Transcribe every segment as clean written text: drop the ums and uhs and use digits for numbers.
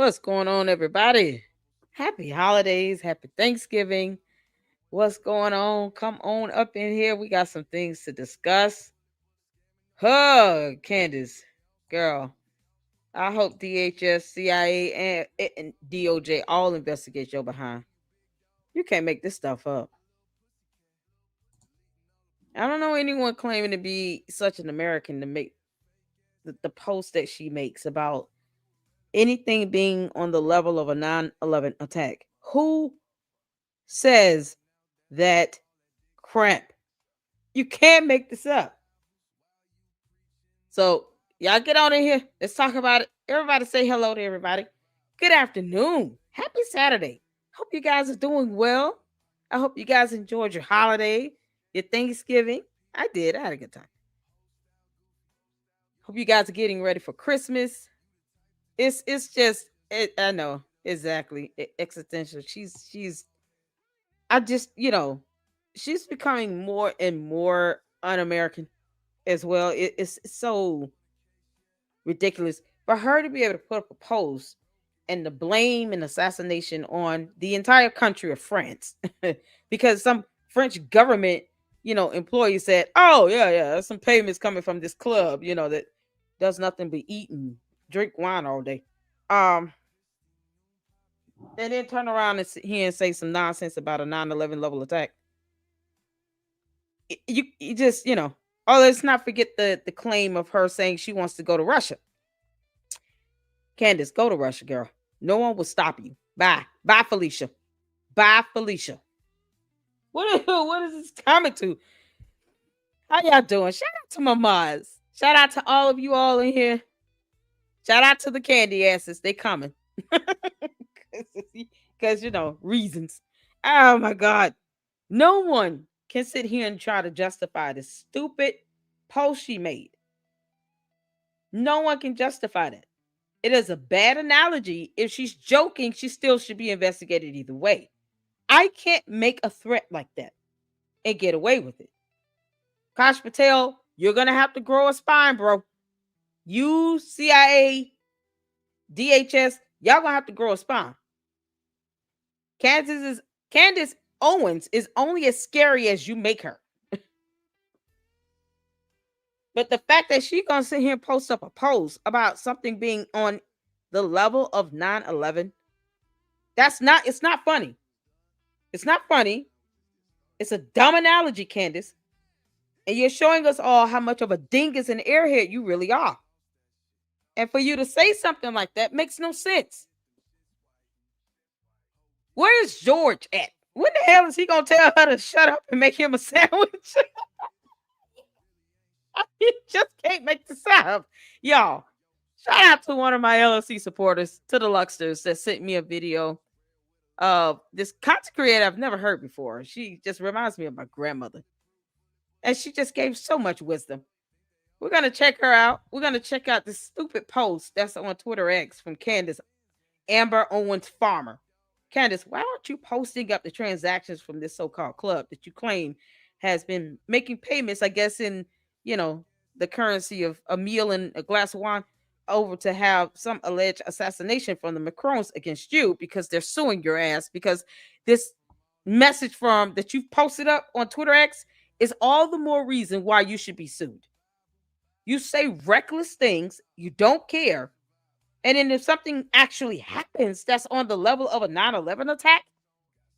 What's going on, everybody? Happy holidays, happy Thanksgiving. What's going on? Come on up in here. We got some things to discuss. Candace, girl. I hope DHS, CIA, and DOJ all investigate your behind. You can't make this stuff up. I don't know anyone claiming to be such an American to make the post that she makes about anything being on the level of a 9/11 attack. Who says that crap? You can't make this up. So y'all get on in here. Let's talk about it. Everybody say hello to everybody. Good afternoon. Happy Saturday. Hope you guys are doing well. I hope you guys enjoyed your holiday, your Thanksgiving. I did. I had a good time. Hope you guys are getting ready for Christmas. It's just I know exactly existential. She's I just she's becoming more and more un-American as well. It's so ridiculous for her to be able to put up a post and the blame and assassination on the entire country of France because some French government, employee said, "Oh yeah, there's some payments coming from this club, that does nothing but eat and drink wine all day." Um, and then turn around and sit here and say some nonsense about a 9/11 level attack. You just, oh, let's not forget the claim of her saying she wants to go to Russia. Candace, go to Russia, girl. No one will stop you. Bye. Bye, Felicia. Bye, Felicia. What is this coming to? How y'all doing? Shout out to my moms. Shout out to all of you all in here. Shout out to the candy asses. They coming. Because, reasons. Oh, my God. No one can sit here and try to justify the stupid post she made. No one can justify that. It is a bad analogy. If she's joking, she still should be investigated either way. I can't make a threat like that and get away with it. Kash Patel, you're going to have to grow a spine, bro. You, CIA, DHS, y'all going to have to grow a spine. Candace Owens is only as scary as you make her. But the fact that she's going to sit here and post up a post about something being on the level of 9/11, it's not funny. It's not funny. It's a dumb analogy, Candace. And you're showing us all how much of a dingus and airhead you really are. And for you to say something like that makes no sense. Where is George at? When the hell is he going to tell her to shut up and make him a sandwich? You just can't make this up. Y'all, shout out to one of my LLC supporters, to the Lucksters, that sent me a video of this content creator I've never heard before. She just reminds me of my grandmother. And she just gave so much wisdom. We're going to check her out. We're going to check out this stupid post that's on Twitter X from Candace Amber Owens Farmer. Candace, why aren't you posting up the transactions from this so-called club that you claim has been making payments, I guess, in, the currency of a meal and a glass of wine over to have some alleged assassination from the Macrons against you because they're suing your ass because this message from that you've posted up on Twitter X is all the more reason why you should be sued. You say reckless things, you don't care, and then if something actually happens that's on the level of a 9/11 attack,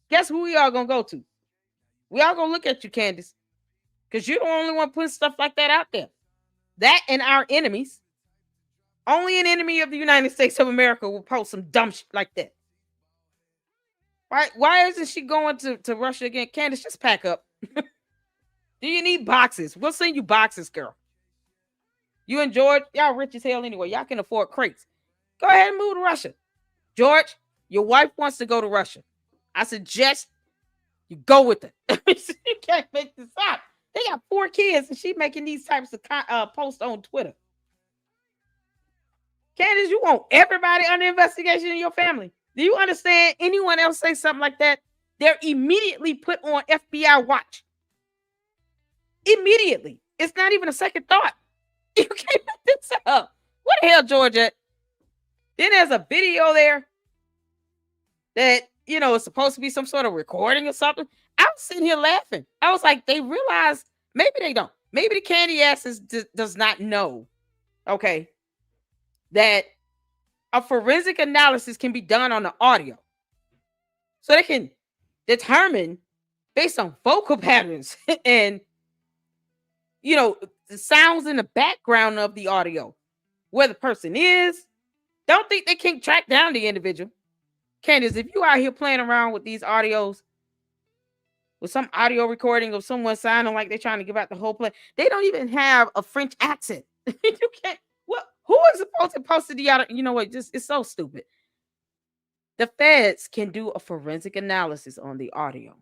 guess who we all gonna go to? We all gonna look at you, Candace, because you're the only one putting stuff like that out there. That and our enemies. Only an enemy of the United States of America will post some dumb shit like that. Why isn't she going to Russia again? Candace, just pack up. Do you need boxes? We'll send you boxes, girl. You and George, y'all rich as hell anyway. Y'all can afford crates. Go ahead and move to Russia. George, your wife wants to go to Russia. I suggest you go with her. You can't make this up. They got 4 kids and she making these types of posts on Twitter. Candace, you want everybody under investigation in your family. Do you understand? Anyone else say something like that, they're immediately put on FBI watch. Immediately. It's not even a second thought. You can't make this up. What the hell, George at? Then there's a video there that, is supposed to be some sort of recording or something. I was sitting here laughing. I was like, they realize, maybe they don't. Maybe the candy asses does not know, okay, that a forensic analysis can be done on the audio. So they can determine based on vocal patterns and, the sounds in the background of the audio, where the person is. Don't think they can track down the individual. Candace, if you out here playing around with these audios, with some audio recording of someone sounding like they're trying to give out the whole play, they don't even have a French accent. You can't. What? Who is supposed to post the audio? You know what? Just it's so stupid. The feds can do a forensic analysis on the audio.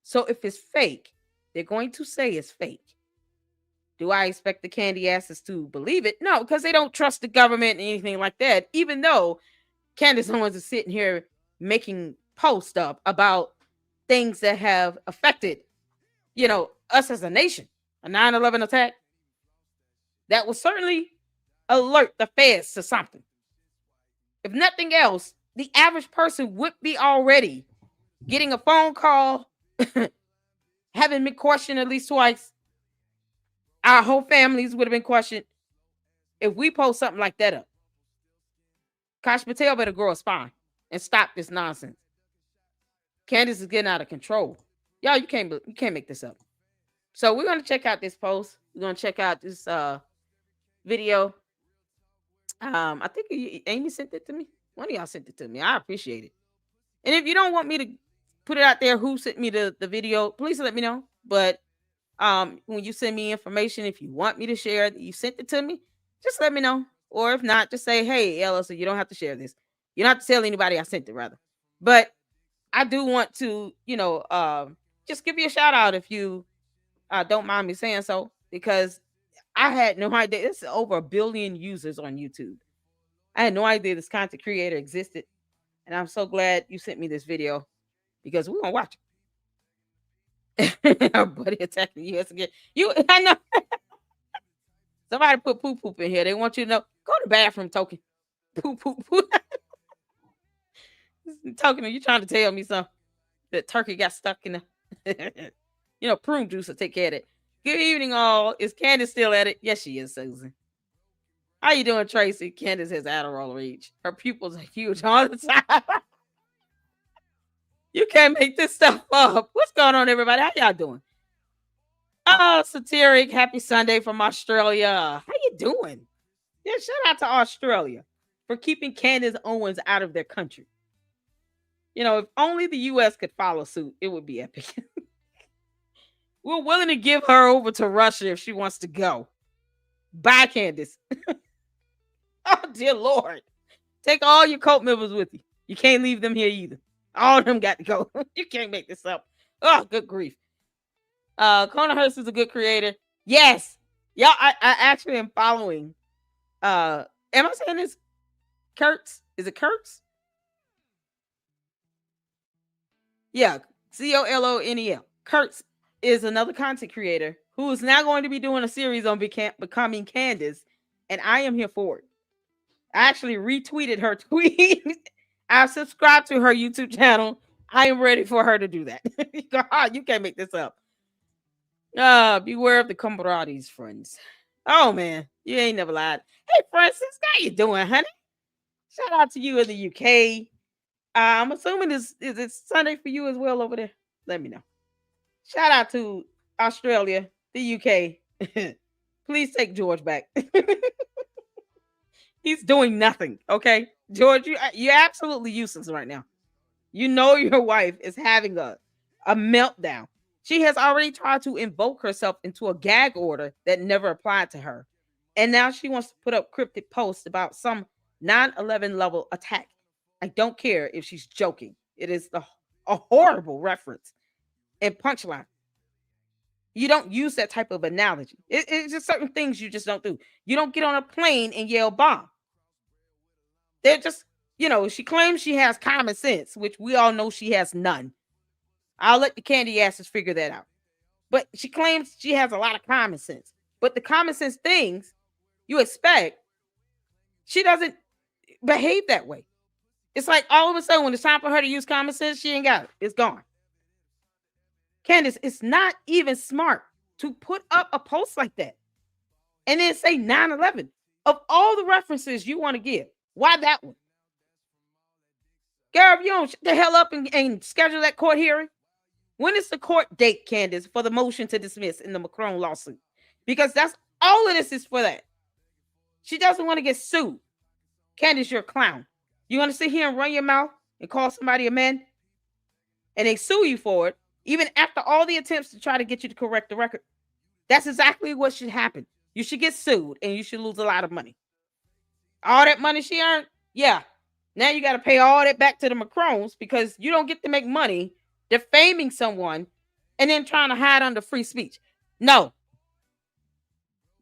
So if it's fake, they're going to say it's fake. Do I expect the candy asses to believe it? No, because they don't trust the government and anything like that. Even though Candace Owens is sitting here making posts up about things that have affected, us as a nation. A 9/11 attack that will certainly alert the feds to something. If nothing else, the average person would be already getting a phone call, having been questioned at least twice. Our whole families would have been questioned if we post something like that up. Kash Patel better grow a spine and stop this nonsense. Candace is getting out of control. Y'all, you can't make this up. So we're gonna check out this post. We're gonna check out this video. I think Amy sent it to me. One of y'all sent it to me. I appreciate it. And if you don't want me to put it out there who sent me the video, please let me know. But when you send me information, if you want me to share that you sent it to me, just let me know. Or if not, just say, hey, LLC, you don't have to share this. You don't have to tell anybody I sent it, rather. But I do want to, just give you a shout out if you don't mind me saying so, because I had no idea. It's over 1 billion users on YouTube. I had no idea this content creator existed. And I'm so glad you sent me this video because we're going to watch it. Our buddy attacking the US again. I know. Somebody put poop poop in here. They want you to know. Go to the bathroom, Token. Poop poop poop. Token, are you trying to tell me something? That turkey got stuck in the prune juice will take care of it. Good evening, all. Is Candace still at it? Yes, she is, Susan. How you doing, Tracy? Candace has Adderall reach. Her pupils are huge all the time. You can't make this stuff up. What's going on, everybody? How y'all doing? Oh, Satiric, happy Sunday from Australia. How you doing? Yeah, shout out to Australia for keeping Candace Owens out of their country. If only the U.S. could follow suit, it would be epic. We're willing to give her over to Russia if she wants to go. Bye, Candace. Oh, dear Lord. Take all your cult members with you. You can't leave them here either. All of them got to go. You can't make this up. Oh, good grief. Kona Hurst is a good creator. Yes. Yeah, I actually am following. Am I saying this? Kurtz? Is it Kurtz? Yeah, COLONEL. Kurtz is another content creator who is now going to be doing a series on becoming Candace, and I am here for it. I actually retweeted her tweet. I subscribed to her YouTube channel. I am ready for her to do that. You can't make this up. Beware of the camaraderies, friends. Oh, man. You ain't never lied. Hey, Francis, how you doing, honey? Shout out to you in the UK. I'm assuming is it Sunday for you as well over there? Let me know. Shout out to Australia, the UK. Please take George back. He's doing nothing, okay? George, you're absolutely useless right now. You know your wife is having a meltdown. She has already tried to invoke herself into a gag order that never applied to her. And now she wants to put up cryptic posts about some 9/11 level attack. I don't care if she's joking. It is a horrible reference and punchline. You don't use that type of analogy. It's just certain things you just don't do. You don't get on a plane and yell bomb. They're just, she claims she has common sense, which we all know she has none. I'll let the candy asses figure that out. But she claims she has a lot of common sense. But the common sense things you expect, she doesn't behave that way. It's like all of a sudden when it's time for her to use common sense, she ain't got it. It's gone. Candace, it's not even smart to put up a post like that and then say 9/11. Of all the references you want to give, why that one? Girl, if you don't shut the hell up and schedule that court hearing, when is the court date, Candace, for the motion to dismiss in the Macron lawsuit? Because that's all of this is for that. She doesn't want to get sued. Candace, you're a clown. You want to sit here and run your mouth and call somebody a man? And they sue you for it, even after all the attempts to try to get you to correct the record. That's exactly what should happen. You should get sued and you should lose a lot of money. All that money she earned, yeah. Now you got to pay all that back to the Macrons because you don't get to make money defaming someone and then trying to hide under free speech. No.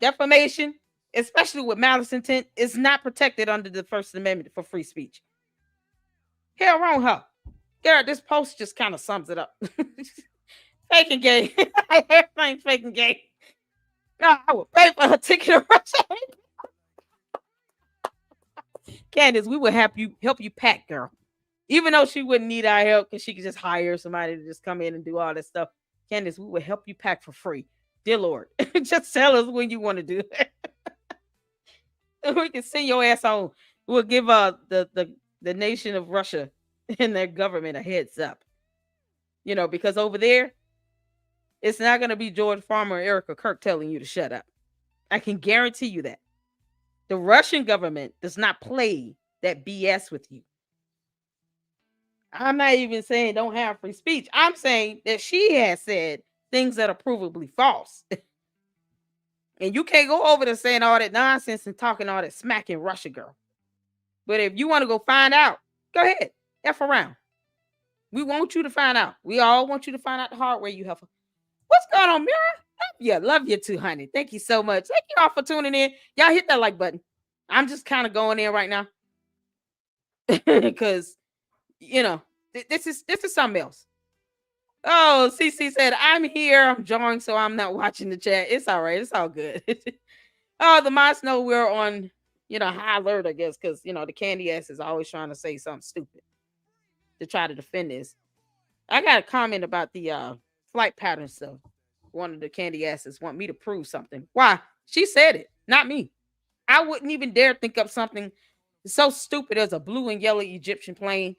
Defamation, especially with malice intent, is not protected under the First Amendment for free speech. Hell wrong, her. Garrett, this post just kind of sums it up. Fake and gay. Everything fake and gay. No, I would pay for her ticket to Russia. Candace, we would help you pack, girl. Even though she wouldn't need our help because she could just hire somebody to just come in and do all that stuff. Candace, we would help you pack for free. Dear Lord, just tell us when you want to do it. We can send your ass on. We'll give the nation of Russia and their government a heads up. You know, because over there, it's not going to be George Farmer or Erica Kirk telling you to shut up. I can guarantee you that. The Russian government does not play that BS with you. I'm not even saying don't have free speech. I'm saying that she has said things that are provably false. And you can't go over there saying all that nonsense and talking all that smack in Russia, girl. But if you want to go find out, go ahead. F around. We want you to find out. We all want you to find out the hard way, you have. What's going on, Mira? Love you too, honey. Thank you so much. Thank you all for tuning in. Y'all hit that like button. I'm just kind of going in right now. Because, you know, this is something else. Oh, CC said, I'm here. I'm joining, so I'm not watching the chat. It's all right. It's all good. Oh, the mods know we're on, high alert, I guess, because, the candy ass is always trying to say something stupid to try to defend this. I got a comment about the flight pattern stuff. One of the candy asses want me to prove something. Why? She said it, not me. I wouldn't even dare think up something so stupid as a blue and yellow Egyptian plane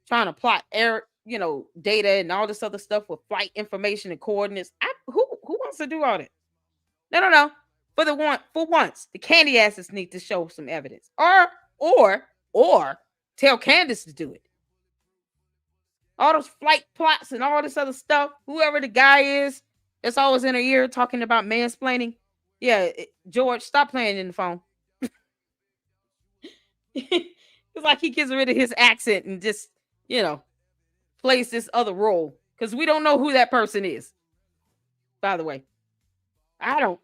trying to plot air, data and all this other stuff with flight information and coordinates. Who wants to do all that? No. For once, the candy asses need to show some evidence, or tell Candace to do it. All those flight plots and all this other stuff. Whoever the guy is that's always in her ear talking about mansplaining. Yeah, George, stop playing in the phone. It's like he gets rid of his accent and just, plays this other role. Because we don't know who that person is. By the way. I don't.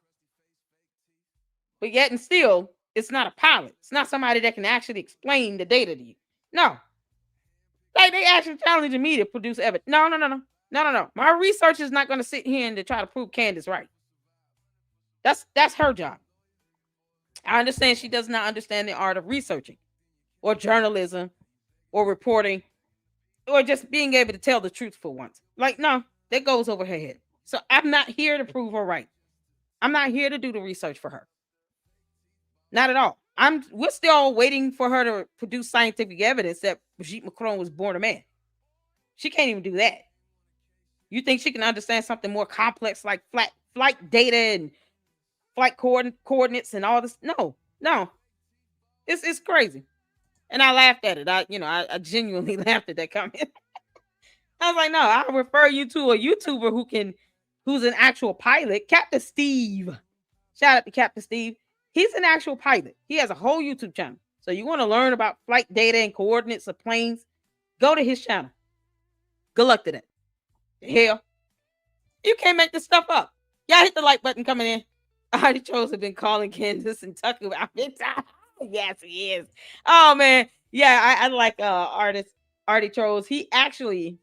But yet and still, it's not a pilot. It's not somebody that can actually explain the data to you. No. Like they actually challenging me to produce evidence. No. My research is not going to sit here and to try to prove Candace right. That's her job. I understand she does not understand the art of researching or journalism or reporting or just being able to tell the truth for once. Like, no, that goes over her head. So I'm not here to prove her right. I'm not here to do the research for her. Not at all. We're still waiting for her to produce scientific evidence that Brigitte Macron was born a man. She can't even do that. You think she can understand something more complex like flight data and flight coordinates and all this? No. It's crazy. And I laughed at it. I genuinely laughed at that comment. I was like, no, I'll refer you to a YouTuber who's an actual pilot, Captain Steve. Shout out to Captain Steve. He's an actual pilot. He has a whole YouTube channel. So you want to learn about flight data and coordinates of planes, go to his channel. Good luck to that. The hell? You can't make this stuff up. Y'all hit the like button coming in. Artie Trolls have been calling Candace and Tucker about it. Yes, he is. Oh, man. Yeah, I like Artie Trolls. He actually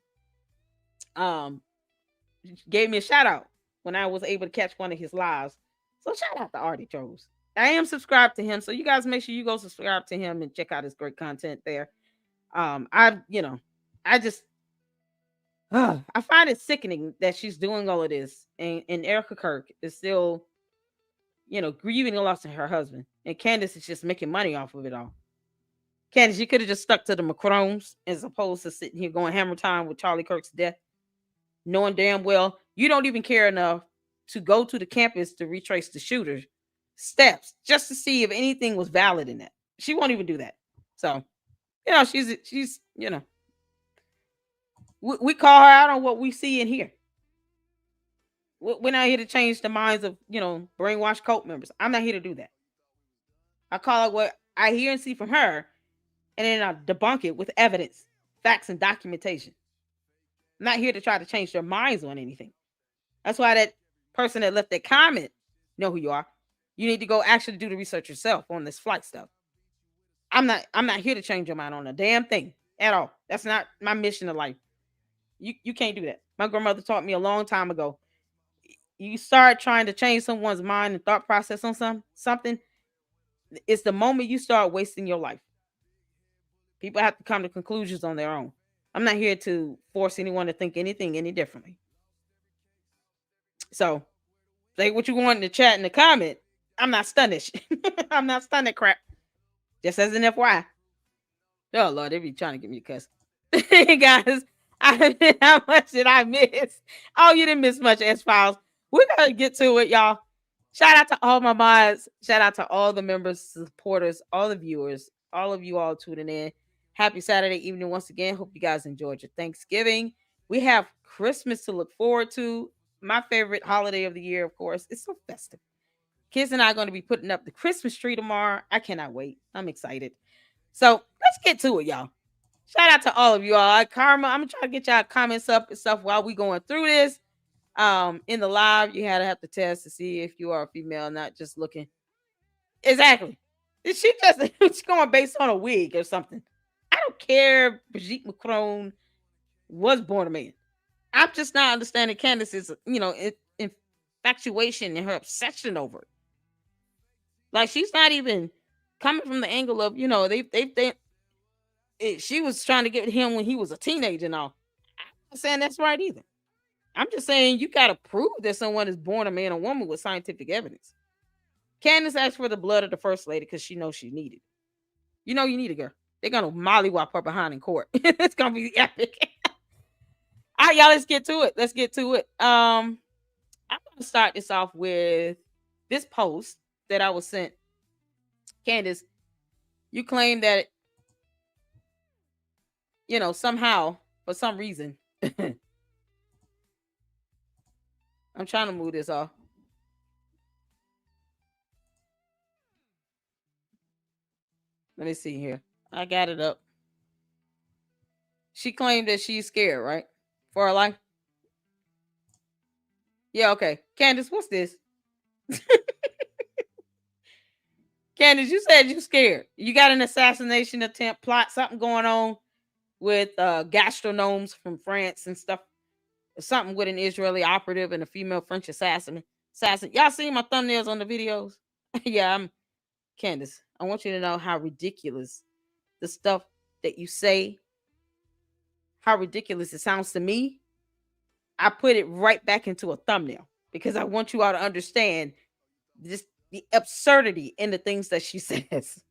gave me a shout out when I was able to catch one of his lives. So shout out to Artie Trolls. I am subscribed to him, so you guys make sure you go subscribe to him and check out his great content there. I I just I find it sickening that she's doing all of this, and Erica Kirk is still, grieving the loss of her husband, and Candace is just making money off of it all. Candace, you could have just stuck to the Macrones as opposed to sitting here going hammer time with Charlie Kirk's death, knowing damn well you don't even care enough to go to the campus to retrace the shooter's steps just to see if anything was valid in that. She won't even do that. So, she's we call her out on what we see and hear. We're not here to change the minds of, brainwashed cult members. I'm not here to do that. I call it what I hear and see from her, and then I debunk it with evidence, facts, and documentation. I'm not here to try to change their minds on anything. That's why that person that left that comment, know who you are. You need to go actually do the research yourself on this flight stuff. I'm not here to change your mind on a damn thing at all. That's not my mission in life. You can't do that. My grandmother taught me a long time ago. You start trying to change someone's mind and thought process on something, it's the moment you start wasting your life. People have to come to conclusions on their own. I'm not here to force anyone to think anything any differently. So, say what you want in the chat in the comment. I'm not stunned. I'm not stunned at crap. Just as an FYI. Oh Lord, they be trying to get me to cuss. Guys, how much did I miss? Oh, you didn't miss much, S-Files. We're gonna get to it, y'all. Shout out to all my mods. Shout out to all the members, supporters, all the viewers, all of you all tuning in. Happy Saturday evening once again. Hope you guys enjoyed your Thanksgiving. We have Christmas to look forward to. My favorite holiday of the year, of course. It's so festive. Kids and I are going to be putting up the Christmas tree tomorrow. I cannot wait. I'm excited. So let's get to it, y'all. Shout out to all of you all. Karma, I'm going to try to get y'all comments up and stuff while we going through this. In the live, you had to have to test to see if you are a female, not just looking. Exactly. She just she's going based on a wig or something. I don't care. Brigitte Macron was born a man. I'm just not understanding Candace's, infatuation and her obsession over it. Like she's not even coming from the angle of, she was trying to get him when he was a teenager and all. I'm not saying that's right either. I'm just saying you got to prove that someone is born a man or woman with scientific evidence. Candace asked for the blood of the first lady because she knows she needed. You need a girl. They're gonna mollywop her behind in court. It's gonna be epic. All right, y'all. Let's get to it. I'm gonna start this off with this post that I was sent. Candace, you claim that somehow for some reason. I'm trying to move this off. Let me see here. I got it up. She claimed that she's scared, right? For her life? Yeah, okay. Candace, what's this? Candace, you said you're scared. You got an assassination attempt plot, something going on with gastronomes from France and stuff. Something with an Israeli operative and a female French assassin. Y'all seen my thumbnails on the videos? Yeah, I'm Candace. I want you to know how ridiculous the stuff that you say, how ridiculous it sounds to me. I put it right back into a thumbnail because I want you all to understand the absurdity in the things that she says.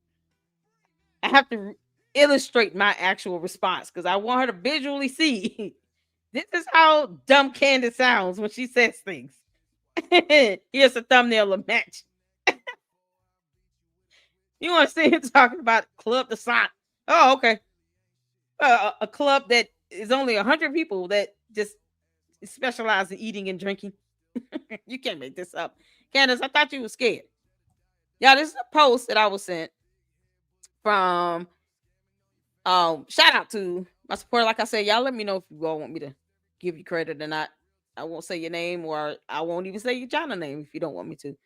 I have to illustrate my actual response because I want her to visually see this is how dumb Candace sounds when she says things. Here's a thumbnail of match. You want to see him talking about Club de Sang? Oh, okay. A club that is only 100 people that just specialize in eating and drinking. You can't make this up. Candace, I thought you were scared. Y'all, this is a post that I was sent from shout out to my supporter. Like I said, y'all let me know if you all want me to give you credit or not. I won't say your name, or I won't even say your channel name if you don't want me to.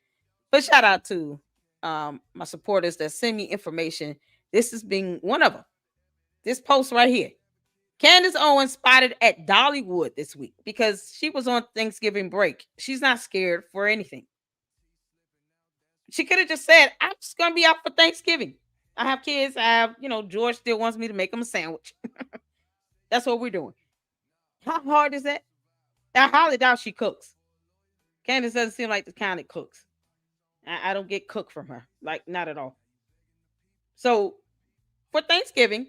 But shout out to my supporters that send me information. This is being one of them. This post right here. Candace Owens spotted at Dollywood this week because she was on Thanksgiving break. She's not scared for anything. She could have just said, I'm just going to be out for Thanksgiving. I have kids. I have, George still wants me to make him a sandwich. That's what we're doing. How hard is that? I highly doubt she cooks. Candace doesn't seem like the kind that cooks. I don't get cooked from her. Like, not at all. So, for Thanksgiving,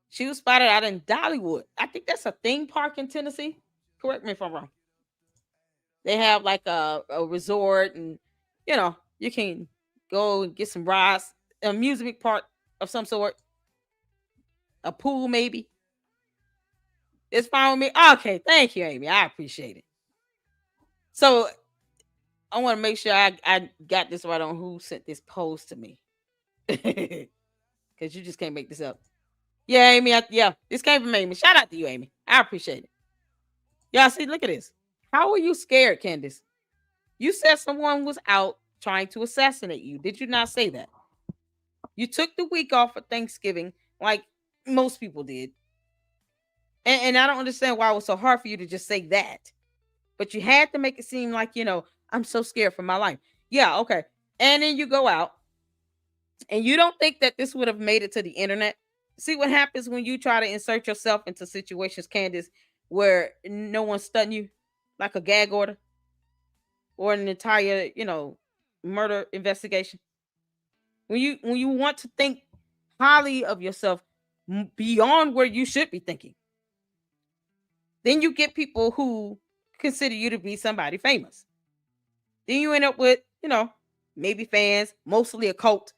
she was spotted out in Dollywood. I think that's a theme park in Tennessee. Correct me if I'm wrong. They have like a resort, and you can go and get some rides, a amusement park of some sort, a pool maybe. It's fine with me. Okay, thank you, Amy. I appreciate it. So I want to make sure I got this right on who sent this post to me. Because you just can't make this up. Yeah, Amy. This came from Amy. Shout out to you, Amy. I appreciate it. Y'all see, look at this. How are you scared, Candace? You said someone was out trying to assassinate you. Did you not say that? You took the week off for Thanksgiving like most people did. And I don't understand why it was so hard for you to just say that. But you had to make it seem like, I'm so scared for my life. Yeah, okay. And then you go out and you don't think that this would have made it to the internet. See what happens when you try to insert yourself into situations, Candace, where no one's studying you, like a gag order or an entire, murder investigation. When you want to think highly of yourself beyond where you should be thinking, then you get people who consider you to be somebody famous. Then you end up with, maybe fans, mostly a cult.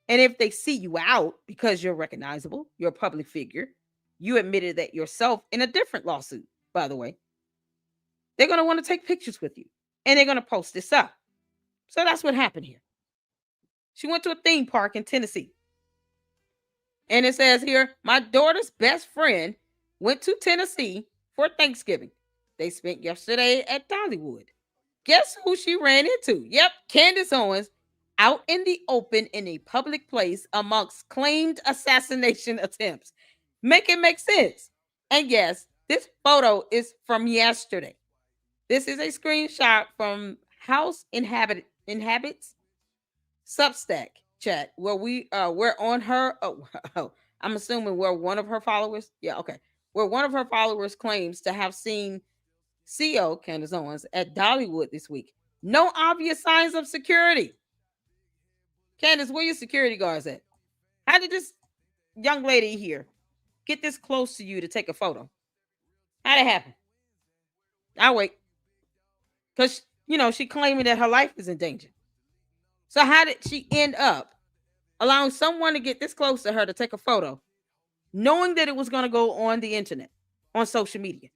And if they see you out because you're recognizable, you're a public figure, you admitted that yourself in a different lawsuit, by the way, they're going to want to take pictures with you and they're going to post this up. So that's what happened here. She went to a theme park in Tennessee. And it says here, my daughter's best friend went to Tennessee for Thanksgiving. They spent yesterday at Dollywood. Guess who she ran into? Yep, Candace Owens, out in the open in a public place amongst claimed assassination attempts. Make it make sense. And yes, this photo is from yesterday. This is a screenshot from House Inhabits Substack chat where we're on her. I'm assuming we're one of her followers. Yeah, okay. Where one of her followers claims to have seen CEO Candace Owens at Dollywood this week. No obvious signs of security. Candace, where your security guards at? How did this young lady here get this close to you to take a photo? How'd it happen? I'll wait. Because, she claiming that her life is in danger. So how did she end up allowing someone to get this close to her to take a photo, knowing that it was going to go on the internet, on social media?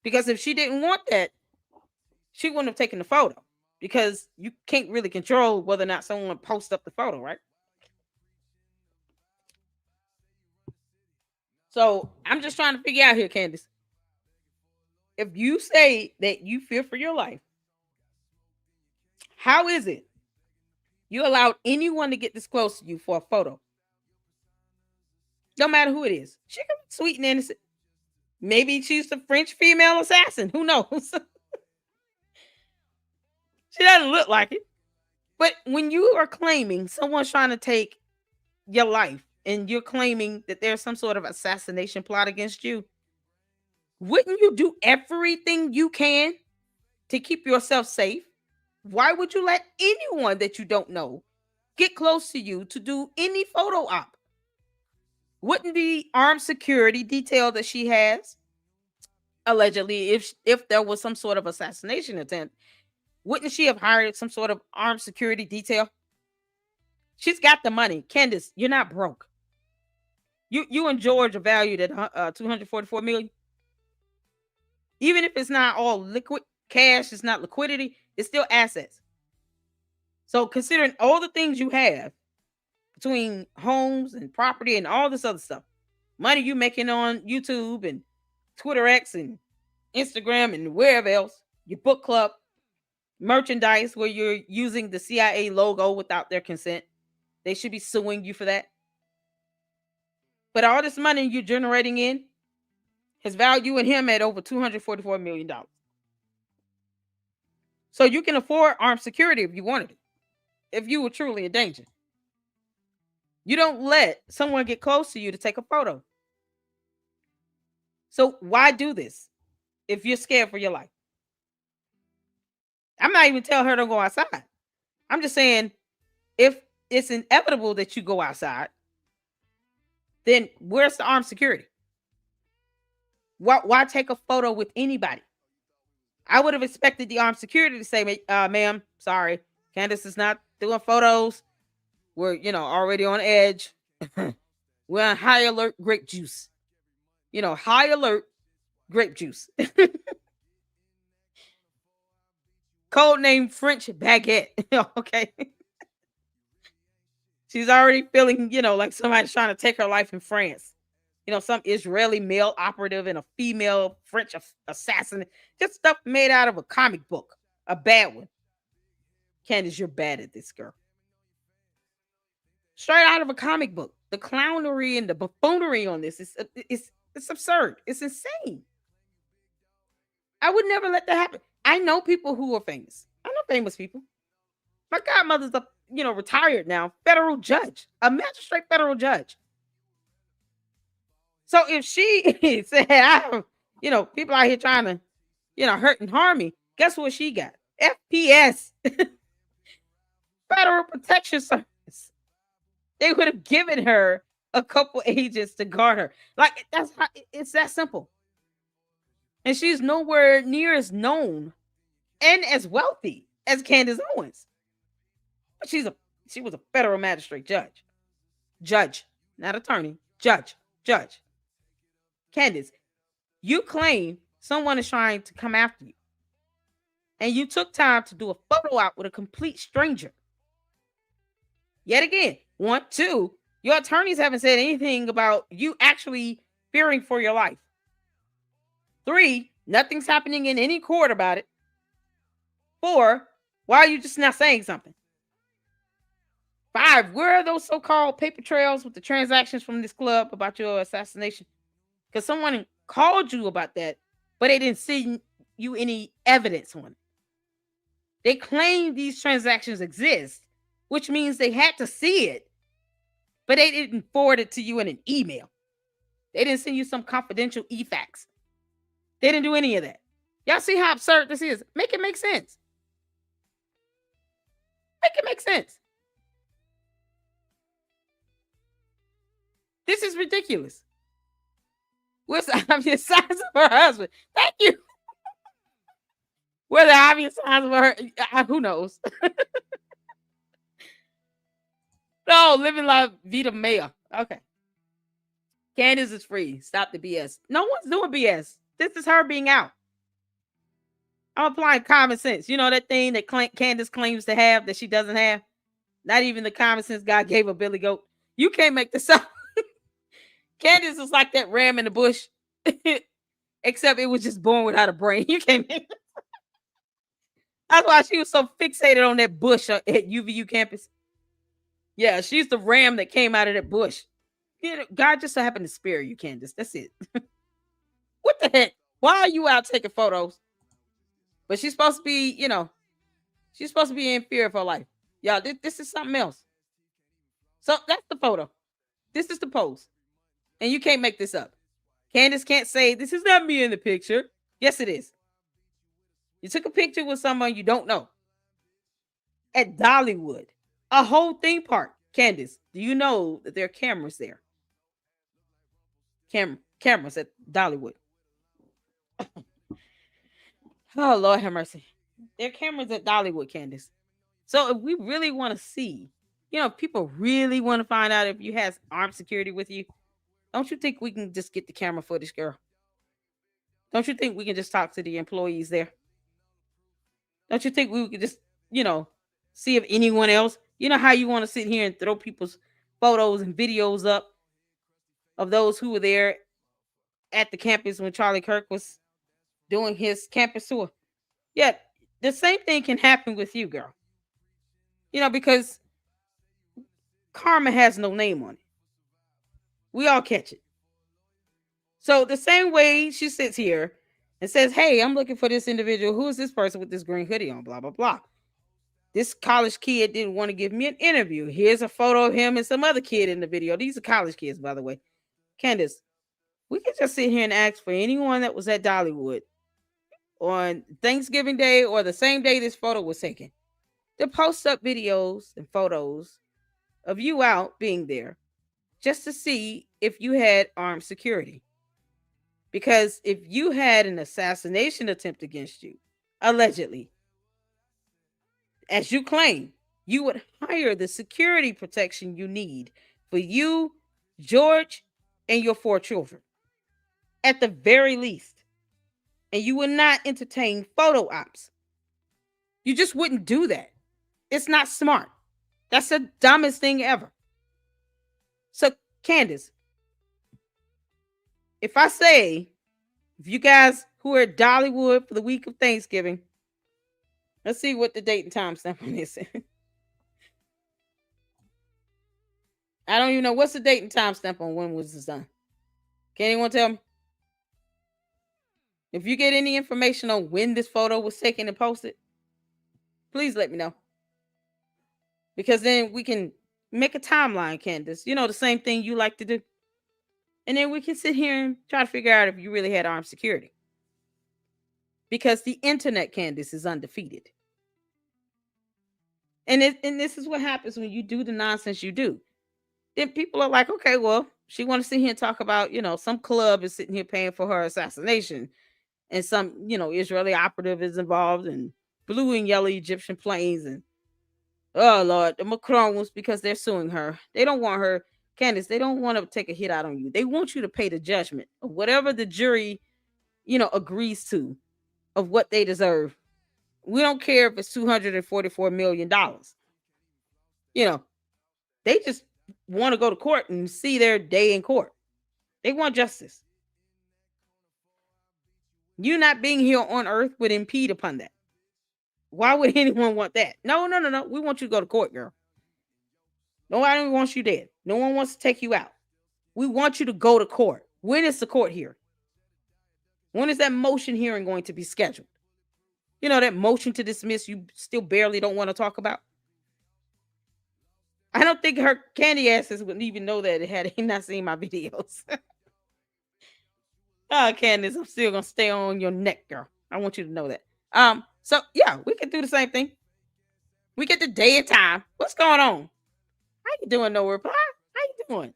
Because if she didn't want that, she wouldn't have taken the photo, because you can't really control whether or not someone posts up the photo, right? So I'm just trying to figure out here, Candace. If you say that you fear for your life, how is it you allowed anyone to get this close to you for a photo? No matter who it is. She could be sweet and innocent. Maybe she's the French female assassin. Who knows? She doesn't look like it. But when you are claiming someone's trying to take your life and you're claiming that there's some sort of assassination plot against you, wouldn't you do everything you can to keep yourself safe? Why would you let anyone that you don't know get close to you to do any photo op? Wouldn't the armed security detail that she has, allegedly, if there was some sort of assassination attempt, wouldn't she have hired some sort of armed security detail? She's got the money. Candace, you're not broke. You and George are valued at $244 million. Even if it's not all liquid cash, it's not liquidity, it's still assets. So considering all the things you have between homes and property and all this other stuff, money you making on YouTube and Twitter X and Instagram and wherever else, your book club, merchandise where you're using the CIA logo without their consent, they should be suing you for that. But all this money you're generating in has value in him at over $244 million. So you can afford armed security if you wanted it. if you were truly in danger. You don't let someone get close to you to take a photo. So why do this if you're scared for your life? I'm not even telling her to go outside. I'm just saying, if it's inevitable that you go outside, then where's the armed security? Why take a photo with anybody? I would have expected the armed security to say, ma'am, sorry, Candace is not doing photos. We're, already on edge. We're on high alert grape juice. High alert grape juice. Code name French baguette. Okay. She's already feeling, like somebody's trying to take her life in France. Some Israeli male operative and a female French assassin. Just stuff made out of a comic book. A bad one. Candace, you're bad at this, girl. Straight out of a comic book. The clownery and the buffoonery on this is it's absurd. It's insane. I would never let that happen. I know people who are famous. I know famous people. My godmother's a retired now, federal judge, a magistrate federal judge. So if she said, people out here trying to, hurt and harm me, guess what she got? FPS, Federal Protection Service. They would have given her a couple agents to guard her. Like, it's that simple. And she's nowhere near as known and as wealthy as Candace Owens. But she was a federal magistrate judge, not attorney, judge. Candace, you claim someone is trying to come after you, and you took time to do a photo op with a complete stranger. Yet again, 1, 2, your attorneys haven't said anything about you actually fearing for your life. 3, nothing's happening in any court about it. 4, why are you just not saying something? 5, where are those so-called paper trails with the transactions from this club about your assassination? Because someone called you about that, but they didn't send you any evidence on it. They claim these transactions exist, which means they had to see it, but they didn't forward it to you in an email. They didn't send you some confidential e-fax. They didn't do any of that. Y'all see how absurd this is? Make it make sense. Make it make sense. This is ridiculous. Where's the obvious signs of her husband? Thank you. Where the obvious signs of her? Who knows? No, living la vida mea. Okay. Candace is free. Stop the BS. No one's doing BS. This is her being out. I'm applying common sense. You know that thing that Candace claims to have that she doesn't have? Not even the common sense God gave a Billy Goat. You can't make this up. Candace is like that ram in the bush, except it was just born without a brain. You can't make it. That's why she was so fixated on that bush at UVU campus. Yeah, she's the ram that came out of that bush. God just so happened to spare you, Candace. That's it. What the heck? Why are you out taking photos? But she's supposed to be, she's supposed to be in fear of her life. Y'all, this is something else. So that's the photo. This is the pose. And you can't make this up. Candace can't say, this is not me in the picture. Yes, it is. You took a picture with someone you don't know. At Dollywood. A whole theme park. Candace, do you know that there are cameras there? Cameras at Dollywood. Oh, Lord have mercy. There are cameras at Dollywood, Candace. So if we really want to see, if people really want to find out if you have armed security with you, don't you think we can just get the camera footage, girl? Don't you think we can just talk to the employees there? Don't you think we could just, see if anyone else, how you want to sit here and throw people's photos and videos up of those who were there at the campus when Charlie Kirk was doing his campus tour? Yeah, the same thing can happen with you, girl. Because karma has no name on it. We all catch it. So the same way she sits here and says, hey, I'm looking for this individual. Who is this person with this green hoodie on? Blah, blah, blah. This college kid didn't want to give me an interview. Here's a photo of him and some other kid in the video. These are college kids, by the way. Candace, we can just sit here and ask for anyone that was at Dollywood on Thanksgiving Day or the same day this photo was taken to post up videos and photos of you out being there just to see if you had armed security. Because if you had an assassination attempt against you, allegedly, as you claim, you would hire the security protection you need for you, George, and your 4 children, at the very least. And you would not entertain photo ops. You just wouldn't do that. It's not smart. That's the dumbest thing ever. So, Candace, if I say, if you guys who are at Dollywood for the week of Thanksgiving, let's see what the date and time stamp on this is. I don't even know what's the date and time stamp on when was this done. Can anyone tell me? If you get any information on when this photo was taken and posted, please let me know. Because then we can make a timeline, Candace. You know, the same thing you like to do. And then we can sit here and try to figure out if you really had armed security. Because the internet, Candace, is undefeated. And this is what happens when you do the nonsense you do. Then people are like, okay, well, she wants to sit here and talk about, some club is sitting here paying for her assassination. And some, Israeli operative is involved in blue and yellow Egyptian planes. And, oh, Lord, the Macrons, because they're suing her. They don't want her, Candace, they don't want to take a hit out on you. They want you to pay the judgment of whatever the jury, agrees to of what they deserve. We don't care if it's $244 million. They just want to go to court and see their day in court. They want justice. You not being here on earth would impede upon that. Why would anyone want that? No. We want you to go to court, girl. Nobody wants you dead. No one wants to take you out. We want you to go to court. When is the court hearing? When is that motion hearing going to be scheduled? That motion to dismiss you still barely don't want to talk about? I don't think her candy asses wouldn't even know that had he not seen my videos. Oh, Candace, I'm still going to stay on your neck, girl. I want you to know that. So, yeah, we can do the same thing. We get the day and time. What's going on? How you doing, no reply? How you doing?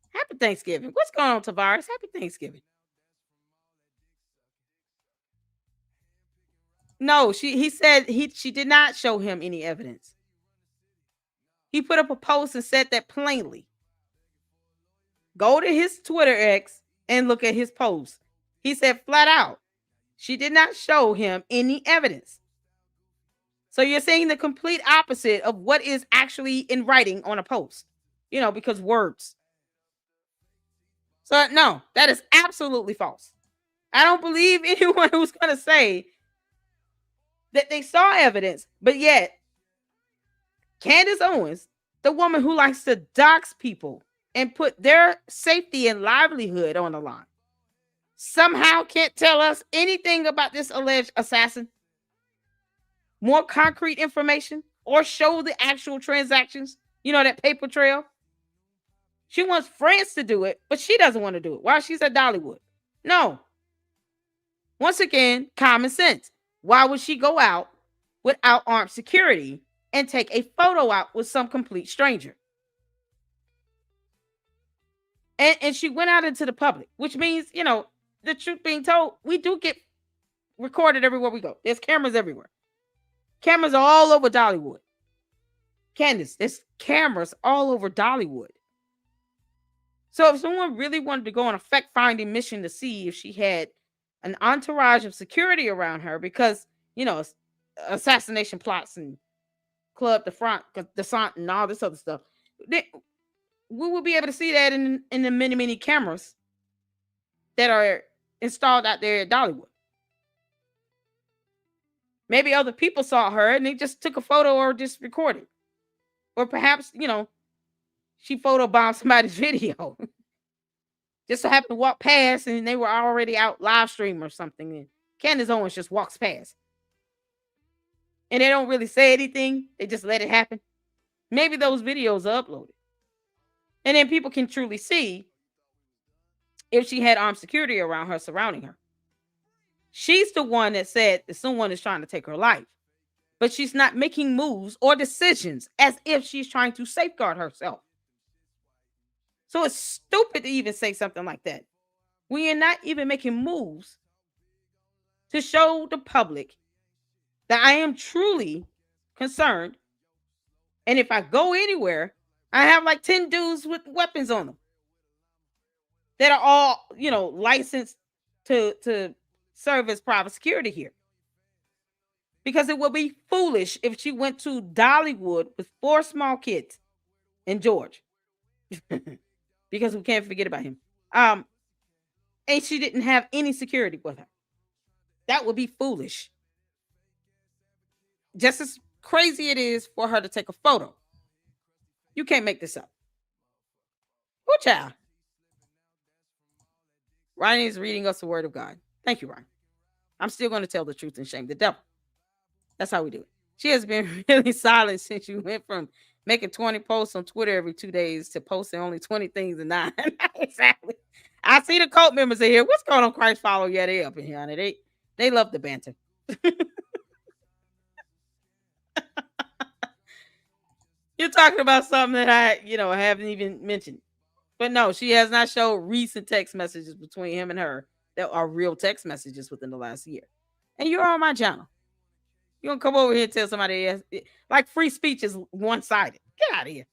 Happy Thanksgiving. What's going on, Tavares? Happy Thanksgiving. No, he said she did not show him any evidence. He put up a post and said that plainly. Go to his Twitter X and look at his post. He said flat out, she did not show him any evidence. So you're saying the complete opposite of what is actually in writing on a post, because words. So no, that is absolutely false. I don't believe anyone who's going to say that they saw evidence, but yet Candace Owens, the woman who likes to dox people and put their safety and livelihood on the line, somehow can't tell us anything about this alleged assassin, more concrete information, or show the actual transactions, that paper trail. She wants France to do it, but she doesn't want to do it while she's at Dollywood. No. Once again, common sense. Why would she go out without armed security and take a photo out with some complete stranger? And she went out into the public, which means, the truth being told, we do get recorded everywhere we go. There's cameras everywhere. Cameras are all over Dollywood. Candace, there's cameras all over Dollywood. So if someone really wanted to go on a fact-finding mission to see if she had an entourage of security around her because, assassination plots and Club de France, Descent, and all this other stuff, we will be able to see that in the many, many cameras that are installed out there at Dollywood. Maybe other people saw her and they just took a photo or just recorded. Or perhaps, she photobombed somebody's video. Just so happened to walk past and they were already out live stream or something. And Candace Owens just walks past. and they don't really say anything. They just let it happen. Maybe those videos are uploaded. And then people can truly see if she had armed security around her, surrounding her. She's the one that said that someone is trying to take her life, but she's not making moves or decisions as if she's trying to safeguard herself. So it's stupid to even say something like that. We are not even making moves to show the public that I am truly concerned. And if I go anywhere, I have like 10 dudes with weapons on them that are all, licensed to serve as private security here. Because it would be foolish if she went to Dollywood with 4 small kids and George. Because we can't forget about him. And she didn't have any security with her. That would be foolish. Just as crazy it is for her to take a photo. You can't make this up. Oh, child. Ryan is reading us the word of God. Thank you, Ryan. I'm still going to tell the truth and shame the devil. That's how we do it. She has been really silent since you went from making 20 posts on Twitter every 2 days to posting only 20 things and 9. Exactly. I see the cult members in here. What's going on, Christ follow? Yeah, they up in here, honey. They love the banter. You're talking about something that I haven't even mentioned. But no, she has not showed recent text messages between him and her that are real text messages within the last year. And you're on my channel. You don't come over here and tell somebody else. Like free speech is one-sided. Get out of here.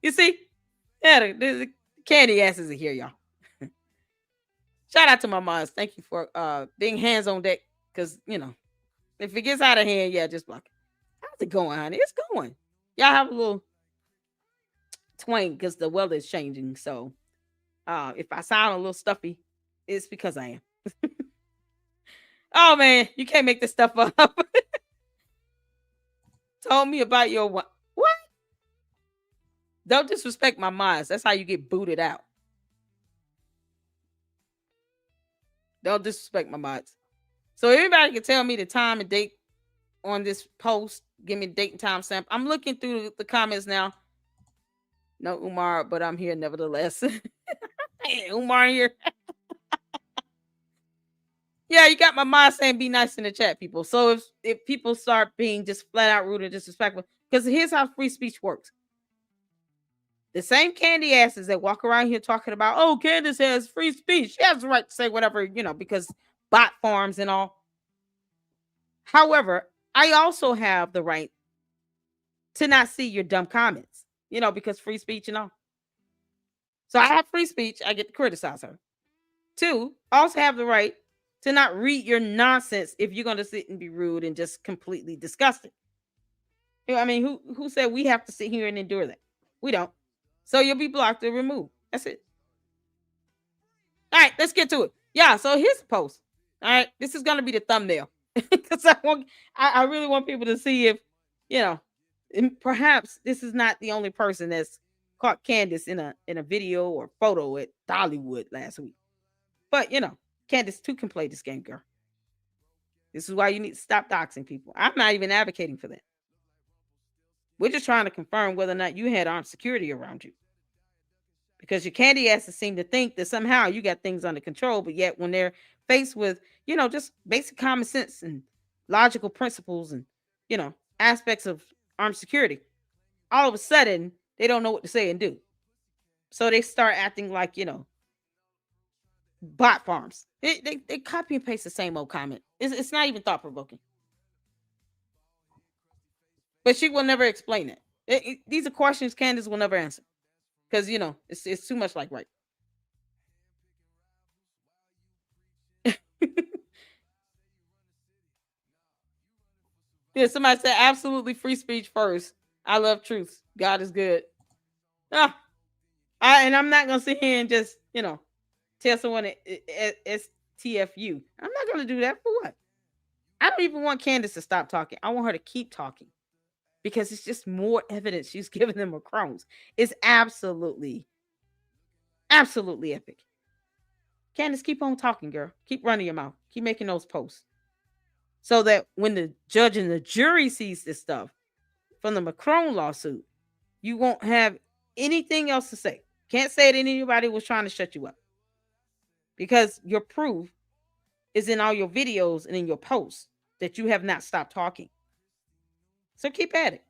You see? Yeah, the candy asses are here, y'all. Shout out to my moms. Thank you for being hands on deck. Because, if it gets out of hand, yeah, just block it. How's it going, honey? It's going. Y'all have a little twang because the weather is changing. So if I sound a little stuffy, it's because I am. Oh, man, you can't make this stuff up. Told me about your what? Don't disrespect my minds. That's how you get booted out. Don't disrespect my minds. So everybody can tell me the time and date on this post. Give me the date and time stamp. I'm looking through the comments now. No Umar, but I'm here nevertheless. Hey, Umar here. Yeah, you got my mind saying be nice in the chat, people. So if people start being just flat out rude and disrespectful, because here's how free speech works. The same candy asses that walk around here talking about, oh, Candace has free speech. She has the right to say whatever, because bot farms and all. However, I also have the right to not see your dumb comments, because free speech and all. So I have free speech. I get to criticize her. 2, I also have the right to not read your nonsense if you're going to sit and be rude and just completely disgusting. I mean, who said we have to sit here and endure that? We don't. So you'll be blocked or removed. That's it. All right, let's get to it. Yeah, so here's the post. All right, this is going to be the thumbnail. Because I really want people to see if, perhaps this is not the only person that's caught Candace in a video or photo at Dollywood last week. But, Candace too can play this game, girl. This is why you need to stop doxing people. I'm not even advocating for that. We're just trying to confirm whether or not you had armed security around you. Because your candy asses seem to think that somehow you got things under control, but yet when they're faced with, just basic common sense and logical principles and, aspects of armed security, all of a sudden they don't know what to say and do. So they start acting like, bot farms. They copy and paste the same old comment. It's not even thought provoking. But she will never explain it. These are questions Candace will never answer. Because, it's too much like right. Yeah, somebody said absolutely free speech first. I love truth. God is good. And I'm not going to sit here and just, tell someone STFU. I'm not going to do that for what? I don't even want Candace to stop talking. I want her to keep talking. Because it's just more evidence she's giving them a crumbs. It's absolutely epic. Candace, keep on talking, girl. Keep running your mouth. Keep making those posts. so that when the judge and the jury sees this stuff from the Macron lawsuit, you won't have anything else to say. Can't say that anybody was trying to shut you up, because your proof is in all your videos and in your posts that you have not stopped talking. So keep at it.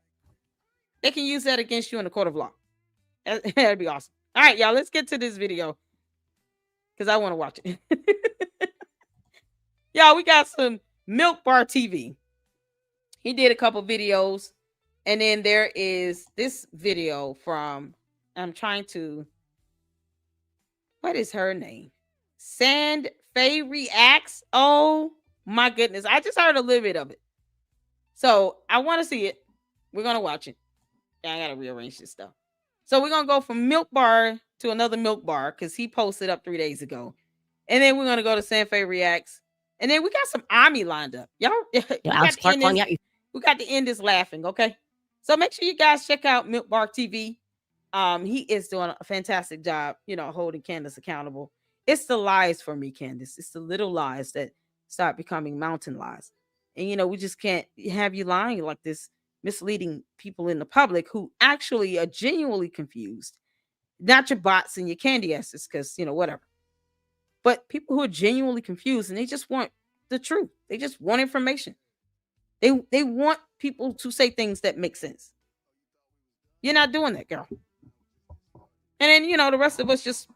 They can use that against you in the court of law. That'd be awesome. All right, y'all, let's get to this video because I want to watch it. Y'all, we got some Milk Bar TV. He did a couple videos, and then there is this video from, I'm trying to, what is her name? Sand Faye Reacts. Oh my goodness. I just heard a little bit of it. So I want to see it. We're going to watch it. Yeah, I got to rearrange this stuff. So we're going to go from Milk Bar to another Milk Bar because he posted up 3 days ago. And then we're going to go to Sand Faye Reacts. And then we got some Army lined up. Y'all, Alex Clark calling out. We got to end this laughing, okay? So make sure you guys check out Milk Bar TV. He is doing a fantastic job, holding Candace accountable. It's the lies for me, Candace. It's the little lies that start becoming mountain lies. And, we just can't have you lying like this, misleading people in the public who actually are genuinely confused. Not your bots and your candy asses, because, whatever. But people who are genuinely confused and they just want the truth. They just want information. They want people to say things that make sense. You're not doing that, girl. And then, the rest of us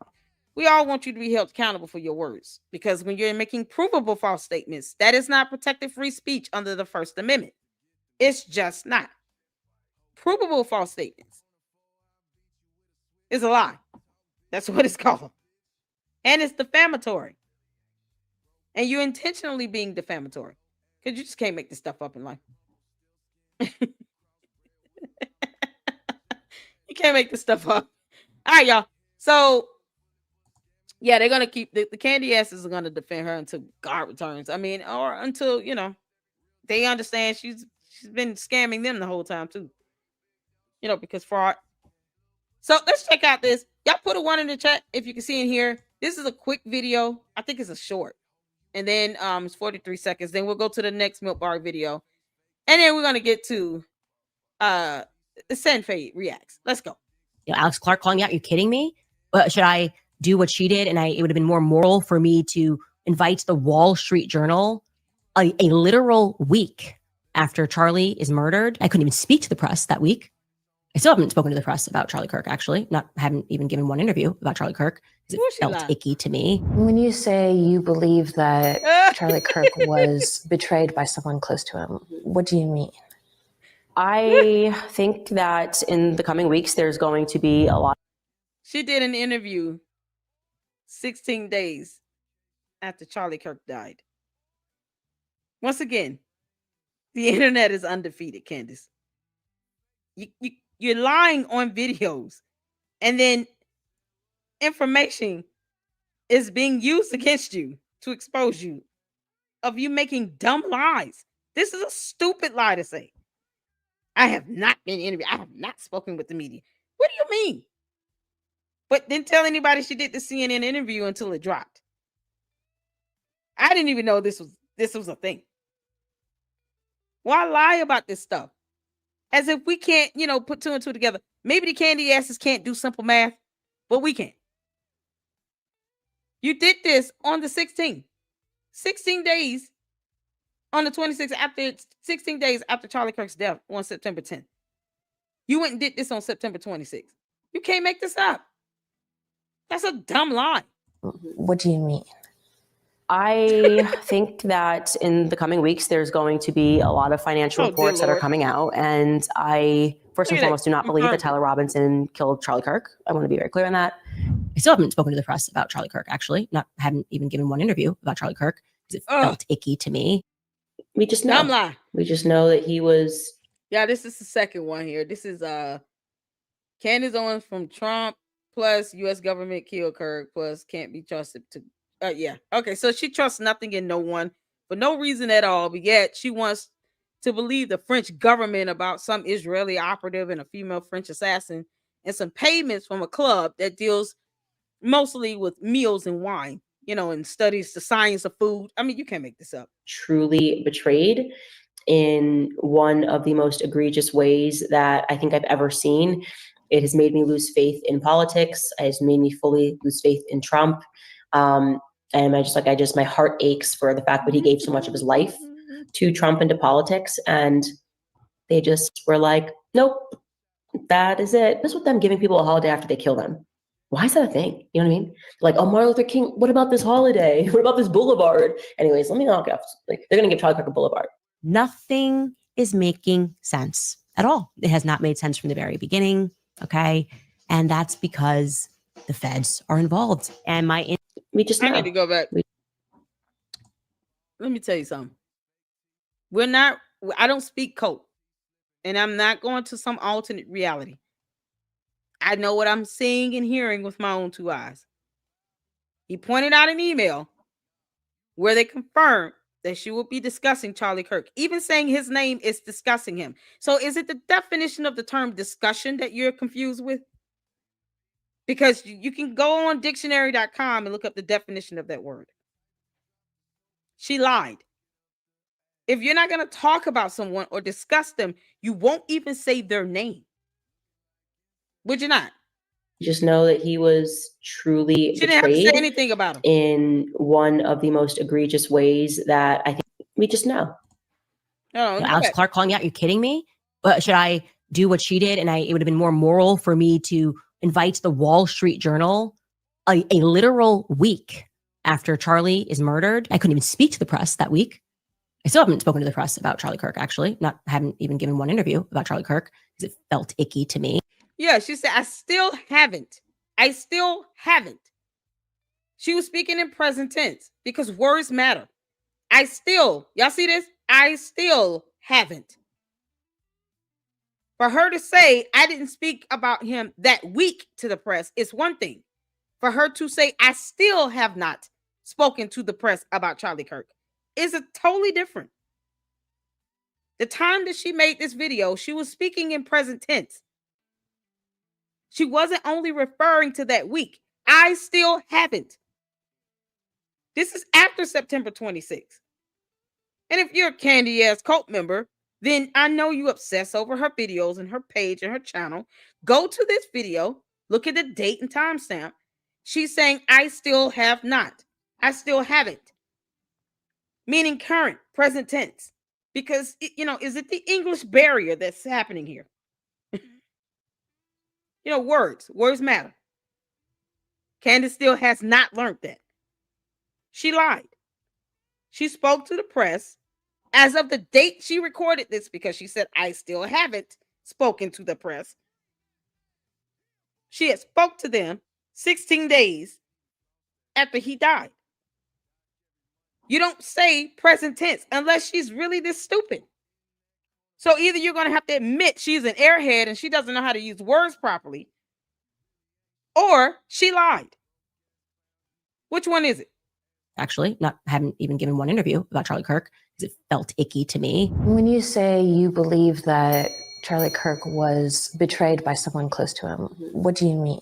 we all want you to be held accountable for your words. Because when you're making provable false statements, that is not protected free speech under the First Amendment. It's just not. Provable false statements is a lie. That's what it's called. And it's defamatory. And you're intentionally being defamatory. Because you just can't make this stuff up in life. You can't make this stuff up. All right, y'all. So, yeah, they're going to keep, the candy asses are going to defend her until God returns. I mean, or until, they understand she's been scamming them the whole time, too. Because fraud. So, let's check out this. Y'all put a 1 in the chat if you can see in here. This is a quick video. I think it's a short. And then it's 43 seconds. Then we'll go to the next Milk Bar video. And then we're going to get to Sand Faye Reacts. Let's go. Alex Clark calling out. Are you kidding me? Should I do what she did? And it would have been more moral for me to invite the Wall Street Journal a literal week after Charlie is murdered. I couldn't even speak to the press that week. I still haven't spoken to the press about Charlie Kirk, actually. Haven't even given one interview about Charlie Kirk because it felt icky to me. When you say you believe that Charlie Kirk was betrayed by someone close to him, what do you mean? I think that in the coming weeks, there's going to be a lot. She did an interview 16 days after Charlie Kirk died. Once again, the internet is undefeated, Candace. You're lying on videos, and then information is being used against you to expose you of you making dumb lies. This is a stupid lie to say. I have not been interviewed. I have not spoken with the media. What do you mean? But didn't tell anybody she did the CNN interview until it dropped. I didn't even know this was a thing. Why lie about this stuff? As if we can't, put 2 and 2 together. Maybe the candy asses can't do simple math, but we can. You did this on the 16th. 16 days on the 26th, after 16 days after Charlie Kirk's death on September 10th. You went and did this on September 26th. You can't make this up. That's a dumb lie. What do you mean? I think that in the coming weeks, there's going to be a lot of financial reports that are coming out. And I, first and foremost, do not believe that Tyler Robinson killed Charlie Kirk. I want to be very clear on that. I still haven't spoken to the press about Charlie Kirk, actually. Haven't even given one interview about Charlie Kirk because it felt icky to me. We just know. Dumb lie. We just know that he was. Yeah, this is the second one here. This is Candace Owens from Trump plus U.S. government killed Kirk plus can't be trusted to. Yeah. Okay. So she trusts nothing in no one for no reason at all. But yet she wants to believe the French government about some Israeli operative and a female French assassin and some payments from a club that deals mostly with meals and wine. and studies the science of food. I mean, you can't make this up. Truly betrayed in one of the most egregious ways that I think I've ever seen. It has made me lose faith in politics. It has made me fully lose faith in Trump. And my heart aches for the fact that he gave so much of his life to Trump and to politics. And they just were like, nope, that is it. What's with them giving people a holiday after they kill them? Why is that a thing? You know what I mean? Like, oh, Martin Luther King, what about this holiday? What about this boulevard? Anyways, let me knock it off. Like, they're going to give Charlie Kirk a boulevard. Nothing is making sense at all. It has not made sense from the very beginning. Okay. And that's because the feds are involved. And I need to go back. Let me tell you something. I don't speak code. And I'm not going to some alternate reality. I know what I'm seeing and hearing with my own two eyes. He pointed out an email where they confirmed that she will be discussing Charlie Kirk. Even saying his name is discussing him. So is it the definition of the term discussion that you're confused with? Because you can go on dictionary.com and look up the definition of that word. She lied. If you're not going to talk about someone or discuss them, you won't even say their name. Would you not? Just know that he was truly She didn't have to say anything about him in one of the most egregious ways that I think we just know. No, Alex Clark calling out. You kidding me? Should I do what she did? And it would have been more moral for me to invite the Wall Street Journal a literal week after Charlie is murdered. I couldn't even speak to the press that week. I still haven't spoken to the press about Charlie Kirk, actually. Haven't even given one interview about Charlie Kirk because it felt icky to me. Yeah, she said, I still haven't. She was speaking in present tense because words matter. Y'all see this? I still haven't. For her to say, I didn't speak about him that week to the press is one thing. For her to say, I still have not spoken to the press about Charlie Kirk is a totally different. The time that she made this video, she was speaking in present tense. She wasn't only referring to that week. I still haven't. This is after September 26th. And if you're a Candy ass cult member, then I know you obsess over her videos and her page and her channel. Go to this video, look at the date and timestamp. She's saying, I still have not. I still haven't. Meaning current, present tense. Because, is it the English barrier that's happening here? Words matter. Candace still has not learned that. She lied. She spoke to the press as of the date she recorded this because she said, I still haven't spoken to the press. She had spoke to them 16 days after he died. You don't say present tense unless she's really this stupid. So either you're going to have to admit she's an airhead and she doesn't know how to use words properly, or she lied. Which one is it? Actually, haven't even given one interview about Charlie Kirk because it felt icky to me. When you say you believe that Charlie Kirk was betrayed by someone close to him, what do you mean?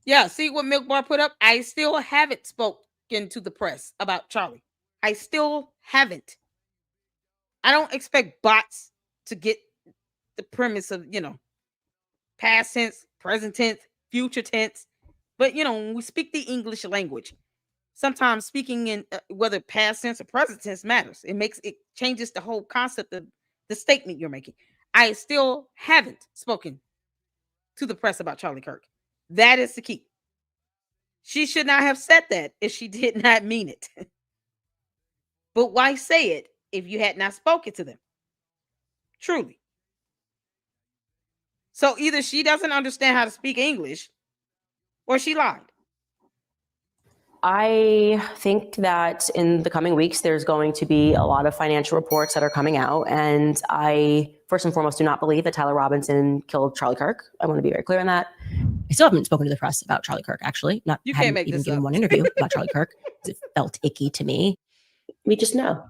Yeah, see what Milk Bar put up? I still haven't spoken to the press about Charlie. I still haven't. I don't expect bots to get the premise of, past tense, present tense, future tense. But, when we speak the English language, sometimes speaking in whether past tense or present tense matters. It changes the whole concept of the statement you're making. I still haven't spoken to the press about Charlie Kirk. That is the key. She should not have said that if she did not mean it. But why say it if you had not spoken to them? Truly. So either she doesn't understand how to speak English or she lied. I think that in the coming weeks, there's going to be a lot of financial reports that are coming out. And I, first and foremost, do not believe that Tyler Robinson killed Charlie Kirk. I want to be very clear on that. I still haven't spoken to the press about Charlie Kirk, actually. You can't make even this given up. one interview about Charlie Kirk because it felt icky to me. We just know.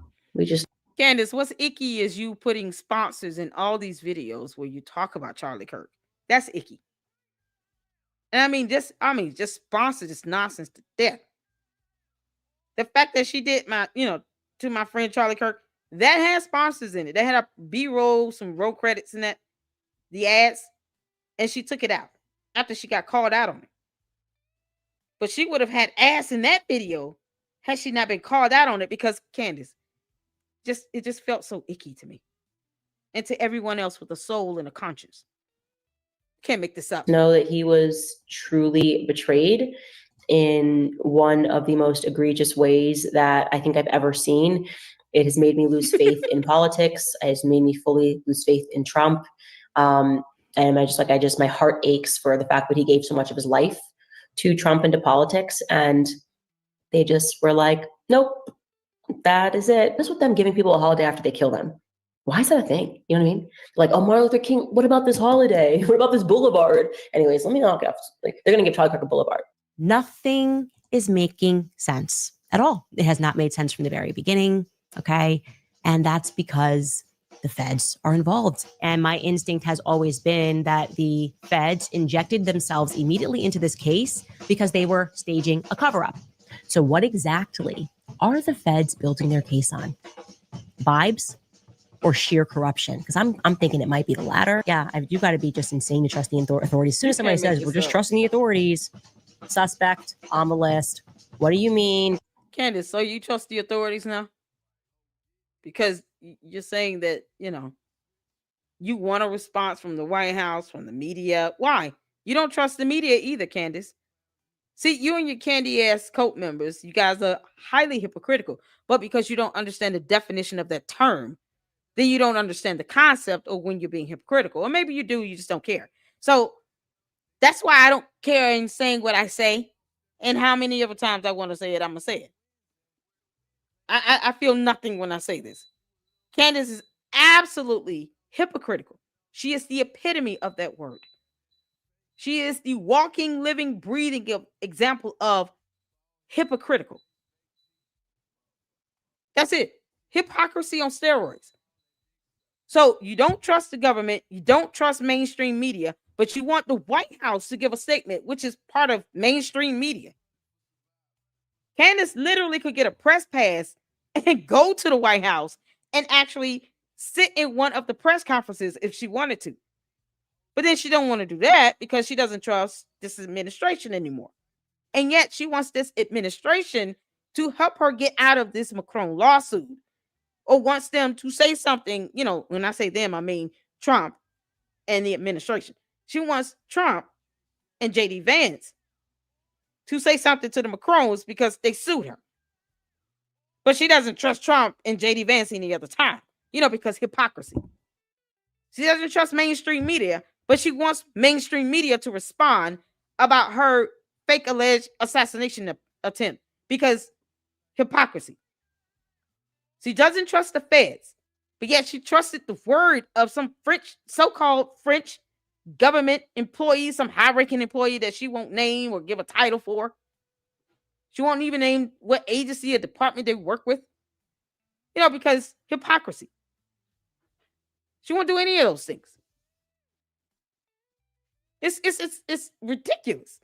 Candace, what's icky is you putting sponsors in all these videos where you talk about Charlie Kirk. That's icky. And just sponsor this nonsense to death. The fact that she did to my friend Charlie Kirk, that had sponsors in it. They had a B-roll, some roll credits in that, the ads, and she took it out after she got called out on it. But she would have had ass in that video had she not been called out on it, because Candace, it just felt so icky to me and to everyone else with a soul and a conscience. Can't make this up. Know that he was truly betrayed in one of the most egregious ways that I think I've ever seen. It has made me lose faith in politics. It has made me fully lose faith in Trump. And my heart aches for the fact that he gave so much of his life to Trump and to politics. And they just were like, nope, that is it. What's with them giving people a holiday after they kill them? Why is that a thing? You know what I mean? Like, oh, Martin Luther King, what about this holiday? What about this boulevard? Anyways, let me knock it off. Like, they're going to give Charlie Kirk a boulevard. Nothing is making sense at all. It has not made sense from the very beginning. Okay. And that's because the feds are involved. And my instinct has always been that the feds injected themselves immediately into this case because they were staging a cover-up. So what exactly are the feds building their case on? Vibes or sheer corruption? Because I'm thinking it might be the latter. Yeah, you got to be just insane to trust the authorities. As soon as somebody says, we're just trusting the authorities, suspect on the list. What do you mean? Candace, so you trust the authorities now? Because you're saying that, you want a response from the White House, from the media. Why? You don't trust the media either, Candace. See, you and your candy ass cult members, you guys are highly hypocritical. But because you don't understand the definition of that term, then you don't understand the concept of when you're being hypocritical. Or maybe you do, you just don't care. So that's why I don't care in saying what I say. And how many other times I want to say it, I'm going to say it. I feel nothing when I say this. Candace is absolutely hypocritical. She is the epitome of that word. She is the walking, living, breathing example of hypocritical. That's it. Hypocrisy on steroids. So you don't trust the government. You don't trust mainstream media, but you want the White House to give a statement, which is part of mainstream media. Candace literally could get a press pass and go to the White House and actually sit in one of the press conferences if she wanted to. But then she don't want to do that because she doesn't trust this administration anymore. And yet she wants this administration to help her get out of this Macron lawsuit, or wants them to say something. When I say them, I mean Trump and the administration. She wants Trump and J.D. Vance to say something to the Macrons because they sued her. But she doesn't trust Trump and J.D. Vance any other time, because hypocrisy. She doesn't trust mainstream media, but she wants mainstream media to respond about her fake alleged assassination attempt because hypocrisy. She doesn't trust the feds, but yet she trusted the word of some so-called French government employee, some high-ranking employee that she won't name or give a title for. She won't even name what agency or department they work with, because hypocrisy. She won't do any of those things. It's ridiculous.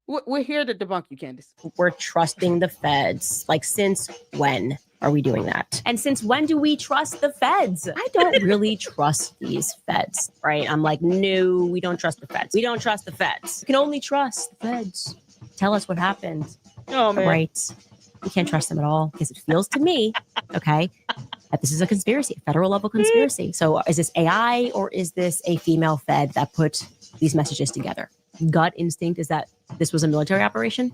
We're here to debunk you, Candace. We're trusting the feds. Like, since when are we doing that? And since when do we trust the feds? I don't really trust these feds, right? I'm like, no, we don't trust the feds. We don't trust the feds. We can only trust the feds. Tell us what happened. Oh, man. Right. We can't trust them at all because it feels to me, okay, that this is a conspiracy, a federal level conspiracy. So is this AI or is this a female fed that put these messages together? Gut instinct is that this was a military operation,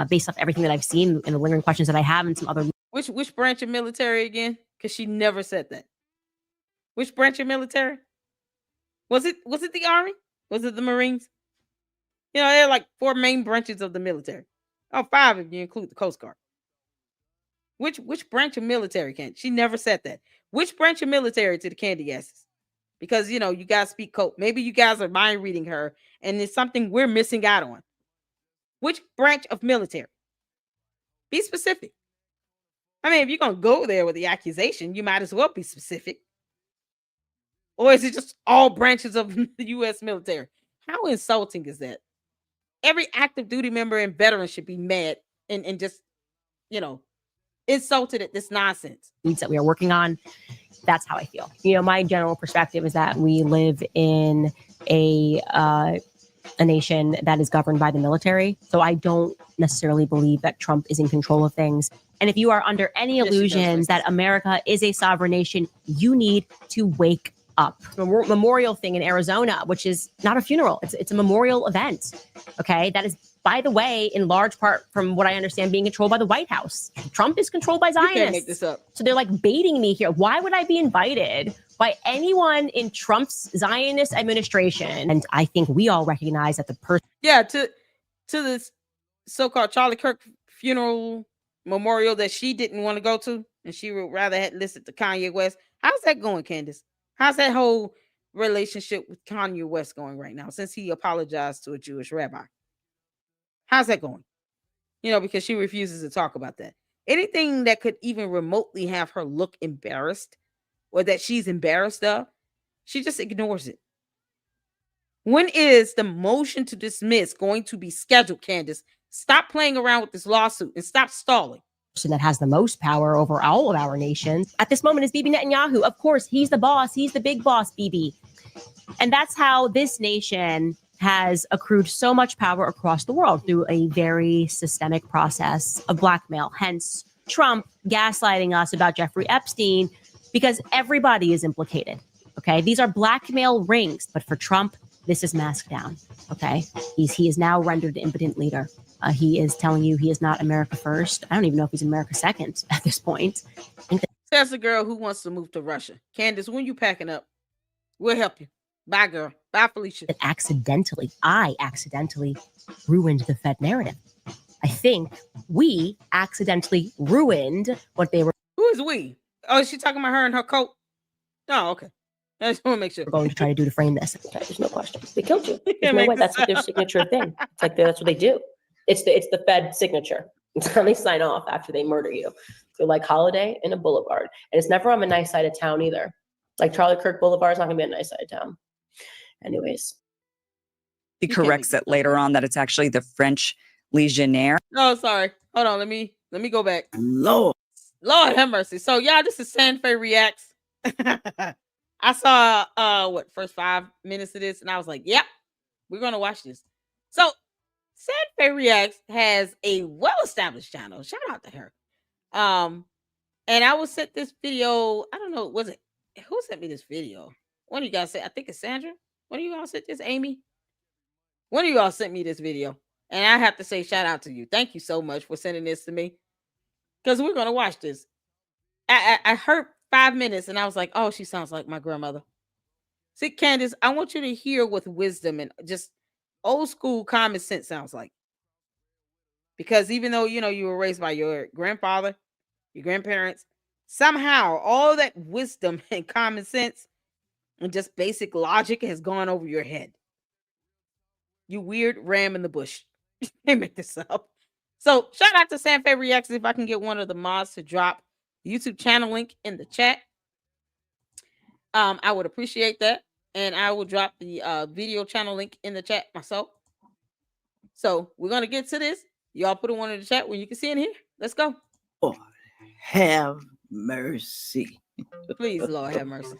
based off everything that I've seen and the lingering questions that I have and some other. Which branch of military again? Because she never said that. Which branch of military? Was it the Army? Was it the Marines? There are like 4 main branches of the military. Oh, 5 if you include the Coast Guard. Which branch of military, Candace? She never said that. Which branch of military to the candy asses? Because, you guys speak code. Maybe you guys are mind reading her and it's something we're missing out on. Which branch of military? Be specific. I mean, if you're going to go there with the accusation, you might as well be specific. Or is it just all branches of the U.S. military? How insulting is that? Every active duty member and veteran should be mad and just, insulted at this nonsense. That we are working on. That's how I feel. My general perspective is that we live in a nation that is governed by the military. So I don't necessarily believe that Trump is in control of things. And if you are under any illusions that America is a sovereign nation, you need to wake up. Memorial thing in Arizona, which is not a funeral. It's a memorial event. Okay. That is, by the way, in large part, from what I understand, being controlled by the White House. Trump is controlled by Zionists. You can't make this up. So they're like baiting me here. Why would I be invited by anyone in Trump's Zionist administration? And I think we all recognize that the person. Yeah, to this so-called Charlie Kirk funeral memorial that she didn't want to go to, and she would rather had listened to Kanye West. How's that going, Candace? How's that whole relationship with Kanye West going right now since he apologized to a Jewish rabbi? How's that going? Because she refuses to talk about that. Anything that could even remotely have her look embarrassed or that she's embarrassed of, she just ignores it. When is the motion to dismiss going to be scheduled, Candace? Stop playing around with this lawsuit and stop stalling. Person that has the most power over all of our nations at this moment is Bibi Netanyahu. Of course, he's the boss. He's the big boss, Bibi. And that's how this nation has accrued so much power across the world through a very systemic process of blackmail. Hence, Trump gaslighting us about Jeffrey Epstein, because everybody is implicated. Okay, these are blackmail rings, but for Trump, this is masked down. Okay, he is now rendered the impotent leader. He is telling you he is not America first. I don't even know if he's America second at this point. That's the girl who wants to move to Russia. Candace, when you packing up, we'll help you. Bye, girl. Bye, Felicia. I accidentally ruined the Fed narrative. I think we accidentally ruined what they were. Who is we? Oh, is she talking about her and her coat? Oh, okay. I just want to make sure. We're going to try to do to frame this. Okay, there's no question. They killed you. There's no way. That's like their signature thing. It's like that's what they do. It's the Fed signature. It's how they sign off after they murder you. So like Holiday in a boulevard. And it's never on a nice side of town either. Like Charlie Kirk Boulevard is not going to be a nice side of town. Anyways. He corrects it later on that it's actually the French Legionnaire. Oh, sorry. Hold on. Let me go back. Lord have mercy. So, y'all, this is Sanfei Reacts. I saw first 5 minutes of this, and I was like, yep, we're gonna watch this. So Sanfei Reacts has a well-established channel. Shout out to her. And I was sent this video. I don't know, was it who sent me this video? One of you guys said, I think it's Sandra. One of you all sent this, Amy. One of you all sent me this video. And I have to say shout out to you. Thank you so much for sending this to me. Because we're gonna watch this. I heard 5 minutes and I was like, oh, she sounds like my grandmother. See, Candace, I want you to hear with wisdom and just old school common sense sounds like. Because even though, you were raised by your grandfather, your grandparents, somehow all that wisdom and common sense and just basic logic has gone over your head. You weird ram in the bush. Can't make this up. So shout out to Sanfei Reacts. If I can get one of the mods to drop the YouTube channel link in the chat, I would appreciate that. And I will drop the video channel link in the chat myself. So we're going to get to this. Y'all put one in the chat when you can see in here. Let's go. Lord, have mercy. Please, Lord, have mercy.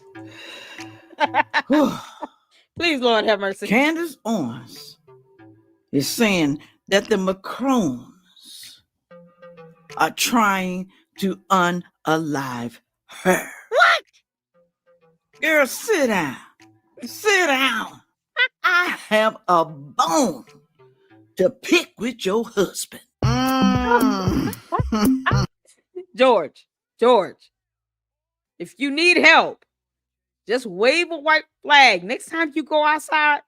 Please, Lord, have mercy. Candace Owens is saying that the Macrons are trying to unalive her. What? Girl, sit down. Sit down. I have a bone to pick with your husband. George, if you need help, just wave a white flag. Next time you go outside,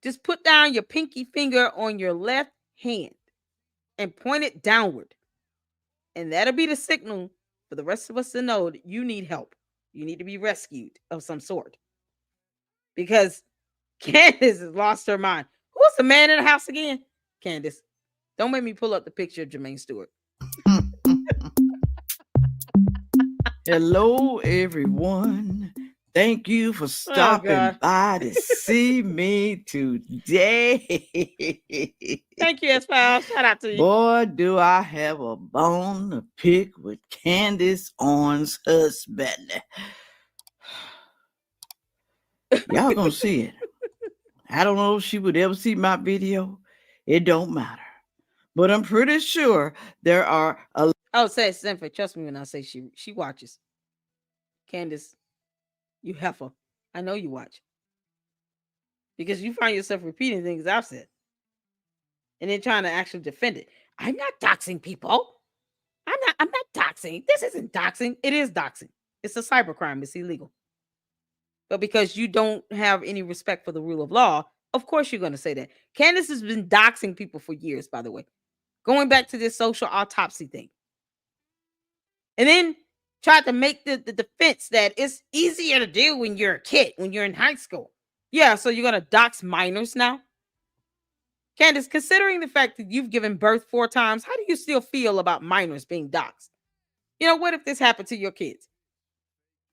just put down your pinky finger on your left hand and point it downward. And that'll be the signal for the rest of us to know that you need help. You need to be rescued of some sort. Because Candace has lost her mind. Who's the man in the house again? Candace. Don't make me pull up the picture of Jermaine Stewart. Hello, everyone. Thank you for stopping by to see me today. Thank you, S-File. Shout out to you. Boy, do I have a bone to pick with Candace Owens' husband. Y'all gonna see it. I don't know if she would ever see my video. It don't matter. But I'm pretty sure there are a... Oh, say Sinford. Trust me when I say she watches. Candace, you heifer. I know you watch. Because you find yourself repeating things I've said. And then trying to actually defend it. I'm not doxing people. I'm not doxing. This isn't doxing. It is doxing. It's a cybercrime. It's illegal. But because you don't have any respect for the rule of law, of course you're going to say that. Candace has been doxing people for years, by the way. Going back to this social autopsy thing. And then tried to make the defense that it's easier to do when you're a kid, when you're in high school. Yeah, so you're going to dox minors now? Candace, considering the fact that you've given birth 4 times, how do you still feel about minors being doxed? You know, what if this happened to your kids?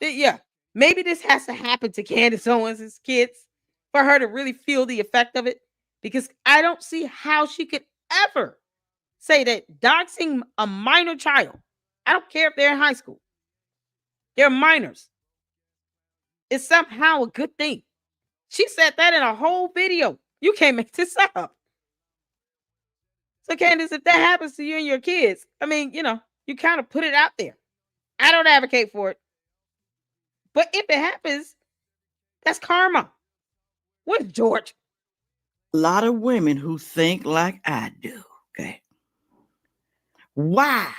Yeah, maybe this has to happen to Candace Owens' kids for her to really feel the effect of it. Because I don't see how she could ever say that doxing a minor child, I don't care if they're in high school, they're minors, is somehow a good thing. She said that in a whole video. You can't make this up. So Candace, if that happens to you and your kids, I mean, you know, you kind of put it out there. I don't advocate for it. But if it happens, that's karma. Where's George? A lot of women who think like I do, okay? Why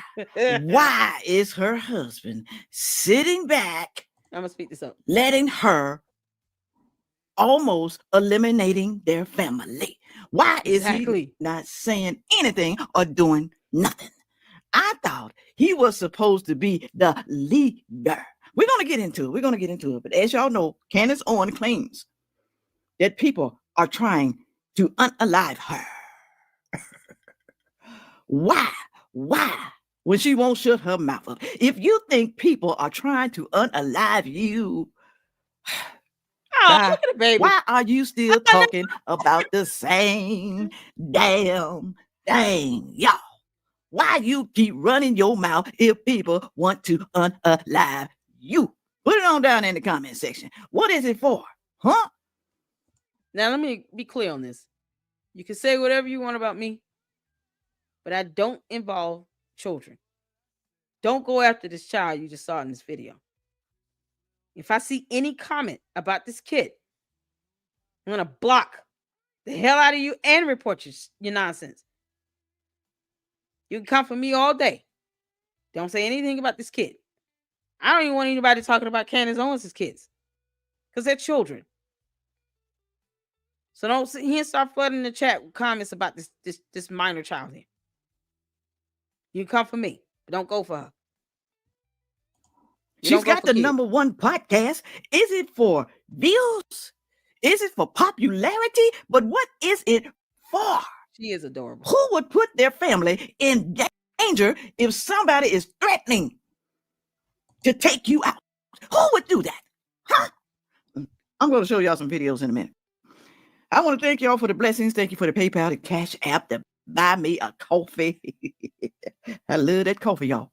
is her husband sitting back? I'm going to speak this up. Letting her almost eliminating their family. Why is he not saying anything or doing nothing? I thought he was supposed to be the leader. We're going to get into it. But as y'all know, Candace Owens claims that people are trying to unalive her. Why? When she won't shut her mouth up. If you think people are trying to unalive you, look at the baby. Why are you still talking about the same damn thing, y'all? Why you keep running your mouth if people want to unalive you? Put it on down in the comment section. What is it for? Huh? Now, let me be clear on this. You can say whatever you want about me, but I don't involve children. Don't go after this child you just saw in this video. If I see any comment about this kid, I'm going to block the hell out of you and report your nonsense. You can come for me all day. Don't say anything about this kid. I don't even want anybody talking about Candace Owens' kids because they're children. So don't sit here and start flooding the chat with comments about this minor child here. You can come for me, but don't go for her. She's got the #1 podcast. Is it for views? Is it for popularity? But what is it for? She is adorable. Who would put their family in danger if somebody is threatening to take you out? Who would do that? Huh? I'm going to show y'all some videos in a minute. I want to thank y'all for the blessings. Thank you for the PayPal, the Cash App, to buy me a coffee. I love that coffee, y'all.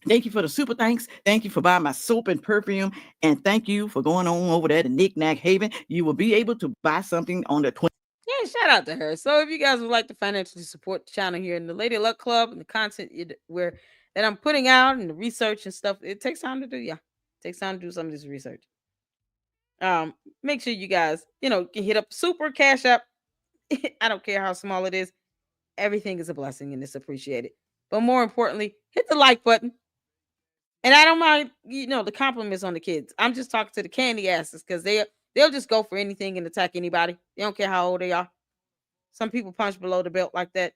Thank you for the super thanks. Thank you for buying my soap and perfume. And thank you for going on over there to Knick Knack Haven. You will be able to buy something on the 20th. Yeah, shout out to her. So if you guys would like to financially support the channel here in the Lady Luck Club and the content that I'm putting out and the research and stuff, it takes time to do. Yeah, it takes time to do some of this research. Make sure you guys, can hit up Super Cash App. I don't care how small it is. Everything is a blessing and it's appreciated. But more importantly, hit the like button. And I don't mind, the compliments on the kids. I'm just talking to the candy asses because they'll just go for anything and attack anybody. They don't care how old they are. Some people punch below the belt like that.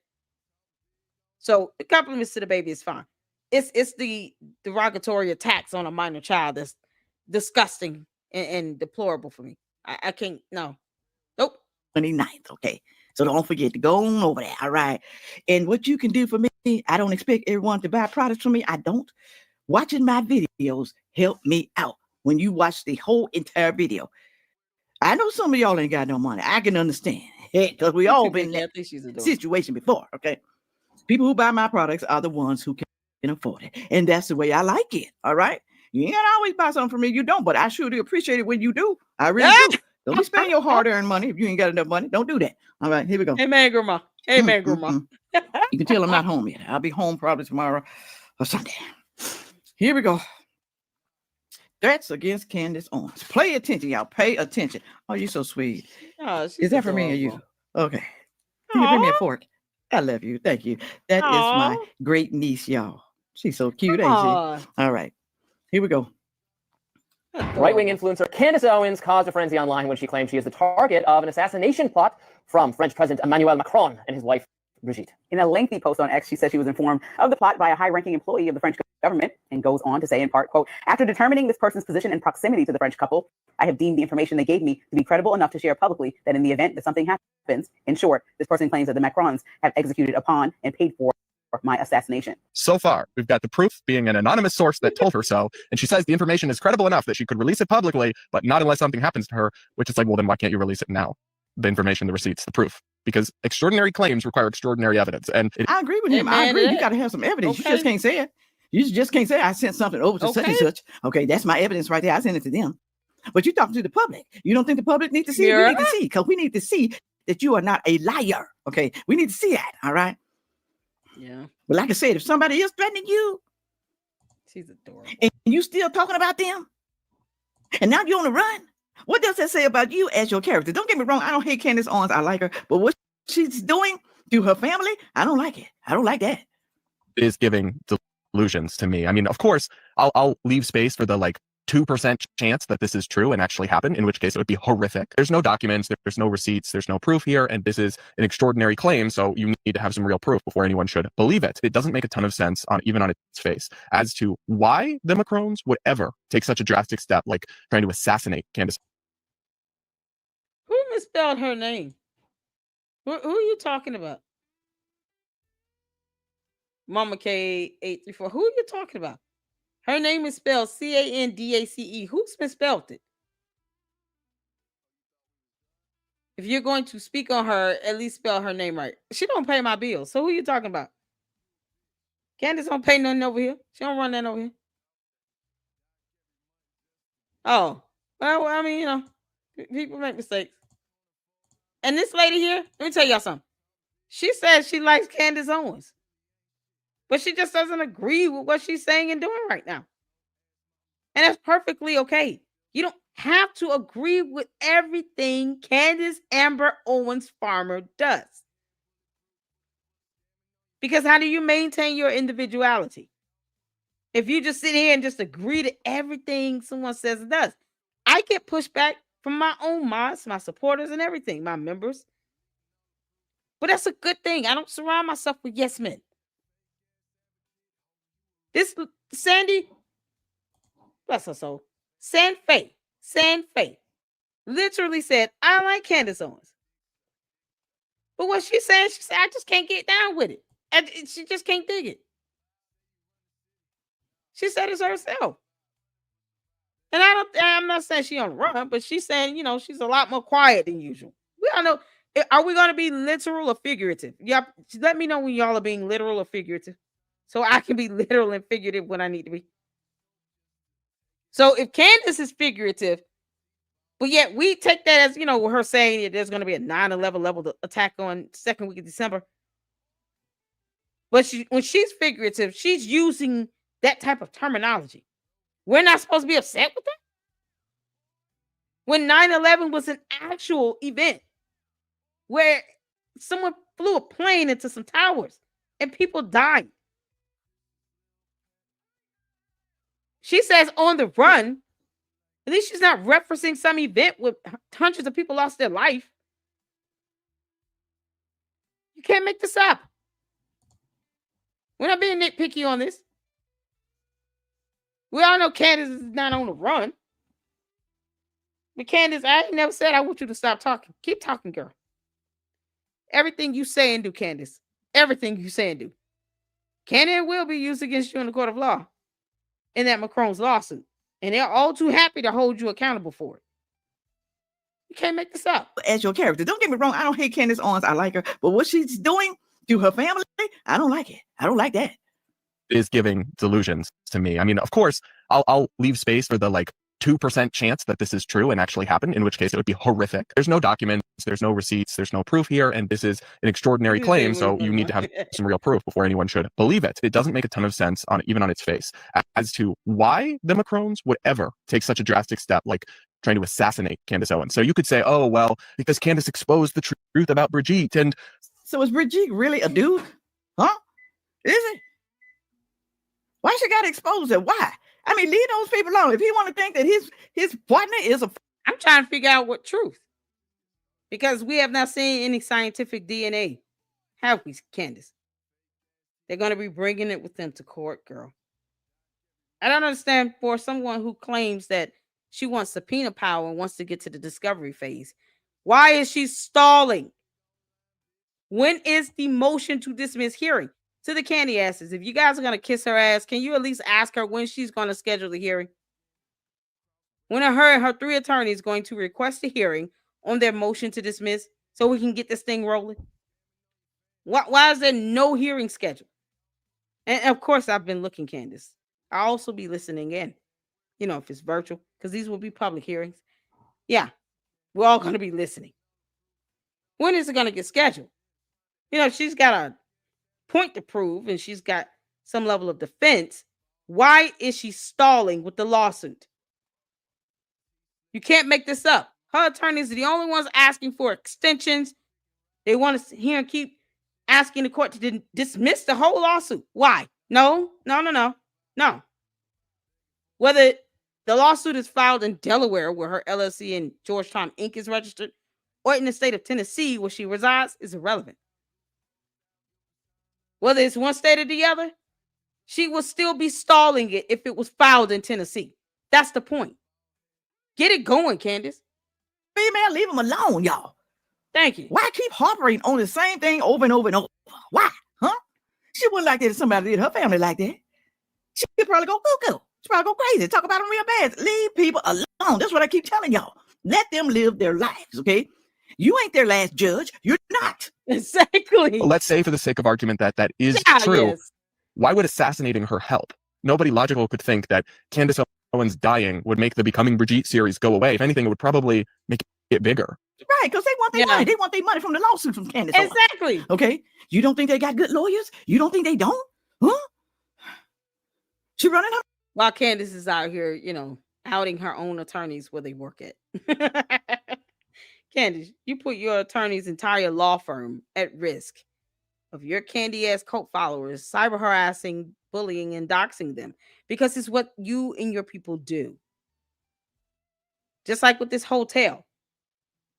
So the compliments to the baby is fine. It's the derogatory attacks on a minor child that's disgusting and deplorable for me. I can't, no. Nope. 29th, okay? So don't forget to go on over there, all right? And what you can do for me, I don't expect everyone to buy products from me. I don't. Watching my videos help me out. when you watch the whole entire video. I know some of y'all ain't got no money. I can understand because we all been in that situation before. Okay. People who buy my products are the ones who can afford it. And that's the way I like it. All right. You ain't gotta always buy something from me. You don't, but I sure do appreciate it when you do. I really do. Don't be spending your hard-earned money if you ain't got enough money. Don't do that. All right, here we go. Amen, Grandma. Amen, Grandma. You can tell I'm not home yet. I'll be home probably tomorrow or Sunday. Here we go. Threats against Candace Owens. Pay attention, y'all. Pay attention. Oh, you're so sweet. Oh, is that for me or you? Okay. Can you bring me a fork? I love you. Thank you. That is my great niece, y'all. She's so cute, ain't she? All right. Here we go. Right-wing influencer Candace Owens caused a frenzy online when she claimed she is the target of an assassination plot from French President Emmanuel Macron and his wife, Brigitte. In a lengthy post on X, she said she was informed of the plot by a high-ranking employee of the French government and goes on to say in part, quote, after determining this person's position and proximity to the French couple, I have deemed the information they gave me to be credible enough to share publicly that in the event that something happens, in short, this person claims that the Macrons have executed upon and paid for my assassination. So far, we've got the proof being an anonymous source that told her so, and she says the information is credible enough that she could release it publicly, but not unless something happens to her, which is like, well, then why can't you release it now? The information, the receipts, the proof. Because extraordinary claims require extraordinary evidence. And I agree with him. I agree. You got to have some evidence. Okay. You just can't say it. You just can't say I sent something over to such and such. Okay, that's my evidence right there. I sent it to them. But you're talking to the public. You don't think the public need to see it? We need to see, because we need to see that you are not a liar. Okay, we need to see that. All right. Yeah. But like I said, if somebody is threatening you, she's adorable, and you still talking about them, and now you're on the run, what does that say about you as your character? Don't get me wrong. I don't hate Candace Owens. I like her. But what she's doing to her family, I don't like it. I don't like that. Is giving delusions to me. I mean, of course, I'll leave space for the 2% chance that this is true and actually happen, in which case it would be horrific. There's no documents, there's no receipts, there's no proof here, and this is an extraordinary claim, so you need to have some real proof before anyone should believe it. It doesn't make a ton of sense, even on its face, as to why the Macrons would ever take such a drastic step like trying to assassinate Candace. Who misspelled her name? Who are you talking about? Mama K834. Who are you talking about? Her name is spelled Candace. Who's misspelled it? If you're going to speak on her, at least spell her name right. She don't pay my bills. So who are you talking about? Candace don't pay nothing over here. She don't run that over here. Oh, well, I mean, people make mistakes. And this lady here, let me tell y'all something. She says she likes Candace Owens, but she just doesn't agree with what she's saying and doing right now. And that's perfectly okay. You don't have to agree with everything Candace Amber Owens Farmer does. Because how do you maintain your individuality? If you just sit here and just agree to everything someone says and does. I get pushback from my own mods, my supporters and everything, my members. But that's a good thing. I don't surround myself with yes men. This Sandy, bless her soul, San Faye literally said, I like Candace Owens. But what she said, I just can't get down with it. And she just can't dig it. She said it's herself. And I'm not saying she on the run, but she's saying, she's a lot more quiet than usual. We all know. Are we going to be literal or figurative? Yeah, let me know when y'all are being literal or figurative, so I can be literal and figurative when I need to be. So if Candace is figurative, but yet we take that as, her saying that there's going to be a 9/11 level attack on second week of December. But when she's figurative, she's using that type of terminology. We're not supposed to be upset with that. When 9/11 was an actual event where someone flew a plane into some towers and people died. She says on the run. At least she's not referencing some event with hundreds of people lost their life. You can't make this up. We're not being nitpicky on this. We all know Candace is not on the run. But Candace, I ain't never said I want you to stop talking. Keep talking, girl. Everything you say and do, Candace. Everything you say and do. Can and will be used against you in the court of law. In that Macron's lawsuit. And they're all too happy to hold you accountable for it. You can't make this up. As your character. Don't get me wrong. I don't hate Candace Owens. I like her. But what she's doing to her family, I don't like it. I don't like that. Is giving delusions to me. I mean, of course, I'll leave space for the like 2% chance that this is true and actually happen, in which case it would be horrific. There's no documents, there's no receipts, there's no proof here, and this is an extraordinary claim, so you need to have some real proof before anyone should believe it. It doesn't make a ton of sense even on its face as to why the Macrons would ever take such a drastic step like trying to assassinate Candace Owens. So you could say, oh, well, because Candace exposed the truth about Brigitte. And so is Brigitte really a dude? Huh? Is it? Why she got exposed and why? I mean, leave those people alone. If he want to think that his partner is a... I'm trying to figure out what truth. Because we have not seen any scientific DNA. Have we, Candace? They're going to be bringing it with them to court, girl. I don't understand for someone who claims that she wants subpoena power and wants to get to the discovery phase. Why is she stalling? When is the motion to dismiss hearing? To the candy asses, if you guys are going to kiss her ass, can you at least ask her when she's going to schedule the hearing? When are her and her 3 attorneys going to request a hearing on their motion to dismiss so we can get this thing rolling? Why is there no hearing schedule? And of course, I've been looking, Candace. I'll also be listening in, you know, if it's virtual, because these will be public hearings. Yeah, we're all going to be listening. When is it going to get scheduled? You know, she's got a point to prove and she's got some level of defense. Why is she stalling with the lawsuit? You can't make this up. Her attorneys are the only ones asking for extensions. They want to hear and keep asking the court to dismiss the whole lawsuit. Why? No. Whether the lawsuit is filed in Delaware, where her LLC and Georgetown Inc. is registered, or in the state of Tennessee, where she resides, is irrelevant. Whether it's one state or the other, she will still be stalling it if it was filed in Tennessee. That's the point. Get it going, Candace. Female, leave them alone, y'all. Thank you. Why keep harping on the same thing over and over and over? Why? Huh? She wouldn't like that if somebody did her family like that. She'd probably go cuckoo. She'd probably go crazy. Talk about them real bad. Leave people alone. That's what I keep telling y'all. Let them live their lives, okay? You ain't their last judge. You're not. Exactly. Well, let's say for the sake of argument that is true. Yes. Why would assassinating her help? Nobody logical could think that Candace Owens dying would make the Becoming Brigitte series go away. If anything, it would probably make it bigger. Right, because they want their money. They want their money from the lawsuit from Candace Owens. Exactly. Okay? You don't think they got good lawyers? You don't think they don't? Huh? She running her... While Candace is out here, you know, outing her own attorneys where they work at. Candace, you put your attorney's entire law firm at risk of your candy-ass cult followers cyber harassing, bullying, and doxing them because it's what you and your people do. Just like with this hotel.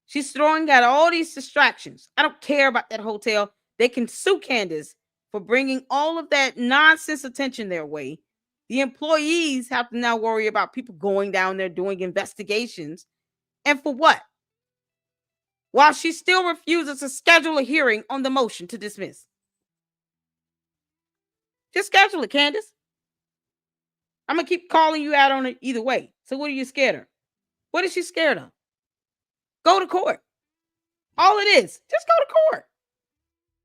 She's throwing out all these distractions. I don't care about that hotel. They can sue Candace for bringing all of that nonsense attention their way. The employees have to now worry about people going down there doing investigations. And for what? While she still refuses to schedule a hearing on the motion to dismiss. Just schedule it, Candace. I'm going to keep calling you out on it either way. So what are you scared of? What is she scared of? Go to court. All it is, just go to court.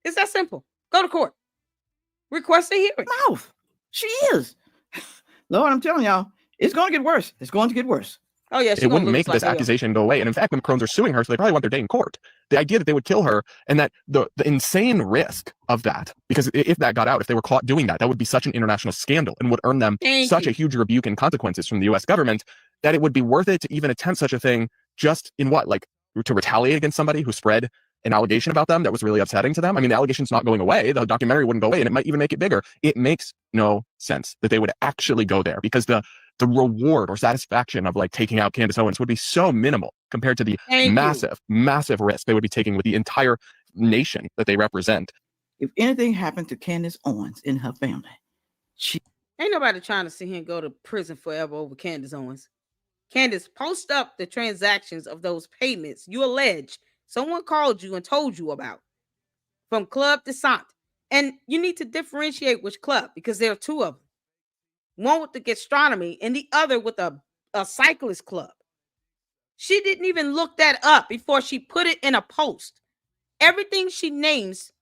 It's that simple. Go to court. Request a hearing. Mouth. She is. Lord, I'm telling y'all, it's going to get worse. It's going to get worse. Oh, yeah. It wouldn't make this accusation go away. And in fact, the Macrons are suing her, so they probably want their day in court. The idea that they would kill her and that the insane risk of that, because if that got out, if they were caught doing that, that would be such an international scandal and would earn them such a huge rebuke and consequences from the US government that it would be worth it to even attempt such a thing just in what? Like to retaliate against somebody who spread an allegation about them that was really upsetting to them. I mean, the allegation's not going away. The documentary wouldn't go away and it might even make it bigger. It makes no sense that they would actually go there because the reward or satisfaction of like taking out Candace Owens would be so minimal compared to the massive risk they would be taking with the entire nation that they represent. If anything happened to Candace Owens in her family, she ain't nobody trying to see him go to prison forever over Candace Owens. Candace, post up the transactions of those payments you allege someone called you and told you about from Club Descent. And you need to differentiate which club because there are two of them. One with the gastronomy and the other with a a cyclist club. She didn't even look that up before she put it in a post. Everything she names,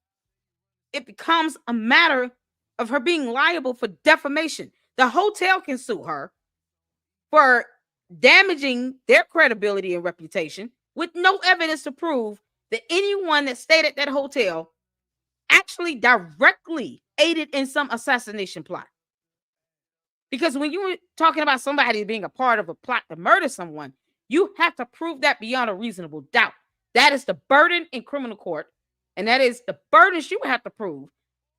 it becomes a matter of her being liable for defamation. The hotel can sue her for damaging their credibility and reputation with no evidence to prove that anyone that stayed at that hotel actually directly aided in some assassination plot. Because when you're talking about somebody being a part of a plot to murder someone, you have to prove that beyond a reasonable doubt. That is the burden in criminal court, and that is the burden you have to prove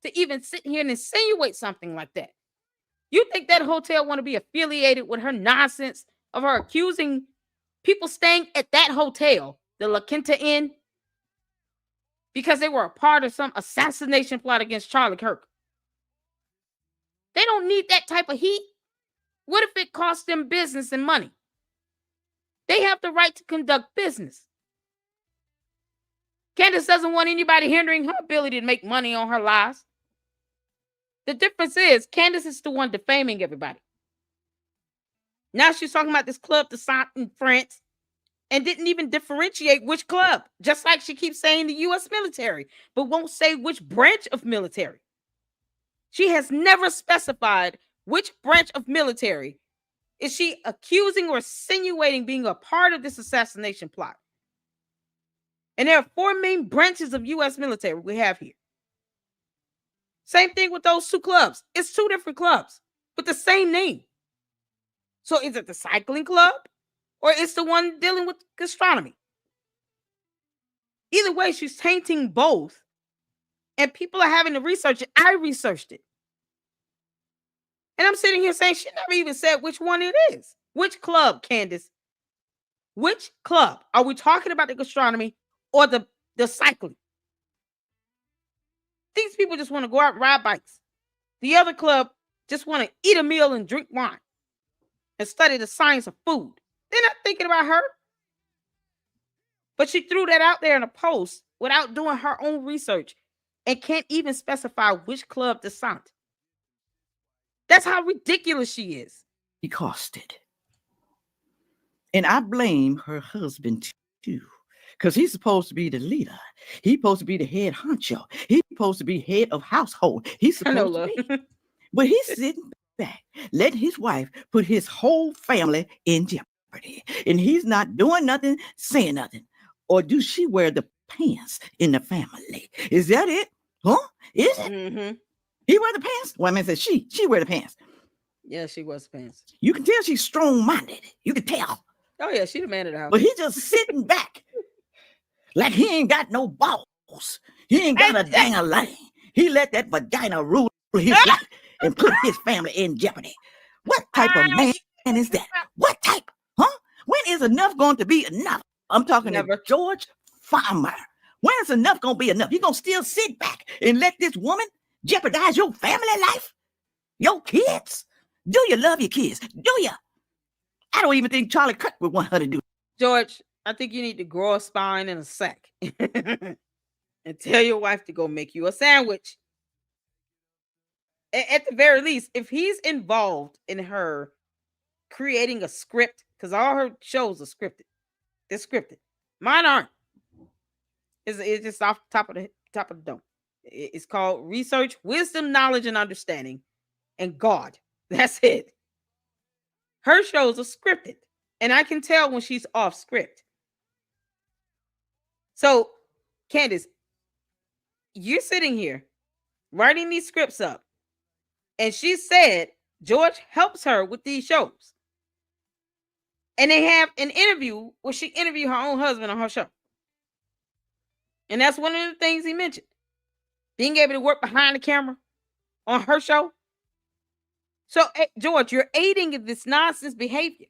to even sit here and insinuate something like that. You think that hotel want to be affiliated with her nonsense of her accusing people staying at that hotel, the La Quinta Inn, because they were a part of some assassination plot against Charlie Kirk? They don't need that type of heat. What if it costs them business and money? They have the right to conduct business. Candace doesn't want anybody hindering her ability to make money on her lies. The difference is Candace is the one defaming everybody. Now she's talking about this club de sang in France and didn't even differentiate which club, just like she keeps saying the U.S. military, but won't say which branch of military. She has never specified which branch of military is she accusing or insinuating being a part of this assassination plot. And there are 4 main branches of U.S. military we have here. Same thing with those 2 clubs. It's 2 different clubs with the same name. So is it the cycling club or it's the one dealing with gastronomy? Either way, she's tainting both. And people are having to research it. I researched it. And I'm sitting here saying she never even said which one it is. Which club, Candace? Which club? Are we talking about the gastronomy or the cycling? These people just want to go out and ride bikes. The other club just want to eat a meal and drink wine and study the science of food. They're not thinking about her. But she threw that out there in a post without doing her own research and can't even specify which club de sang. That's how ridiculous she is. He costed. And I blame her husband too. Because he's supposed to be the leader. He's supposed to be the head honcho. He's supposed to be head of household. He's supposed to be. But he's sitting back, letting his wife put his whole family in jeopardy. And he's not doing nothing, saying nothing. Or do she wear the pants in the family? Is that it? Huh? Is it? Mm-hmm. He wear the pants? Well, I mean, said she wear the pants. Yeah, she wears pants. You can tell she's strong-minded. You can tell. Oh, yeah, she the man of the house. But he's just sitting back like he ain't got no balls. He ain't got a dang a line. He let that vagina rule his life and put his family in jeopardy. What type of man is that? What type? Huh? When is enough going to be enough? I'm talking to George Farmer. When is enough going to be enough? You going to still sit back and let this woman jeopardize your family life? Your kids? Do you love your kids? Do you? I don't even think Charlie Kirk would want her to do. George, I think you need to grow a spine and a sack and tell your wife to go make you a sandwich. At the very least, if he's involved in her creating a script, because all her shows are scripted. They're scripted. Mine aren't. It's just off the top of the dome. It's called research, wisdom, knowledge, and understanding, and God. That's it. Her shows are scripted, and I can tell when she's off script. So, Candace, you're sitting here writing these scripts up, and she said George helps her with these shows. And they have an interview where she interviewed her own husband on her show. And that's one of the things he mentioned. Being able to work behind the camera on her show. So, George, you're aiding in this nonsense behavior.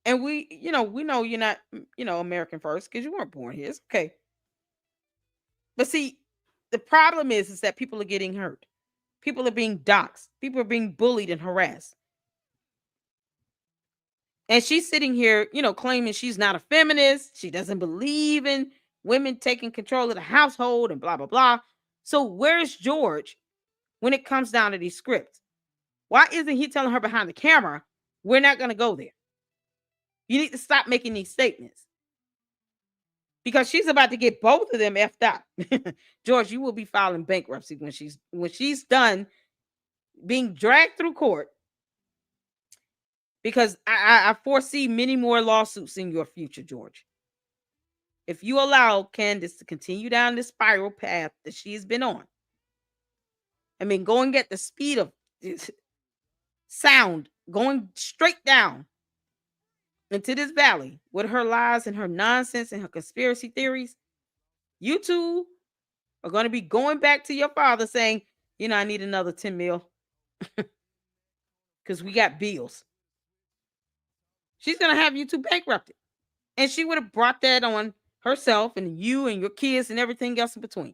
And we know you're not, American first because you weren't born here. It's okay. But see, the problem is that people are getting hurt. People are being doxxed. People are being bullied and harassed. And she's sitting here, claiming she's not a feminist. She doesn't believe in women taking control of the household and blah, blah, blah. So where's George when it comes down to these scripts? Why isn't he telling her behind the camera, we're not going to go there? You need to stop making these statements because she's about to get both of them effed up. George, you will be filing bankruptcy when she's done being dragged through court, because I foresee many more lawsuits in your future, George. If you allow Candace to continue down this spiral path that she has been on, I mean, going at the speed of sound, going straight down into this valley with her lies and her nonsense and her conspiracy theories, you two are going to be going back to your father saying, you know, I need another 10 mil because we got bills. She's going to have you two bankrupted. And she would have brought that on herself and you and your kids and everything else in between.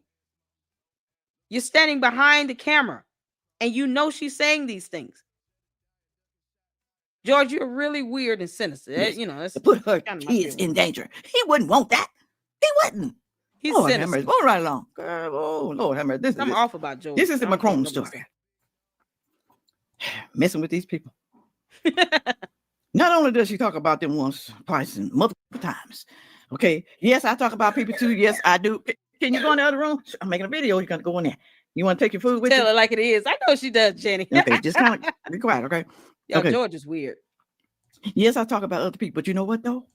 You're standing behind the camera and you know she's saying these things. George, you're really weird and sinister. Yes. You know, that's To put her kind of kids in danger. He wouldn't want that. He wouldn't. He's Lord sinister. have mercy. Go right along. Oh, Lord have mercy. I'm off about George. This is the Macron story. Messing with these people. Not only does she talk about them once, twice, and multiple times. Okay. Yes, I talk about people too. Yes, I do. Can you go in the other room? I'm making a video. You're gonna go in there. You want to take your food with you? Tell her like it is. I know she does, Jenny. Okay, just kind of be quiet, okay? Yo, Okay. George is weird. Yes, I talk about other people, but you know what though?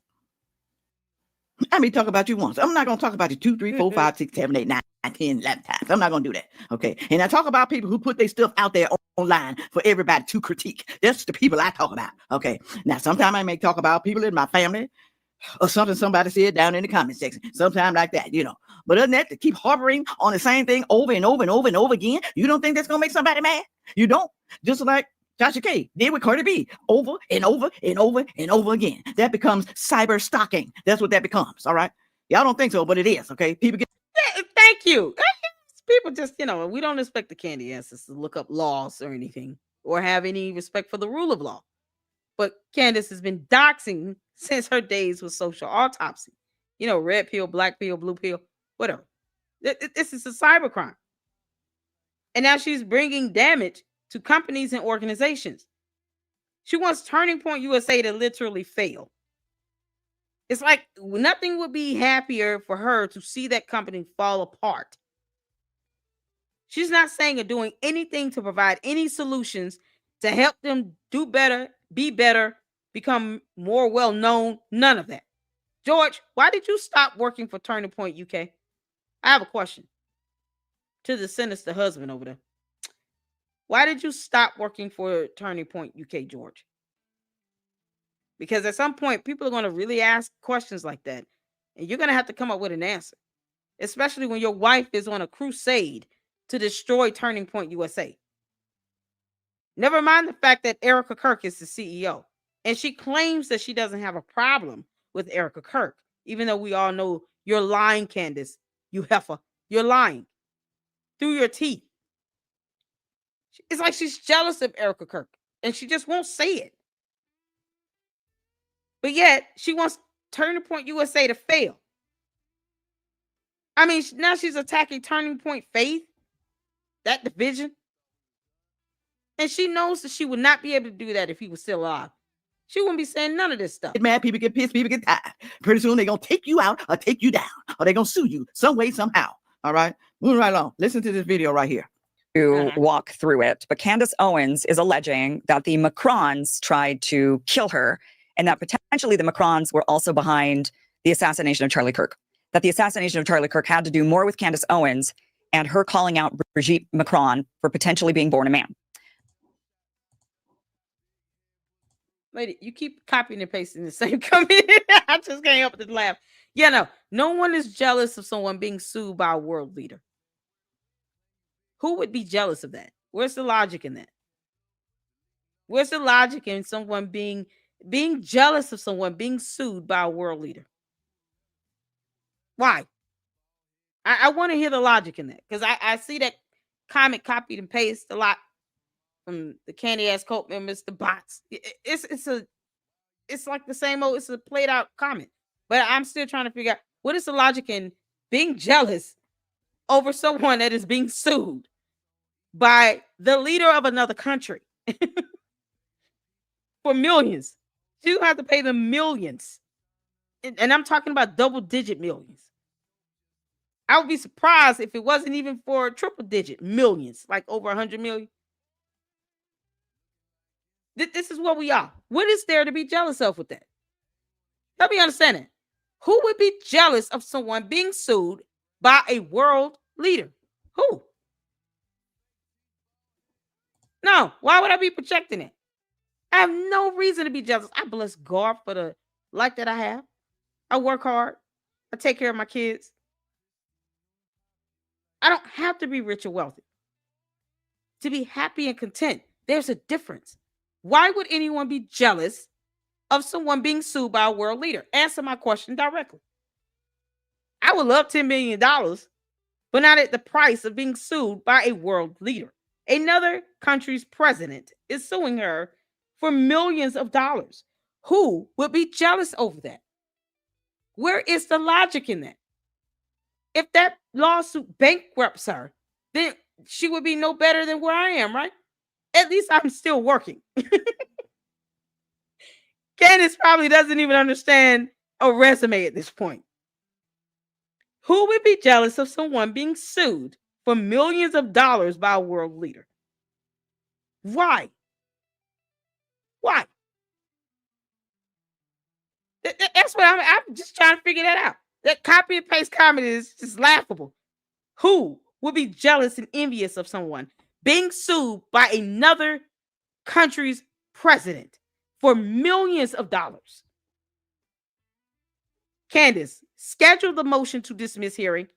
I may talk about you once. I'm not gonna talk about you 2, 3, 4, 5, 6, 7, 8, 9, 10, 11 times. I'm not gonna do that. Okay. And I talk about people who put their stuff out there online for everybody to critique. That's the people I talk about. Okay. Now, sometimes I may talk about people in my family or something somebody said down in the comment section. Sometimes like that, you know. But other than that, to keep harping on the same thing over and over and over and over again, you don't think that's gonna make somebody mad? You don't. Just like Tasha K did with Cardi B, over and over and over and over again. That becomes cyber stalking. That's what that becomes. All right. Y'all don't think so, but it is. Okay. People get. Yeah, thank you. People just, you know, we don't expect the candy answers to look up laws or anything or have any respect for the rule of law. But Candace has been doxing since her days with Social Autopsy. You know, red pill, black pill, blue pill, whatever. This is a cybercrime. And now she's bringing damage to companies and organizations. She wants Turning Point USA to literally fail. It's like nothing would be happier for her to see that company fall apart. She's not saying or doing anything to provide any solutions to help them do better, be better, become more well-known. None of that. George, why did you stop working for Turning Point UK? I have a question to the sinister husband over there. Why did you stop working for Turning Point UK, George? Because at some point, people are going to really ask questions like that. And you're going to have to come up with an answer. Especially when your wife is on a crusade to destroy Turning Point USA. Never mind the fact that Erica Kirk is the CEO. And she claims that she doesn't have a problem with Erica Kirk. Even though we all know you're lying, Candace. You heifer. You're lying. Through your teeth. It's like she's jealous of Erica Kirk. And she just won't say it. But yet, she wants Turning Point USA to fail. I mean, now she's attacking Turning Point Faith. That division. And she knows that she would not be able to do that if he was still alive. She wouldn't be saying none of this stuff. Get mad, people get pissed, people get tired. Pretty soon they're going to take you out or take you down. Or they're going to sue you some way, somehow. All right? Moving right along. Listen to this video right here. To walk through it. But Candace Owens is alleging that the Macrons tried to kill her and that potentially the Macrons were also behind the assassination of Charlie Kirk. That the assassination of Charlie Kirk had to do more with Candace Owens and her calling out Brigitte Macron for potentially being born a man. Lady, you keep copying and pasting the same comment. I just can't help but to laugh. Yeah, no one is jealous of someone being sued by a world leader. Who would be jealous of that? Where's the logic in that? Where's the logic in someone being jealous of someone being sued by a world leader? Why? I want to hear the logic in that because I see that comment copied and pasted a lot from the candy ass cult members, the bots. It's like the same old. It's a played out comment, but I'm still trying to figure out what is the logic in being jealous over someone that is being sued by the leader of another country for millions. You have to pay them millions. And I'm talking about double-digit millions. I would be surprised if it wasn't even for triple-digit millions, like over 100 million. This is what we are. What is there to be jealous of with that? Let me understand it. Who would be jealous of someone being sued by a world leader? Who? No. Why would I be projecting it? I have no reason to be jealous. I bless God for the life that I have. I work hard. I take care of my kids. I don't have to be rich or wealthy to be happy and content. There's a difference. Why would anyone be jealous of someone being sued by a world leader? Answer my question directly. I would love $10 million, but not at the price of being sued by a world leader. Another country's president is suing her for millions of dollars. Who would be jealous over that? Where is the logic in that? If that lawsuit bankrupts her, then she would be no better than where I am, right? At least I'm still working. Candace probably doesn't even understand a resume at this point. Who would be jealous of someone being sued for millions of dollars by a world leader? Why? Why? That's what I'm just trying to figure that out. That copy and paste comment is just laughable. Who would be jealous and envious of someone being sued by another country's president for millions of dollars? Candace, schedule the motion to dismiss hearing.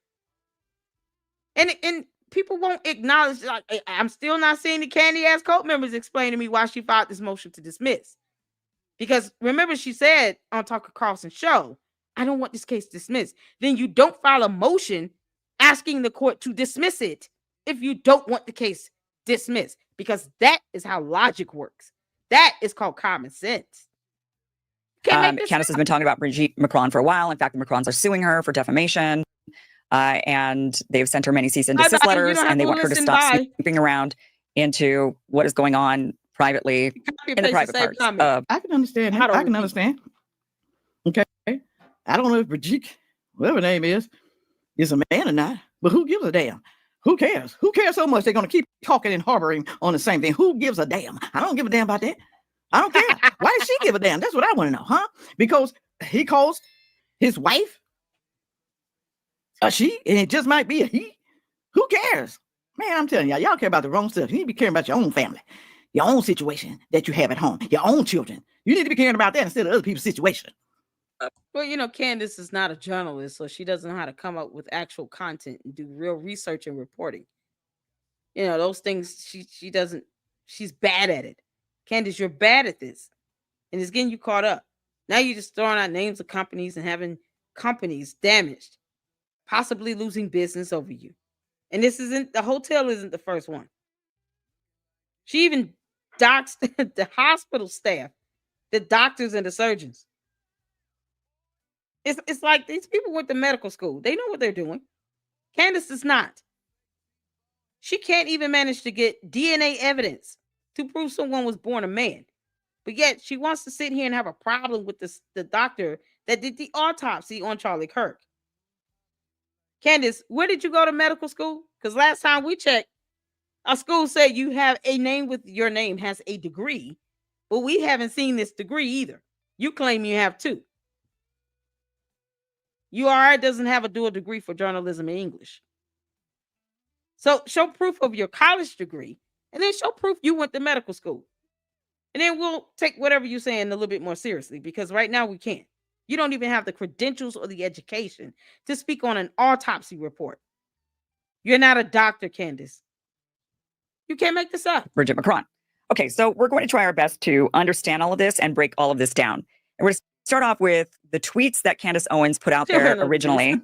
And people won't acknowledge, like, I'm still not seeing the Candy ass cult members explain to me why she filed this motion to dismiss. Because remember, she said on Tucker Carlson's show, I don't want this case dismissed. Then you don't file a motion asking the court to dismiss it if you don't want the case dismissed, because that is how logic works. That is called common sense. Candace has been talking about Brigitte Macron for a while. In fact, the Macrons are suing her for defamation. And they've sent her many cease and desist letters, and they want her to stop snooping around into what is going on privately in the private parts. I can understand. I can understand. Okay. I don't know if Brigitte, whatever her name is a man or not, but who gives a damn? Who cares? Who cares so much they're going to keep talking and harboring on the same thing? Who gives a damn? I don't give a damn about that. I don't care. Why does she give a damn? That's what I want to know, huh? Because he calls his wife a she, and it just might be a he. Who cares? Man, I'm telling y'all care about the wrong stuff. You need to be caring about your own family, your own situation that you have at home, your own children. You need to be caring about that instead of other people's situation. Well, Candace is not a journalist, so she doesn't know how to come up with actual content and do real research and reporting. Those things she doesn't, she's bad at it. Candace, you're bad at this. And it's getting you caught up. Now you're just throwing out names of companies and having companies damaged, possibly losing business over you. And the hotel isn't the first one. She even doxed the hospital staff, the doctors and the surgeons. It's like these people went to medical school. They know what they're doing. Candace does not. She can't even manage to get DNA evidence to prove someone was born a man. But yet she wants to sit here and have a problem with the doctor that did the autopsy on Charlie Kirk. Candace, where did you go to medical school? Because last time we checked, our school said you have a name with your name has a degree, but we haven't seen this degree either. You claim you have two. URI doesn't have a dual degree for journalism and English. So show proof of your college degree, and then show proof you went to medical school. And then we'll take whatever you're saying a little bit more seriously, because right now we can't. You don't even have the credentials or the education to speak on an autopsy report. You're not a doctor, Candace. You can't make this up. Brigitte Macron. Okay, so we're going to try our best to understand all of this and break all of this down. And we're going to start off with the tweets that Candace Owens put out there originally,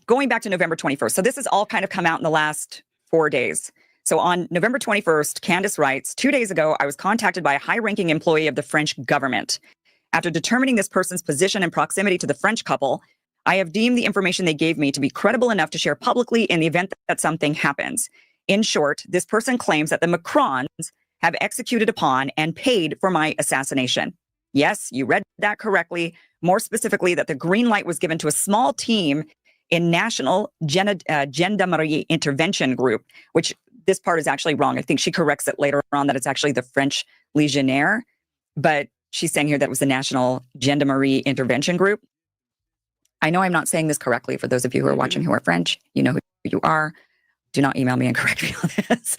going back to November 21st. So this has all kind of come out in the last 4 days. So on November 21st, Candace writes, 2 days ago, I was contacted by a high-ranking employee of the French government. After determining this person's position and proximity to the French couple, I have deemed the information they gave me to be credible enough to share publicly in the event that something happens. In short, this person claims that the Macrons have executed upon and paid for my assassination. Yes, you read that correctly. More specifically, that the green light was given to a small team in National Gendarmerie Intervention Group, which this part is actually wrong. I think she corrects it later on that it's actually the French Legionnaire, but she's saying here that it was the National Gendarmerie Intervention Group. I know I'm not saying this correctly. For those of you who are watching who are French, you know who you are. Do not email me and correct me on this.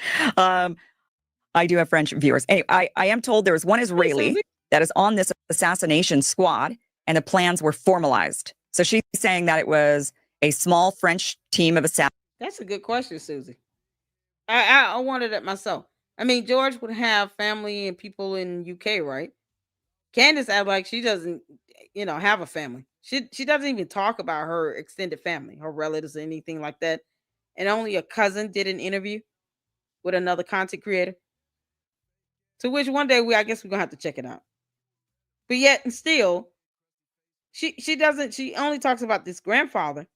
I do have French viewers. Anyway, I am told there was one Israeli that is on this assassination squad, and the plans were formalized. So she's saying that it was a small French team of assassins. That's a good question, Susie. I wondered that myself. I mean, George would have family and people in UK, right? Candace act like she doesn't, have a family. She doesn't even talk about her extended family, her relatives, or anything like that. And only a cousin did an interview with another content creator. To which one day I guess we're gonna have to check it out. But yet and still, she doesn't. She only talks about this grandfather,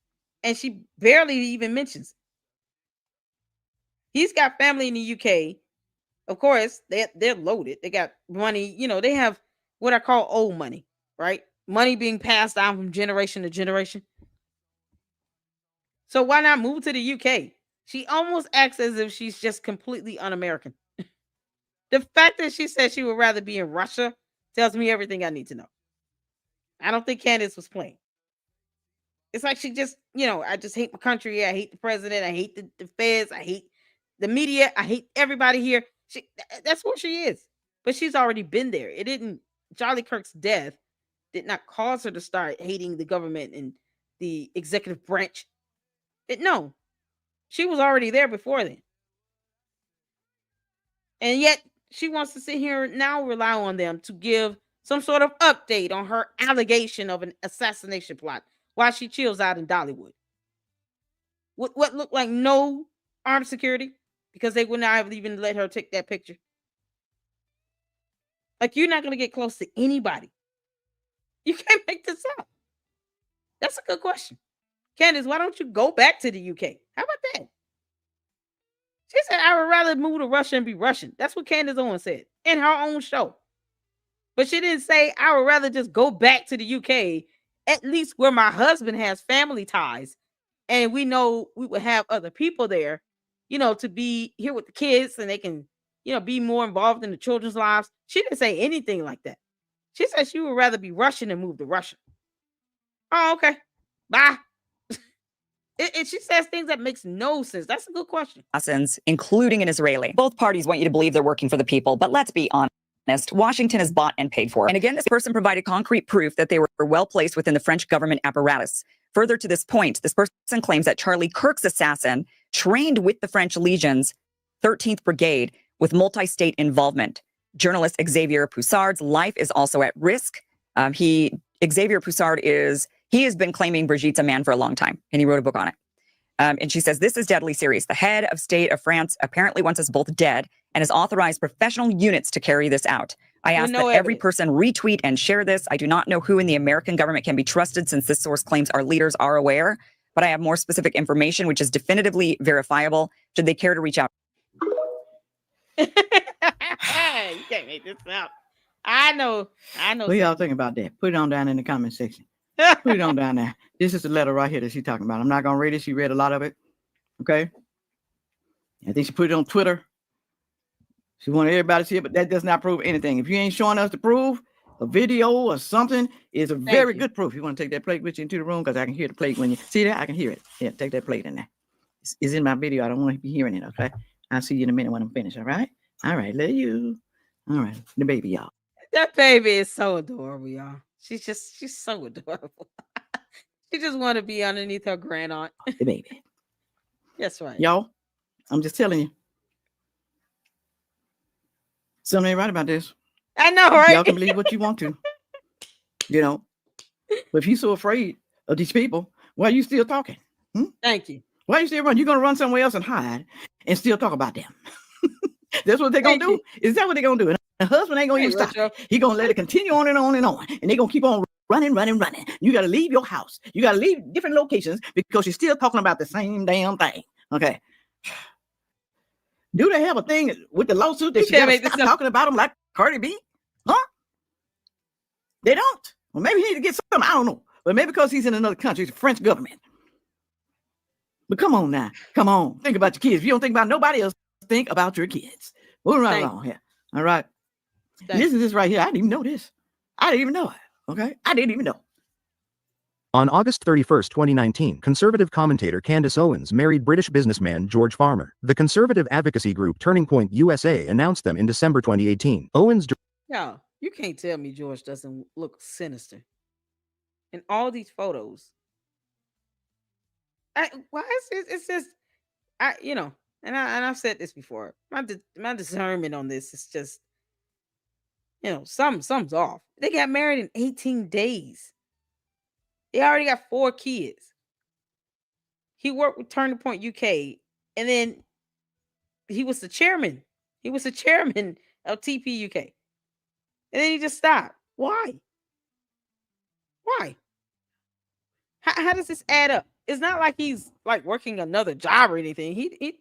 and she barely even mentions. He's got family in the UK. Of course, they're loaded. They got money. They have what I call old money, right? Money being passed down from generation to generation. So why not move to the UK? She almost acts as if she's just completely un-American. The fact that she said she would rather be in Russia tells me everything I need to know. I don't think Candace was playing. It's like she just, I just hate my country. I hate the president. I hate the feds. I hate the media. I hate everybody here. That's what she is. But she's already been there. Charlie Kirk's death did not cause her to start hating the government and the executive branch. No, she was already there before then. And yet she wants to sit here and now rely on them to give some sort of update on her allegation of an assassination plot while she chills out in Dollywood. What looked like no armed security, because they would not have even let her take that picture. Like, you're not going to get close to anybody. You can't make this up. That's a good question. Candace, why don't you go back to the UK? How about that? She said, I would rather move to Russia and be Russian. That's what Candace Owens said in her own show. But she didn't say, I would rather just go back to the UK, at least where my husband has family ties. And we know we would have other people there, to be here with the kids, and they can, be more involved in the children's lives. She didn't say anything like that. She said she would rather be Russian and move to Russia. Oh, okay. Bye. She says things that makes no sense. That's a good question. Assassins, including an Israeli. Both parties want you to believe they're working for the people, but let's be honest. Washington is bought and paid for. And again, this person provided concrete proof that they were well placed within the French government apparatus. Further to this point, this person claims that Charlie Kirk's assassin trained with the French Legion's 13th Brigade with multi-state involvement. Journalist Xavier Poussard's life is also at risk. Xavier Poussard he has been claiming Brigitte's a man for a long time, and he wrote a book on it. And she says, this is deadly serious. The head of state of France apparently wants us both dead and has authorized professional units to carry this out. I ask that every person retweet and share this. I do not know who in the American government can be trusted, since this source claims our leaders are aware, but I have more specific information which is definitively verifiable. Should they care to reach out? You can't make this up. I know. What y'all think about that? Put it on down in the comment section. Put it on down there. This is the letter right here that she's talking about. I'm not going to read it. She read a lot of it. Okay. I think she put it on Twitter. She wanted everybody to see it, but that does not prove anything. If you ain't showing us the proof, a video or something is a very good proof. You want to take that plate with you into the room, because I can hear the plate when you see that. I can hear it. Yeah, take that plate in there. It's in my video. I don't want to be hearing it. Okay. I'll see you in a minute when I'm finished. All right. All right. Love you. All right. The baby, y'all. That baby is so adorable, y'all. She's so adorable. She just want to be underneath her grand aunt. The baby. That's right. Y'all, I'm just telling you. Something ain't right about this. I know, right? Y'all can believe what you want to. But if you're so afraid of these people, why are you still talking? Thank you. Why are you still running? You're going to run somewhere else and hide and still talk about them. That's what they're going to do? Is that what they're going to do? And the husband ain't going to even stop. He's going to let it continue on and on and on. And they're going to keep on running. You got to leave your house. You got to leave different locations because you're still talking about the same damn thing. Okay. Do they have a thing with the lawsuit that You she can't got to make this stop up. talking about them like Cardi B? Huh? They don't. Well, maybe he need to get some. I don't know. But maybe because he's in another country, it's the French government. But come on now. Come on. Think about your kids. If you don't think about nobody else, think about your kids. Moving right Thank along here. All right. Thank Listen to this right here. I didn't even know this. I didn't even know it. Okay. I didn't even know. On August 31, 2019, conservative commentator Candace Owens married British businessman George Farmer. The conservative advocacy group Turning Point USA announced them in December 2018. Owens. Yo, you can't tell me George doesn't look sinister in all these photos. Why is it's just and I've said this before. My discernment on this is just something's off. They got married in 18 days. They already got 4 kids. He worked with Turning Point UK, and then he was the chairman. He was the chairman of TP UK. And then he just stopped. Why? Why? How does this add up? It's not like he's like working another job or anything. He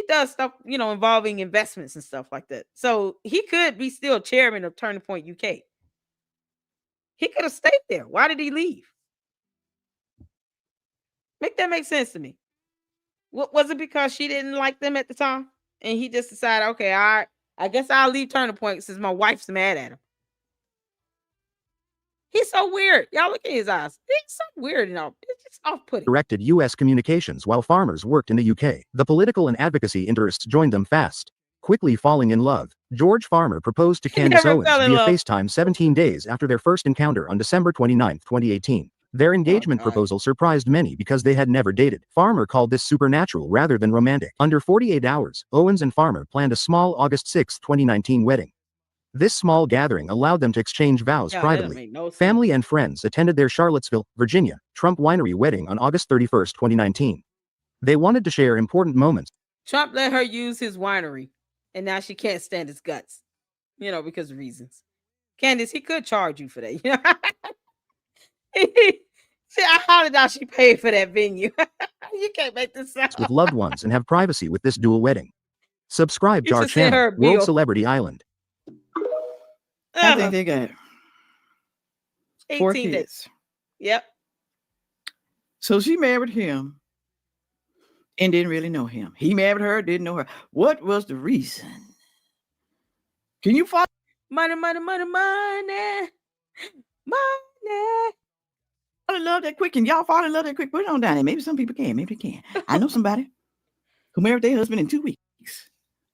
does stuff, involving investments and stuff like that. So he could be still chairman of Turning Point UK. He could have stayed there. Why did he leave? Make that make sense to me. What was it, because she didn't like them at the time? And he just decided, okay, I guess I'll leave Turning Point since my wife's mad at him. He's so weird. Y'all look at his eyes. He's so weird, It's just off-putting. Directed U.S. communications while Farmers worked in the UK. The political and advocacy interests joined them fast. Quickly falling in love, George Farmer proposed to Candace Owens via FaceTime 17 days after their first encounter on December 29, 2018. Their engagement proposal surprised many because they had never dated. Farmer called this supernatural rather than romantic. Under 48 hours, Owens and Farmer planned a small August 6, 2019 wedding. This small gathering allowed them to exchange vows privately. Family and friends attended their Charlottesville, Virginia, Trump Winery wedding on August 31, 2019. They wanted to share important moments. Trump let her use his winery, and now she can't stand his guts, because of reasons. Candace, he could charge you for that. See, I hollered out she paid for that venue. You can't make this up. With loved ones and have privacy with this dual wedding. Subscribe to our channel, World Celebrity Island. I think they got 4 18 kids. days. Yep. So she married him and didn't really know him. He married her, didn't know her. What was the reason? Can you follow? Money, money, money, money. Money. Fall in love that quick, and y'all fall in love that quick. Put it on down there. Maybe some people can. Maybe they can. I know somebody who married their husband in 2 weeks.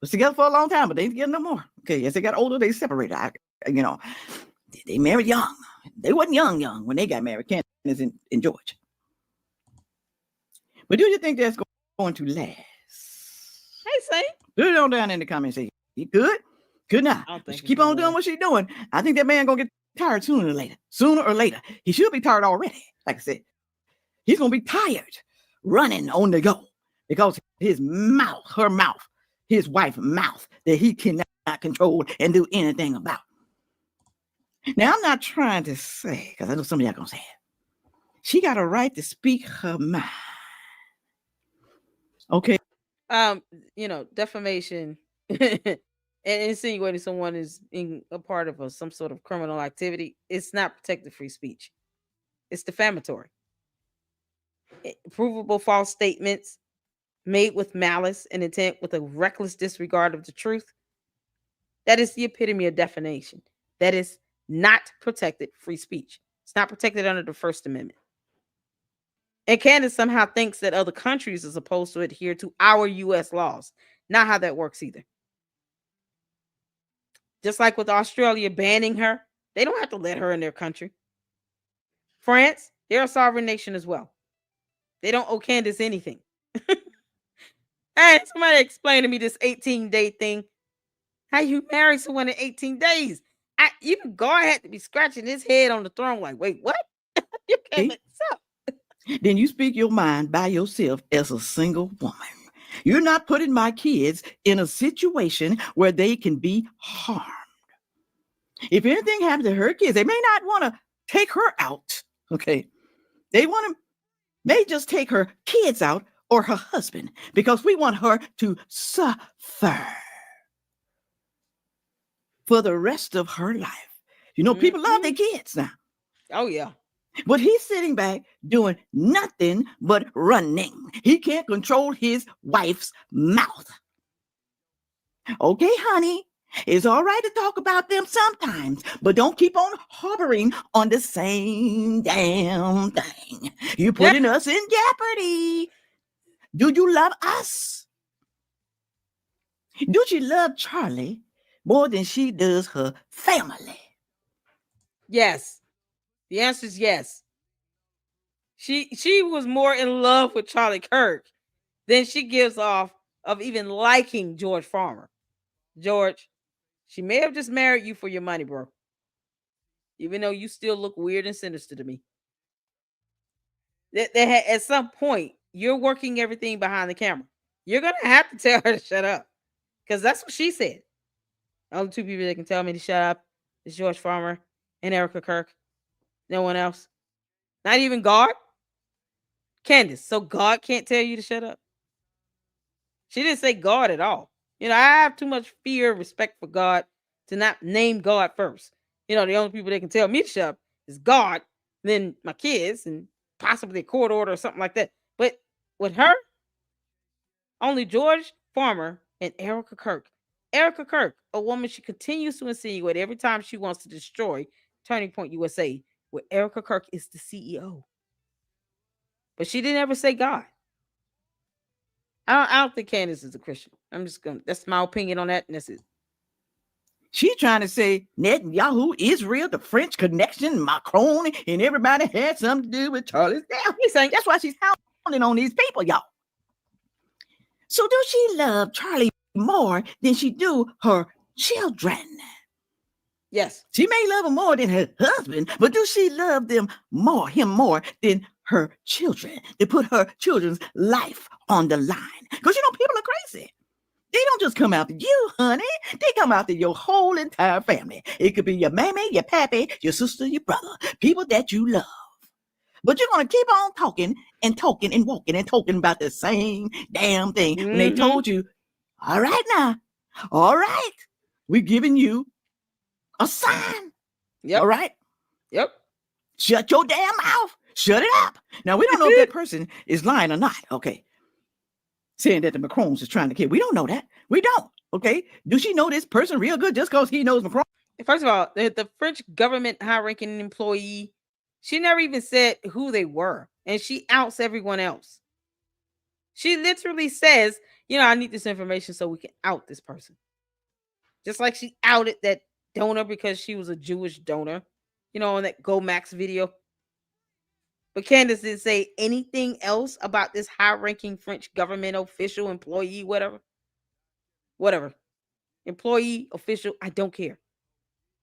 Was together for a long time, but they ain't together no more. Okay, as they got older, they separated. They married young. They wasn't young when they got married, Candace and George. But do you think that's going to last? Hey, Saint. Put it on down in the comments. Say, you good? Good now. She keep on doing what she's doing. I think that man gonna get tired sooner or later. Sooner or later. He should be tired already. Like I said, he's gonna be tired running on the go because his mouth, her mouth, his wife's mouth that he cannot control and do anything about. Now, I'm not trying to say, because I know some of y'all gonna say it. She got a right to speak her mind. Okay. Defamation and insinuating someone is in a part of some sort of criminal activity. It's not protected free speech. It's defamatory. Provable false statements made with malice and intent with a reckless disregard of the truth. That is the epitome of defamation. That is not protected free speech. It's not protected under the First Amendment. And Candace somehow thinks that other countries are supposed to adhere to our U.S. laws. Not how that works either. Just like with Australia banning her, they don't have to let her in their country. France, they're a sovereign nation as well. They don't owe Candace anything. Hey, somebody explain to me this 18-day thing. How you marry someone in 18 days? Even God had to be scratching his head on the throne like, wait, what? You can't make this up. Then you speak your mind by yourself as a single woman. You're not putting my kids in a situation where they can be harmed. If anything happens to her kids, they may not want to take her out. Okay. They may just take her kids out or her husband because we want her to suffer for the rest of her life. You know, people love their kids now. Oh, yeah. But he's sitting back doing nothing but running. He can't control his wife's mouth. Okay, honey, it's all right to talk about them sometimes, but don't keep on harboring on the same damn thing. You're putting us in jeopardy. Do you love us? Do she love Charlie more than she does her family? Yes. The answer is yes. She was more in love with Charlie Kirk than she gives off of even liking George Farmer. George, she may have just married you for your money, bro. Even though you still look weird and sinister to me. At some point, you're working everything behind the camera. You're going to have to tell her to shut up. Because that's what she said. The only two people that can tell me to shut up is George Farmer and Erica Kirk. No one else. Not even God. Candace, so God can't tell you to shut up? She didn't say God at all. You know, I have too much fear and respect for God to not name God first. You know, the only people that can tell me to shut up is God, then my kids, and possibly a court order or something like that. But with her, only George Farmer and Erica Kirk. Erica Kirk, a woman she continues to insinuate every time she wants to destroy Turning Point USA, where Erica Kirk is the CEO. But she didn't ever say God. I don't think Candace is a Christian. That's my opinion on that, and that's it. She's trying to say Netanyahu, Israel, the French connection, Macron, and everybody had something to do with Charlie's death. He's saying that's why she's hounding on these people, y'all. So do she love Charlie more than she do her children? Yes. She may love him more than her husband, but do she love him more than her children, to put her children's life on the line? Because, you know, people are crazy. They don't just come after you, honey. They come after your whole entire family. It could be your mammy, your pappy, your sister, your brother, people that you love. But you're going to keep on talking and walking and talking about the same damn thing when they told you, all right now, all right, we're giving you a sign. Yep. All right? Yep. Shut your damn mouth. Shut it up. Now, we don't know if that person is lying or not, okay? Saying that the Macrons is trying to kill. We don't know that. We don't, okay? Do she know this person real good just because he knows Macron? First of all, the French government high-ranking employee, she never even said who they were, and she outs everyone else. She literally says, you know, I need this information so we can out this person. Just like she outed that donor because she was a Jewish donor, you know, on that Go Max video. But Candace didn't say anything else about this high-ranking French government official, employee, whatever. Employee, official, I don't care.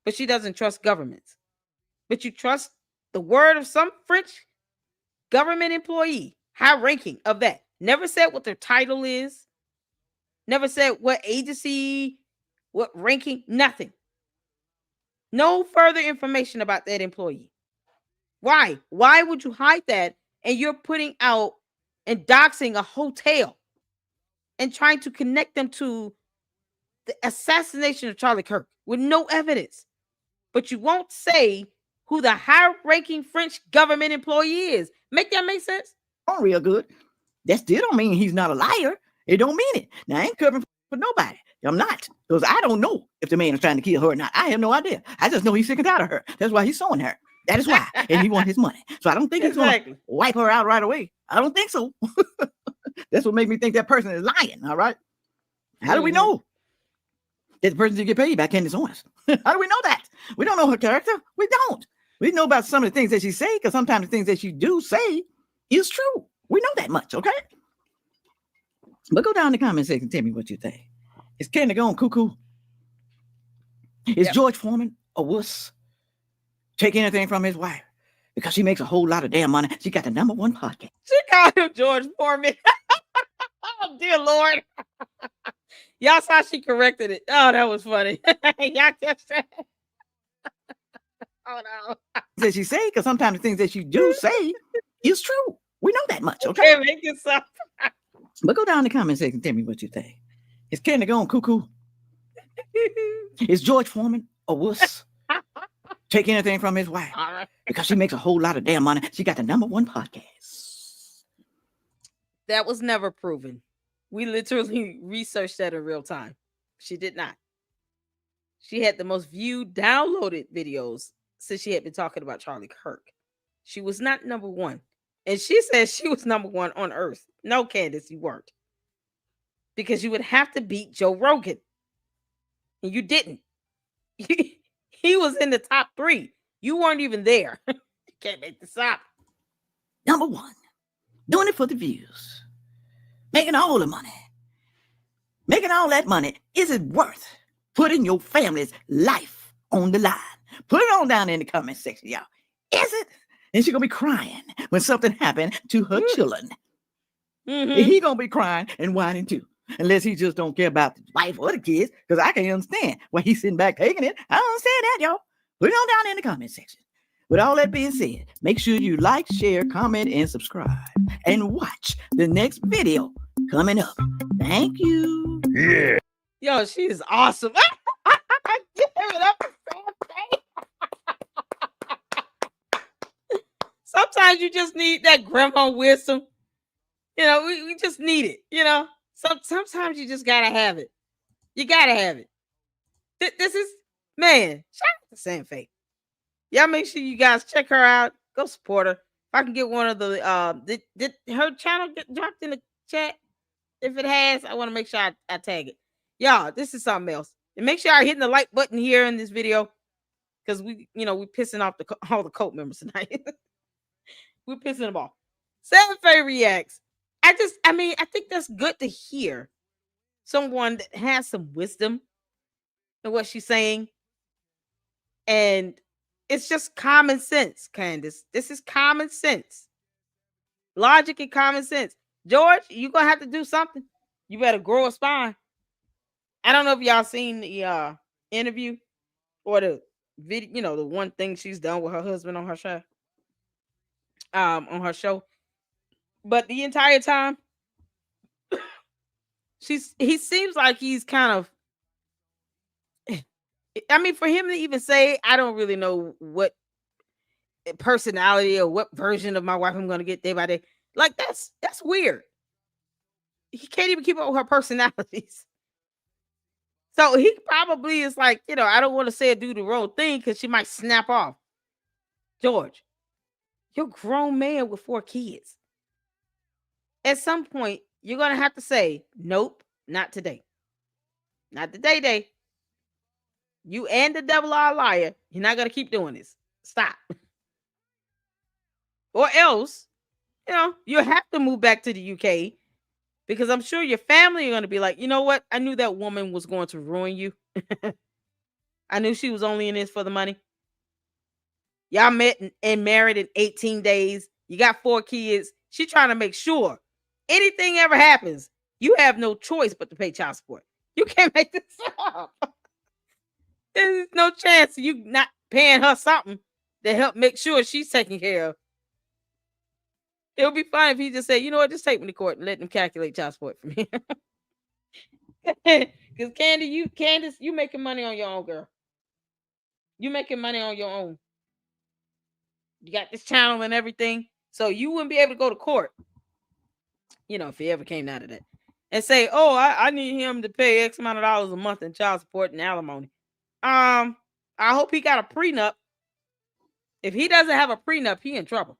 But she doesn't trust governments. But you trust the word of some French government employee, high-ranking of that. Never said what their title is. Never said what agency, what ranking, nothing. No further information about that employee. Why? Why would you hide that? And you're putting out and doxing a hotel and trying to connect them to the assassination of Charlie Kirk with no evidence. But you won't say who the high-ranking French government employee is. Make that make sense? Oh, real good. That still don't mean he's not a liar. It don't mean it. Now, I ain't covering for nobody. I'm not. Because I don't know if the man is trying to kill her or not. I have no idea. I just know he's sick and tired of her. That's why he's suing her. That is why. And he wants his money. So I don't think he's going to wipe her out right away. I don't think so. That's what made me think that person is lying. All right. How do we know that the person didn't get paid by Candace Owens? How do we know that? We don't know her character. We don't. We know about some of the things that she say, because sometimes the things that she do say is true. We know that much, okay? But go down in the comment section and tell me what you think. Is Candace going cuckoo? Is George Foreman a wuss? Take anything from his wife because she makes a whole lot of damn money. She got the #1 podcast. She called him George Foreman. Oh, dear Lord. Y'all saw she corrected it. Oh, that was funny. Y'all catch that? Oh, no. That she say, because sometimes the things that she do say is true. We know that much, okay? Can't make this up. But go down in the comment section and tell me what you think. Is Candy going cuckoo? Is George Foreman a wuss? Take anything from his wife because she makes a whole lot of damn money. She got the #1 podcast. That was never proven. We literally researched that in real time. She did not. She had the most viewed downloaded videos since she had been talking about Charlie Kirk. She was not #1. And she said she was #1 on earth. No, Candace, you weren't. Because you would have to beat Joe Rogan. And you didn't. He was in the top 3. You weren't even there. You can't make this up. #1. Doing it for the views. Making all the money. Making all that money. Is it worth putting your family's life on the line? Put it on down in the comment section, y'all. Is it? And she's going to be crying when something happened to her children. Mm-hmm. He going to be crying and whining too. Unless he just don't care about the wife or the kids. Because I can't understand why he's sitting back taking it. I don't understand that, y'all. Put it on down in the comment section. With all that being said, make sure you like, share, comment, and subscribe. And watch the next video coming up. Thank you. Yeah. Yo, she is awesome. Give it up for sometimes you just need that grandma wisdom. You know, we just need it. You know, sometimes you just gotta have it. You gotta have it. This is, man, shout out to Sam Faye. Y'all make sure you guys check her out. Go support her. If I can get one of the did her channel get dropped in the chat? If it has, I want to make sure I tag it. Y'all, this is something else. And make sure you're hitting the like button here in this video. Because we pissing off all the cult members tonight. We're pissing them off. Sam Faye reacts. I think that's good to hear. Someone that has some wisdom in what she's saying. And it's just common sense, Candace. This is common sense. Logic and common sense. George, you're going to have to do something. You better grow a spine. I don't know if y'all seen the interview or the video, the one thing she's done with her husband on her show. But the entire time, he seems like he's kind of, for him to even say, I don't really know what personality or what version of my wife I'm going to get day by day. Like, that's weird. He can't even keep up with her personalities. So he probably is like, I don't want to say or do the wrong thing because she might snap off. George, you're a grown man with 4 kids. At some point, you're going to have to say, nope, not today. Not today, day. You and the devil are a liar. You're not going to keep doing this. Stop. Or else, you'll have to move back to the UK because I'm sure your family are going to be like, you know what? I knew that woman was going to ruin you. I knew she was only in this for the money. Y'all met and married in 18 days. You got 4 kids. She's trying to make sure anything ever happens, you have no choice but to pay child support. You can't make this up. There's no chance of you not paying her something to help make sure she's taken care of. It would be fine if he just said, you know what, just take me to court and let them calculate child support for me. Because Candace, you making money on your own, girl. You making money on your own. You got this channel and everything. So you wouldn't be able to go to court. If he ever came out of that. And say, oh, I need him to pay X amount of dollars a month in child support and alimony. I hope he got a prenup. If he doesn't have a prenup, he in trouble.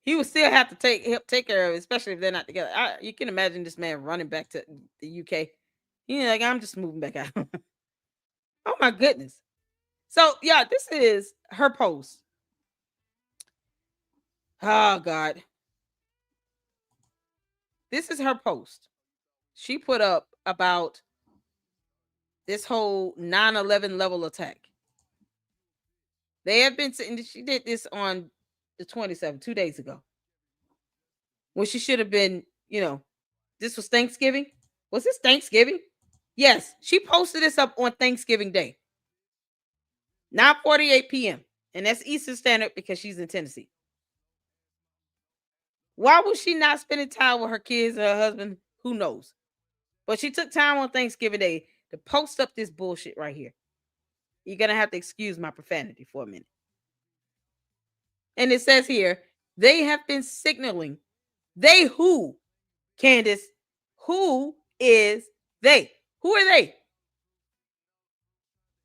He would still have to take care of it, especially if they're not together. You can imagine this man running back to the UK. He's like, I'm just moving back out. Oh my goodness. So yeah, this is her post. Oh God. This is her post. She put up about this whole 9/11 level attack. They have been sitting, she did this on the 27th, 2 days ago. When she should have been, this was Thanksgiving. Was this Thanksgiving? Yes, she posted this up on Thanksgiving Day. 9:48 p.m. And that's Eastern Standard because she's in Tennessee. Why was she not spending time with her kids and her husband? Who knows? But she took time on Thanksgiving Day to post up this bullshit right here. You're going to have to excuse my profanity for a minute. And it says here, they have been signaling. They who? Candace, who is they? Who are they?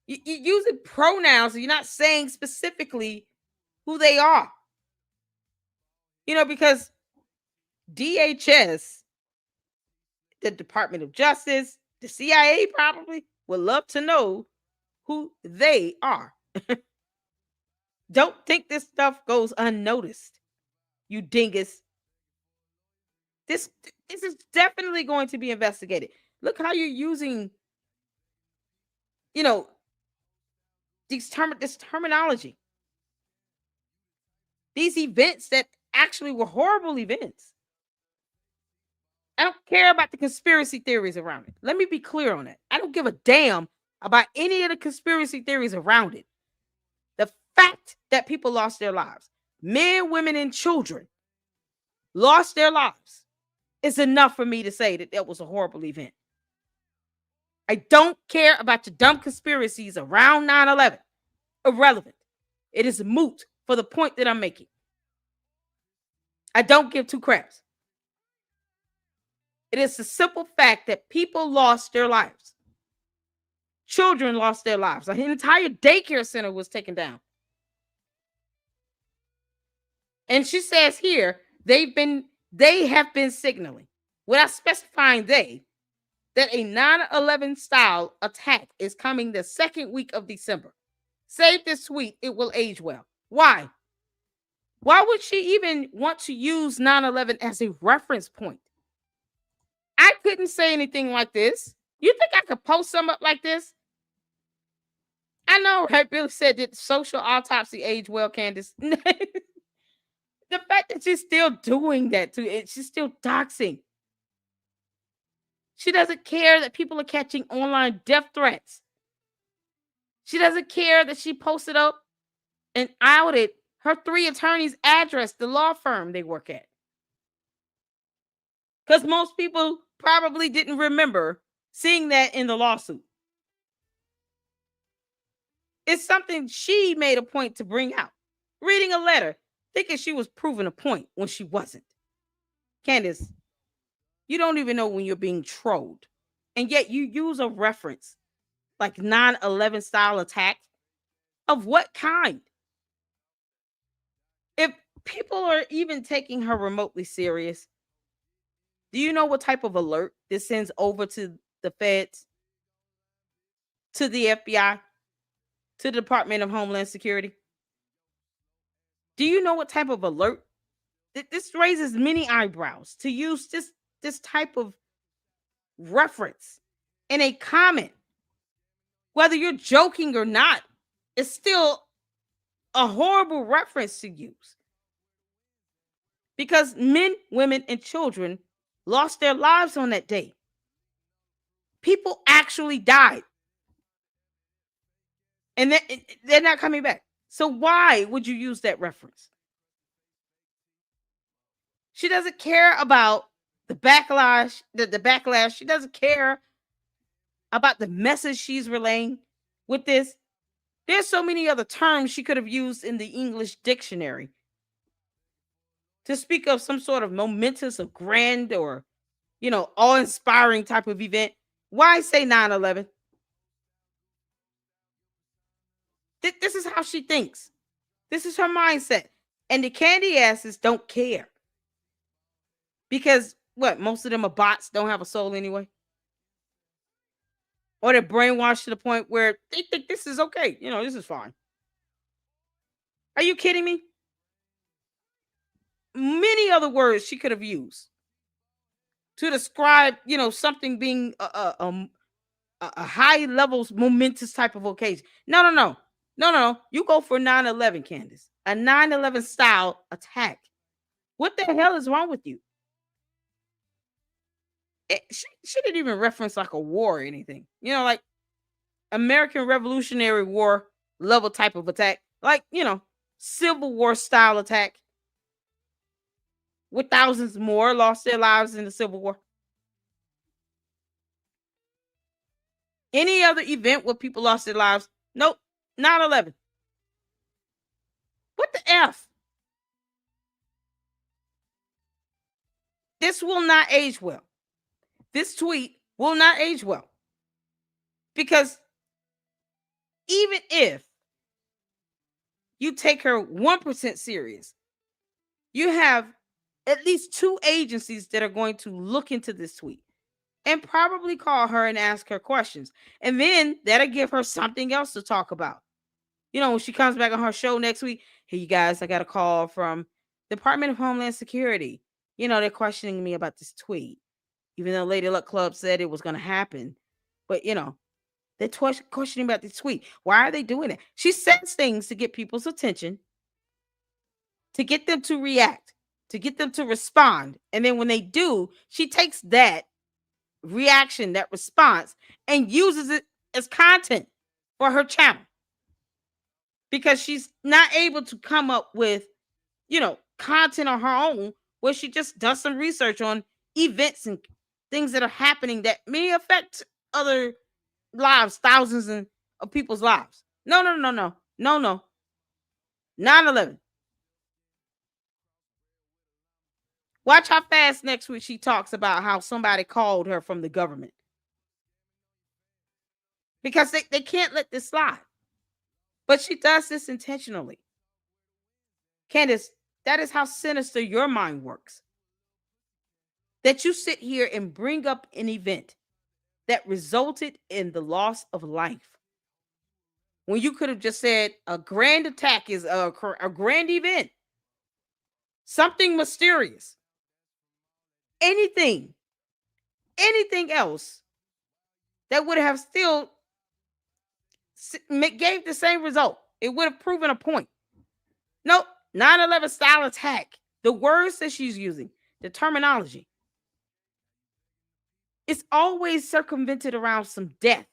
You're using pronouns, and you're not saying specifically who they are. You know, because DHS, the Department of Justice, the CIA probably would love to know who they are. Don't think this stuff goes unnoticed, you dingus. This is definitely going to be investigated. Look how you're using, you know, this terminology. These events that actually were horrible events. I don't care about the conspiracy theories around it. Let me be clear on that. I don't give a damn about any of the conspiracy theories around it. The fact that people lost their lives, men, women, and children lost their lives, is enough for me to say that that was a horrible event. I don't care about your dumb conspiracies around 9/11. Irrelevant. It is moot for the point that I'm making. I don't give two craps. It is the simple fact that people lost their lives. Children lost their lives. An entire daycare center was taken down. And she says here, they have been signaling, without specifying they, that a 9/11 style attack is coming the second week of December. Save this tweet, it will age well. Why? Why would she even want to use 9/11 as a reference point? I couldn't say anything like this. You think I could post something up like this? I know, right? Billy said that social autopsy age well, Candace. The fact that she's still doing that to it, she's still doxing. She doesn't care that people are catching online death threats. She doesn't care that she posted up and outed her 3 attorneys' address, the law firm they work at. Because most people probably didn't remember seeing that in the lawsuit. It's something she made a point to bring out. Reading a letter, thinking she was proving a point when she wasn't. Candace, you don't even know when you're being trolled. And yet you use a reference like 9/11 style attack. Of what kind? If people are even taking her remotely serious, do you know what type of alert this sends over to the feds, to the FBI, to the Department of Homeland Security? Do you know what type of alert? This raises many eyebrows to use this type of reference in a comment. Whether you're joking or not, it's still a horrible reference to use. Because men, women, and children lost their lives on that day. People actually died. And they're not coming back. So why would you use that reference? She doesn't care about the backlash, the backlash. She doesn't care about the message she's relaying with this. There's so many other terms she could have used in the English dictionary to speak of some sort of momentous or grand or, awe-inspiring type of event. Why say 9/11? This is how she thinks. This is her mindset. And the candy asses don't care. Because, most of them are bots, don't have a soul anyway. Or they're brainwashed to the point where they think this is okay. This is fine. Are you kidding me? Many other words she could have used to describe, something being a high levels, momentous type of occasion. No. You go for 9/11, Candace. A 9/11 style attack. What the hell is wrong with you? She didn't even reference like a war or anything. Like American Revolutionary War level type of attack. Like, Civil War style attack. with thousands more lost their lives in the Civil War? Any other event where people lost their lives? Nope. 9/11. What the F? This will not age well. This tweet will not age well. Because even if you take her 1% serious, you have at least 2 agencies that are going to look into this tweet and probably call her and ask her questions. And then that'll give her something else to talk about. When she comes back on her show next week, hey, you guys, I got a call from the Department of Homeland Security. They're questioning me about this tweet, even though Lady Luck Club said it was going to happen. But, they're questioning about this tweet. Why are they doing it? She says things to get people's attention, to get them to react, to get them to respond. And then when they do, she takes that reaction, that response, and uses it as content for her channel. Because she's not able to come up with, content on her own where she just does some research on events and things that are happening that may affect other lives, thousands of people's lives. No. 9/11. Watch how fast next week she talks about how somebody called her from the government. Because they can't let this slide. But she does this intentionally. Candace, that is how sinister your mind works. That you sit here and bring up an event that resulted in the loss of life, when you could have just said a grand attack is a grand event, something mysterious, anything else that would have still gave the same result. It would have proven a point. Nope. 9/11 style attack. The words that she's using, the terminology, it's always circumvented around some death.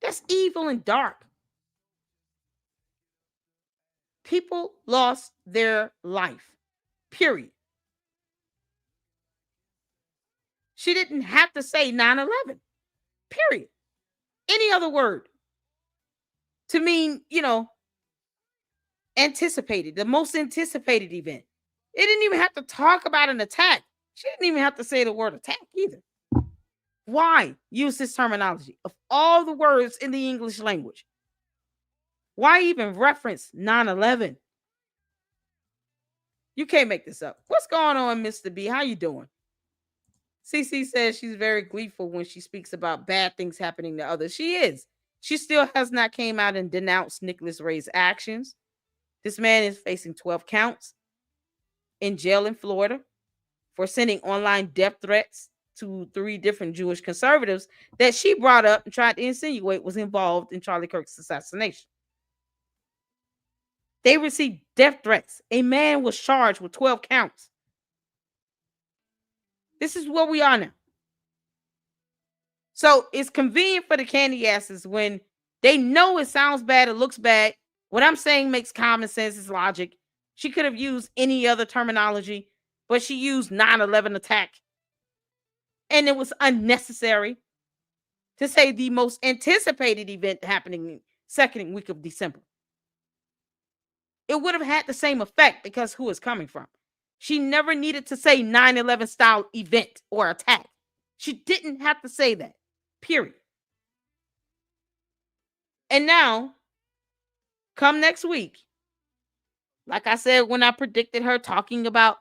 That's evil and dark. People lost their life. Period. She didn't have to say 9/11. Period. Any other word to mean, anticipated, the most anticipated event. It didn't even have to talk about an attack. She didn't even have to say the word attack either. Why use this terminology? Of all the words in the English language, why even reference 9/11? You can't make this up. What's going on, Mr. B? How you doing? CC says she's very gleeful when she speaks about bad things happening to others. She is. She still has not came out and denounced Nicholas Ray's actions. This man is facing 12 counts in jail in Florida for sending online death threats to 3 different Jewish conservatives that she brought up and tried to insinuate was involved in Charlie Kirk's assassination. They received death threats. A man was charged with 12 counts. This is where we are now. So it's convenient for the candy asses when they know it sounds bad, it looks bad. What I'm saying makes common sense, it's logic. She could have used any other terminology, but she used 9/11 attack. And it was unnecessary to say the most anticipated event happening second week of December. It would have had the same effect because who it's coming from. She never needed to say 9/11 style event or attack. She didn't have to say that, period. And now, come next week, like I said when I predicted her talking about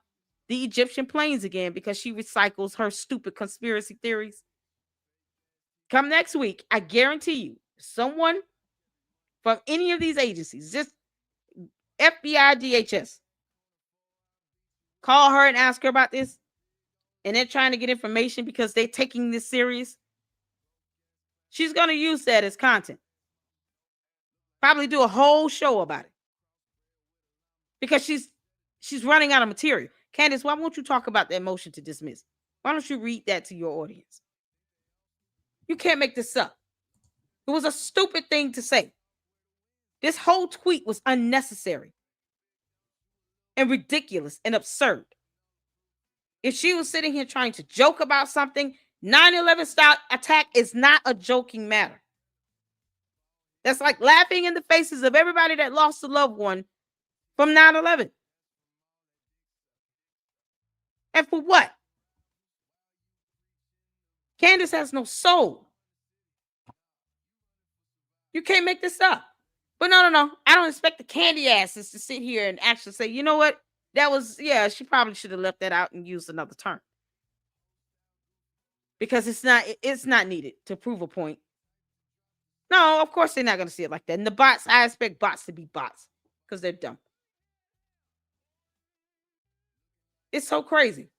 the Egyptian planes again because she recycles her stupid conspiracy theories. Come next week, I guarantee you, someone from any of these agencies, just FBI, DHS, call her and ask her about this, and they're trying to get information because they're taking this serious. She's going to use that as content. Probably do a whole show about it because she's running out of material. Candace, why won't you talk about that motion to dismiss? Why don't you read that to your audience? You can't make this up. It was a stupid thing to say. This whole tweet was unnecessary. and ridiculous and absurd. If she was sitting here trying to joke about something, 9/11 style attack is not a joking matter. That's like laughing in the faces of everybody that lost a loved one from 9/11. And for what? Candace has no soul. You can't make this up. But no. I don't expect the candy asses to sit here and actually say, you know what? That was, yeah, she probably should have left that out and used another term. Because it's not needed to prove a point. No, of course they're not going to see it like that. And the bots, I expect bots to be bots because they're dumb. It's so crazy.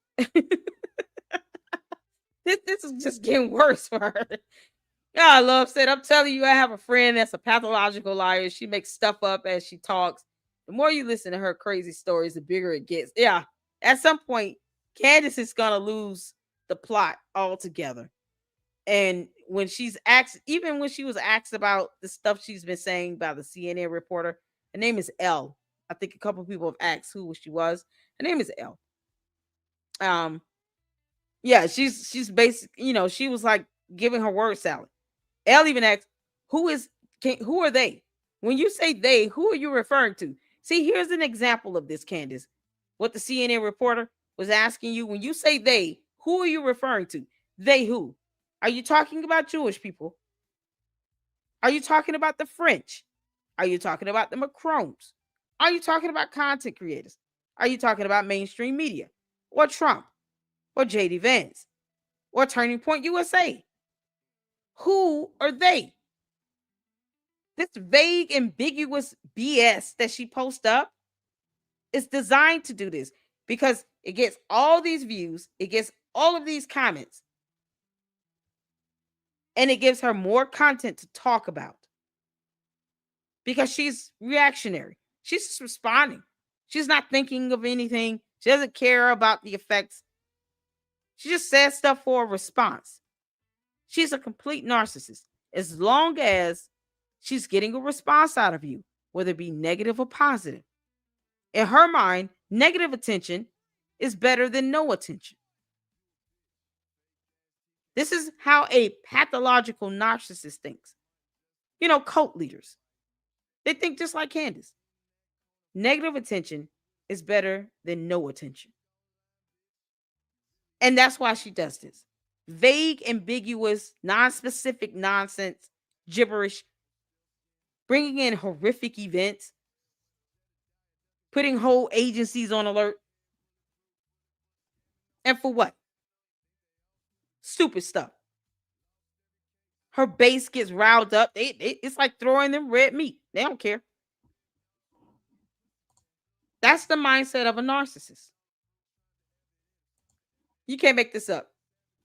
This is just getting worse for her. Yeah, Love said, I'm telling you, I have a friend that's a pathological liar. She makes stuff up as she talks. The more you listen to her crazy stories, the bigger it gets. Yeah, at some point, Candace is going to lose the plot altogether. And when she's asked, even when she was asked about the stuff she's been saying by the CNN reporter, her name is Elle. I think a couple of people have asked who she was. Her name is Elle. Yeah, she's basically, she was like giving her word salad. Elle even asked, who are they? When you say they, who are you referring to? See, here's an example of this, Candace. What the CNN reporter was asking you, when you say they, who are you referring to? They who? Are you talking about Jewish people? Are you talking about the French? Are you talking about the Macrons? Are you talking about content creators? Are you talking about mainstream media? Or Trump? Or JD Vance? Or Turning Point USA? Who are they? This vague, ambiguous BS that she posts up is designed to do this because it gets all these views, it gets all of these comments, and it gives her more content to talk about because she's reactionary. She's just responding. She's not thinking of anything. She doesn't care about the effects. She just says stuff for a response. She's a complete narcissist. As long as she's getting a response out of you, whether it be negative or positive. In her mind, negative attention is better than no attention. This is how a pathological narcissist thinks. Cult leaders. They think just like Candace. Negative attention is better than no attention. And that's why she does this. Vague, ambiguous, non-specific nonsense, gibberish, bringing in horrific events, putting whole agencies on alert. And for what? Stupid stuff. Her base gets riled up. It's like throwing them red meat. They don't care. That's the mindset of a narcissist. You can't make this up.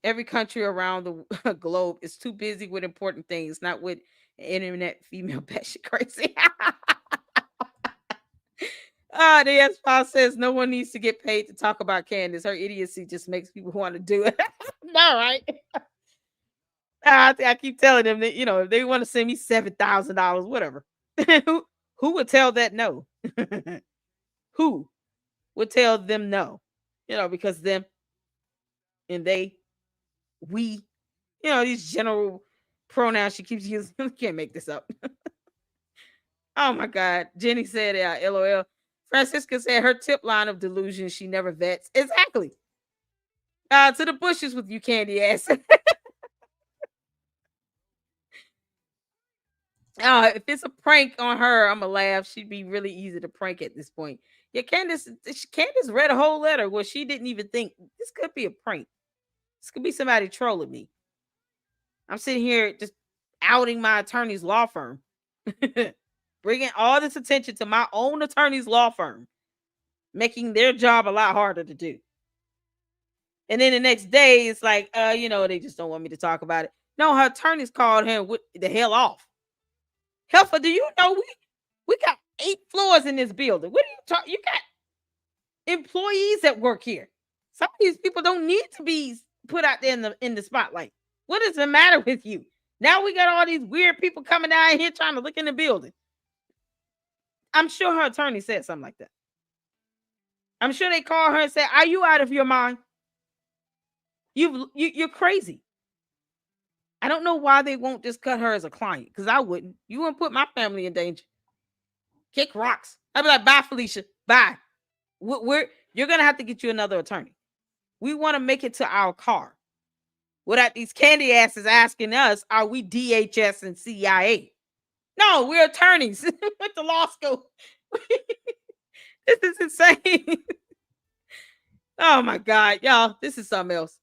Every country around the globe is too busy with important things, not with internet female batshit crazy. The S-File says no one needs to get paid to talk about Candace. Her idiocy just makes people want to do it. No, right? I keep telling them that, if they want to send me $7,000, whatever. Who would tell that no? Who would tell them no? Because them and they, we, these general pronouns she keeps using. I can't make this up. Oh my God. Jenny said, LOL. Francisca said her tip line of delusion she never vets. Exactly. To the bushes with you, candy ass. If it's a prank on her, I'm gonna laugh. She'd be really easy to prank at this point. Yeah, Candace read a whole letter where she didn't even think this could be a prank. This could be somebody trolling me. I'm sitting here just outing my attorney's law firm. Bringing all this attention to my own attorney's law firm. Making their job a lot harder to do. And then the next day, it's like, they just don't want me to talk about it. No, her attorneys called him with the hell off. Helfer, do you know we got 8 floors in this building? What are you talking? You got employees that work here. Some of these people don't need to be put out there in the spotlight. What is the matter with you? Now we got all these weird people coming down here trying to look in the building. I'm sure her attorney said something like that. I'm sure they call her and say, "Are you out of your mind? You're crazy." I don't know why they won't just cut her as a client, because I wouldn't. You wouldn't put my family in danger. Kick rocks. I'd be like, "Bye, Felicia. Bye. You're gonna have to get you another attorney. We want to make it to our car without these candy asses asking us, are we DHS and CIA? No, we're attorneys. Went to law school. This is insane." Oh my God, y'all. This is something else.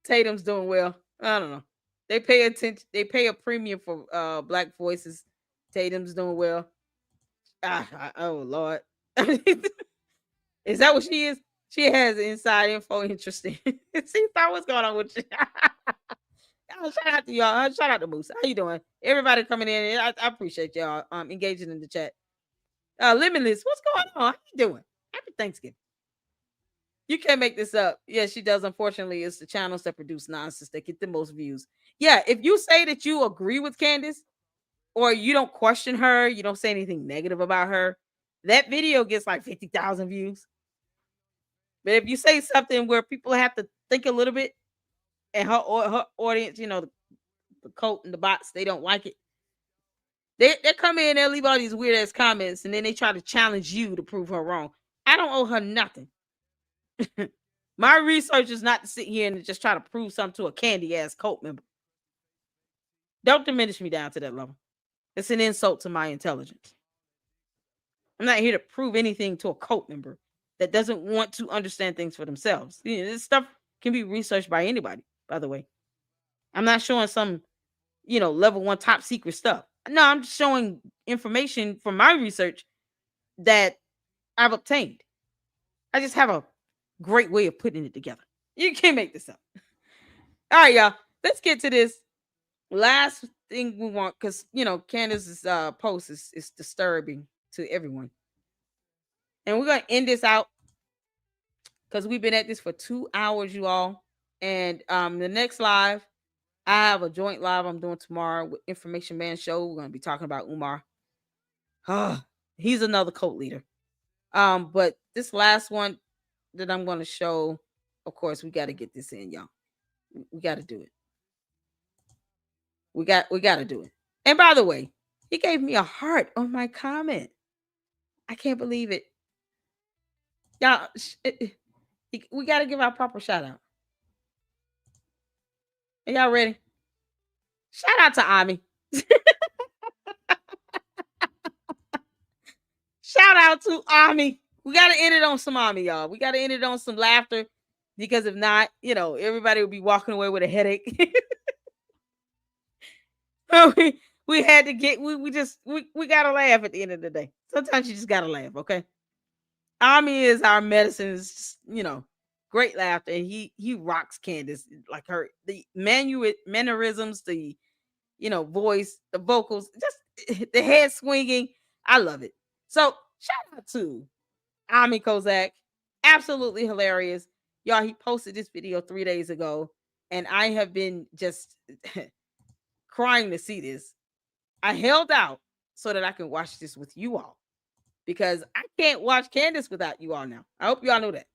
Tatum's doing well. I don't know. They pay attention. They pay a premium for black voices. Tatum's doing well. Oh Lord. Is that what she is? She has inside info. Interesting. See what's going on with you. Shout out to y'all. Shout out to Moose. How you doing? Everybody coming in. I appreciate y'all engaging in the chat. Limitless, what's going on? How you doing? Happy Thanksgiving. You can't make this up. Yeah, she does. Unfortunately, it's the channels that produce nonsense that get the most views. Yeah, if you say that you agree with Candace, or you don't question her, you don't say anything negative about her, that video gets like 50,000 views. But if you say something where people have to think a little bit, and her audience, the cult and the bots, they don't like it, they come in, they leave all these weird ass comments, and then they try to challenge you to prove her wrong. I don't owe her nothing. My research is not to sit here and just try to prove something to a candy ass cult member. Don't diminish me down to that level. It's an insult to my intelligence. I'm not here to prove anything to a cult member that doesn't want to understand things for themselves. This stuff can be researched by anybody, by the way. I'm not showing some, level 1 top secret stuff. No, I'm just showing information from my research that I've obtained. I just have a great way of putting it together. You can't make this up. All right, y'all. Let's get to this last thing we want, because Candace's post is disturbing to everyone. And we're gonna end this out because we've been at this for 2 hours, you all. And the next live, I have a joint live I'm doing tomorrow with Information Man Show. We're gonna be talking about Umar. He's another cult leader. But this last one that I'm going to show, of course, we got to get this in, y'all. We got to do it. We got to do it. And by the way, he gave me a heart on my comment. I can't believe it. Y'all, we got to give our proper shout out. Are y'all ready? Shout out to Ami. Shout out to Ami. We got to end it on some Ami, y'all. We got to end it on some laughter, because if not, everybody will be walking away with a headache. we had to get, we got to laugh at the end of the day. Sometimes you just got to laugh, okay? Ami is our medicine. It's just, great laughter. And he rocks Candace, like the mannerisms, the, voice, the vocals, just the head swinging. I love it. So shout out to Ami Kozak. Absolutely hilarious. Y'all, he posted this video 3 days ago, and I have been just crying to see this. I held out so that I can watch this with you all, because I can't watch Candace without you all now. I hope y'all know that.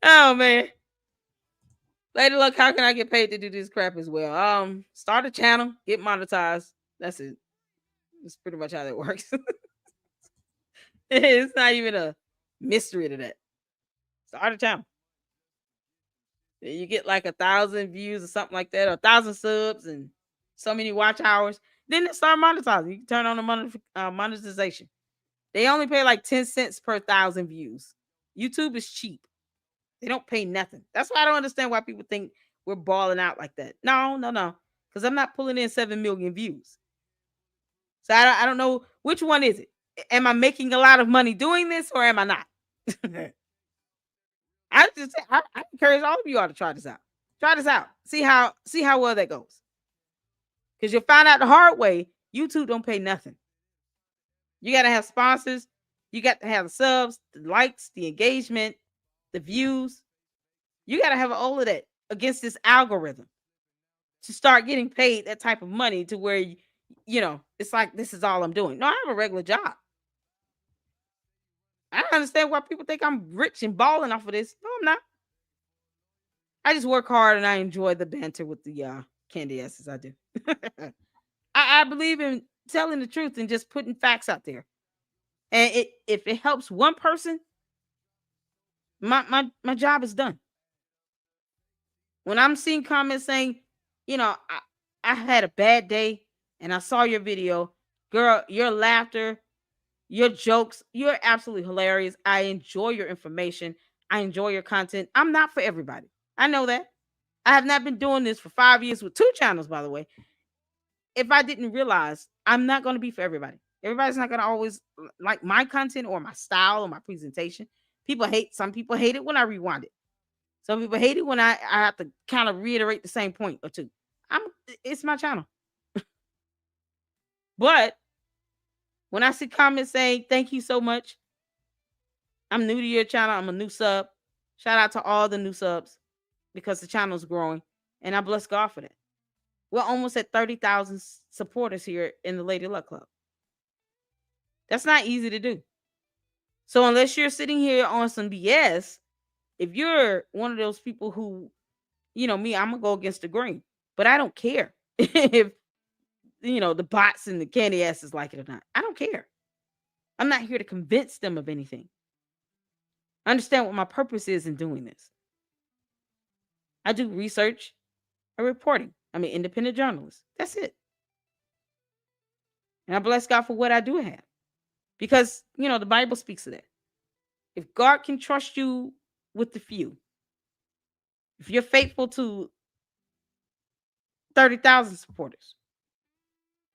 Oh, man. Lady Luck, how can I get paid to do this crap as well? Start a channel, get monetized. That's it. That's pretty much how that works. It's not even a mystery to that. Start a channel. You get like 1,000 views or something like that, or 1,000 subs and so many watch hours. Then they start monetizing. You can turn on the monetization. They only pay like 10 cents per 1,000 views. YouTube is cheap. They don't pay nothing. That's why I don't understand why people think we're balling out like that. No. Because I'm not pulling in 7 million views. So I don't know which one is it. Am I making a lot of money doing this, or am I not? I encourage all of you all to try this out. Try this out. See how well that goes. Because you'll find out the hard way, YouTube don't pay nothing. You got to have sponsors. You got to have the subs, the likes, the engagement, the views. You got to have all of that against this algorithm to start getting paid that type of money, to where, it's like, this is all I'm doing. No, I have a regular job. I don't understand why people think I'm rich and balling off of this. No, I'm not. I just work hard and I enjoy the banter with the Candaces. I do. I believe in telling the truth and just putting facts out there. And if it helps one person, my job is done. When I'm seeing comments saying, I had a bad day and I saw your video, girl, your laughter, your jokes, you're absolutely hilarious. I enjoy your information. I enjoy your content. I'm not for everybody. I know that. I have not been doing this for 5 years with 2 channels, by the way. If I didn't realize, I'm not going to be for everybody. Everybody's not going to always like my content or my style or my presentation. Some people hate it when I rewind it. Some people hate it when I have to kind of reiterate the same point or two. It's my channel. But when I see comments saying, thank you so much, I'm new to your channel, I'm a new sub. Shout out to all the new subs because the channel's growing. And I bless God for that. We're almost at 30,000 supporters here in the Lady Luck Club. That's not easy to do. So unless you're sitting here on some BS, if you're one of those people who, me, I'm going to go against the grain. But I don't care if, the bots and the candy asses like it or not. I don't care. I'm not here to convince them of anything. I understand what my purpose is in doing this. I do research and reporting. I'm an independent journalist. That's it. And I bless God for what I do have. Because, the Bible speaks of that. If God can trust you with the few, if you're faithful to 30,000 supporters,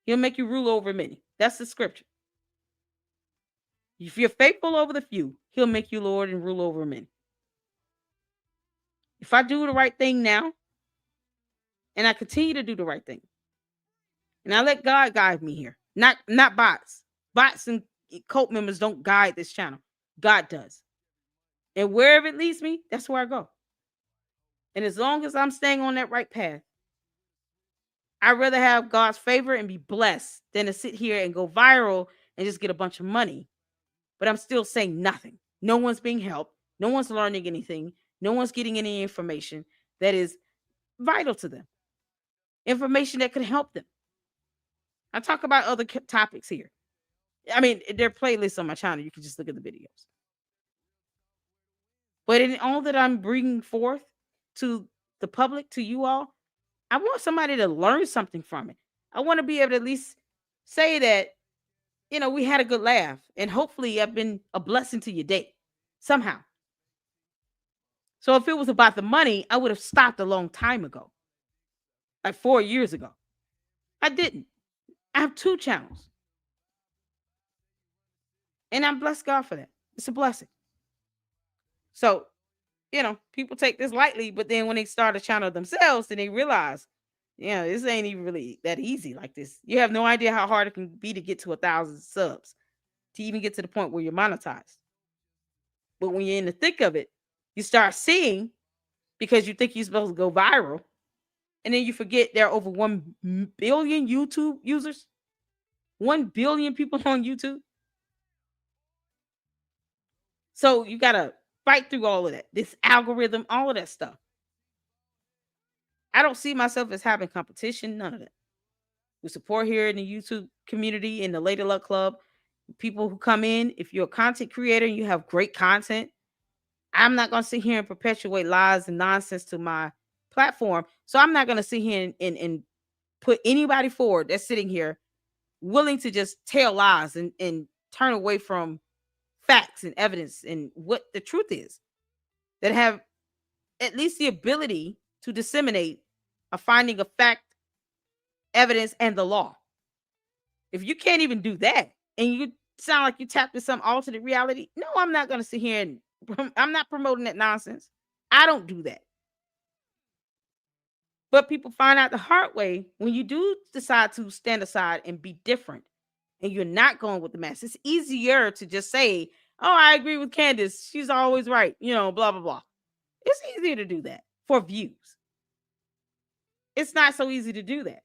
he'll make you rule over many. That's the scripture. If you're faithful over the few, he'll make you Lord and rule over many. If I do the right thing now, and I continue to do the right thing, and I let God guide me here, not bots. Bots and cult members don't guide this channel. God does. And wherever it leads me, that's where I go. And as long as I'm staying on that right path, I'd rather have God's favor and be blessed than to sit here and go viral and just get a bunch of money. But I'm still saying nothing. No one's being helped. No one's learning anything. No one's getting any information that is vital to them. Information that could help them. I talk about other topics here. I mean, there are playlists on my channel. You can just look at the videos. But in all that I'm bringing forth to the public, to you all, I want somebody to learn something from it. I want to be able to at least say that, we had a good laugh. And hopefully I've been a blessing to your day somehow. So if it was about the money, I would have stopped a long time ago. Like 4 years ago. I didn't. I have 2 channels. And I'm blessed God for that. It's a blessing. So, people take this lightly, but then when they start a channel themselves, then they realize, this ain't even really that easy like this. You have no idea how hard it can be to get to 1,000 subs, to even get to the point where you're monetized. But when you're in the thick of it, you start seeing, because you think you're supposed to go viral, and then you forget there are over 1 billion YouTube users. 1 billion people on YouTube. So you got to fight through all of that. This algorithm, all of that stuff. I don't see myself as having competition. None of that. We support here in the YouTube community, in the Lady Luck Club. People who come in, if you're a content creator and you have great content, I'm not going to sit here and perpetuate lies and nonsense to my platform. So I'm not going to sit here and put anybody forward that's sitting here willing to just tell lies and turn away from facts and evidence and what the truth is, that have at least the ability to disseminate a finding of fact, evidence, and the law. If you can't even do that and you sound like you tapped into some alternate reality, no, I'm not going to sit here and I'm not promoting that nonsense. I don't do that. But people find out the hard way when you do decide to stand aside and be different and you're not going with the mass. It's easier to just say, oh, I agree with Candace. She's always right. Blah, blah, blah. It's easier to do that for views. It's not so easy to do that.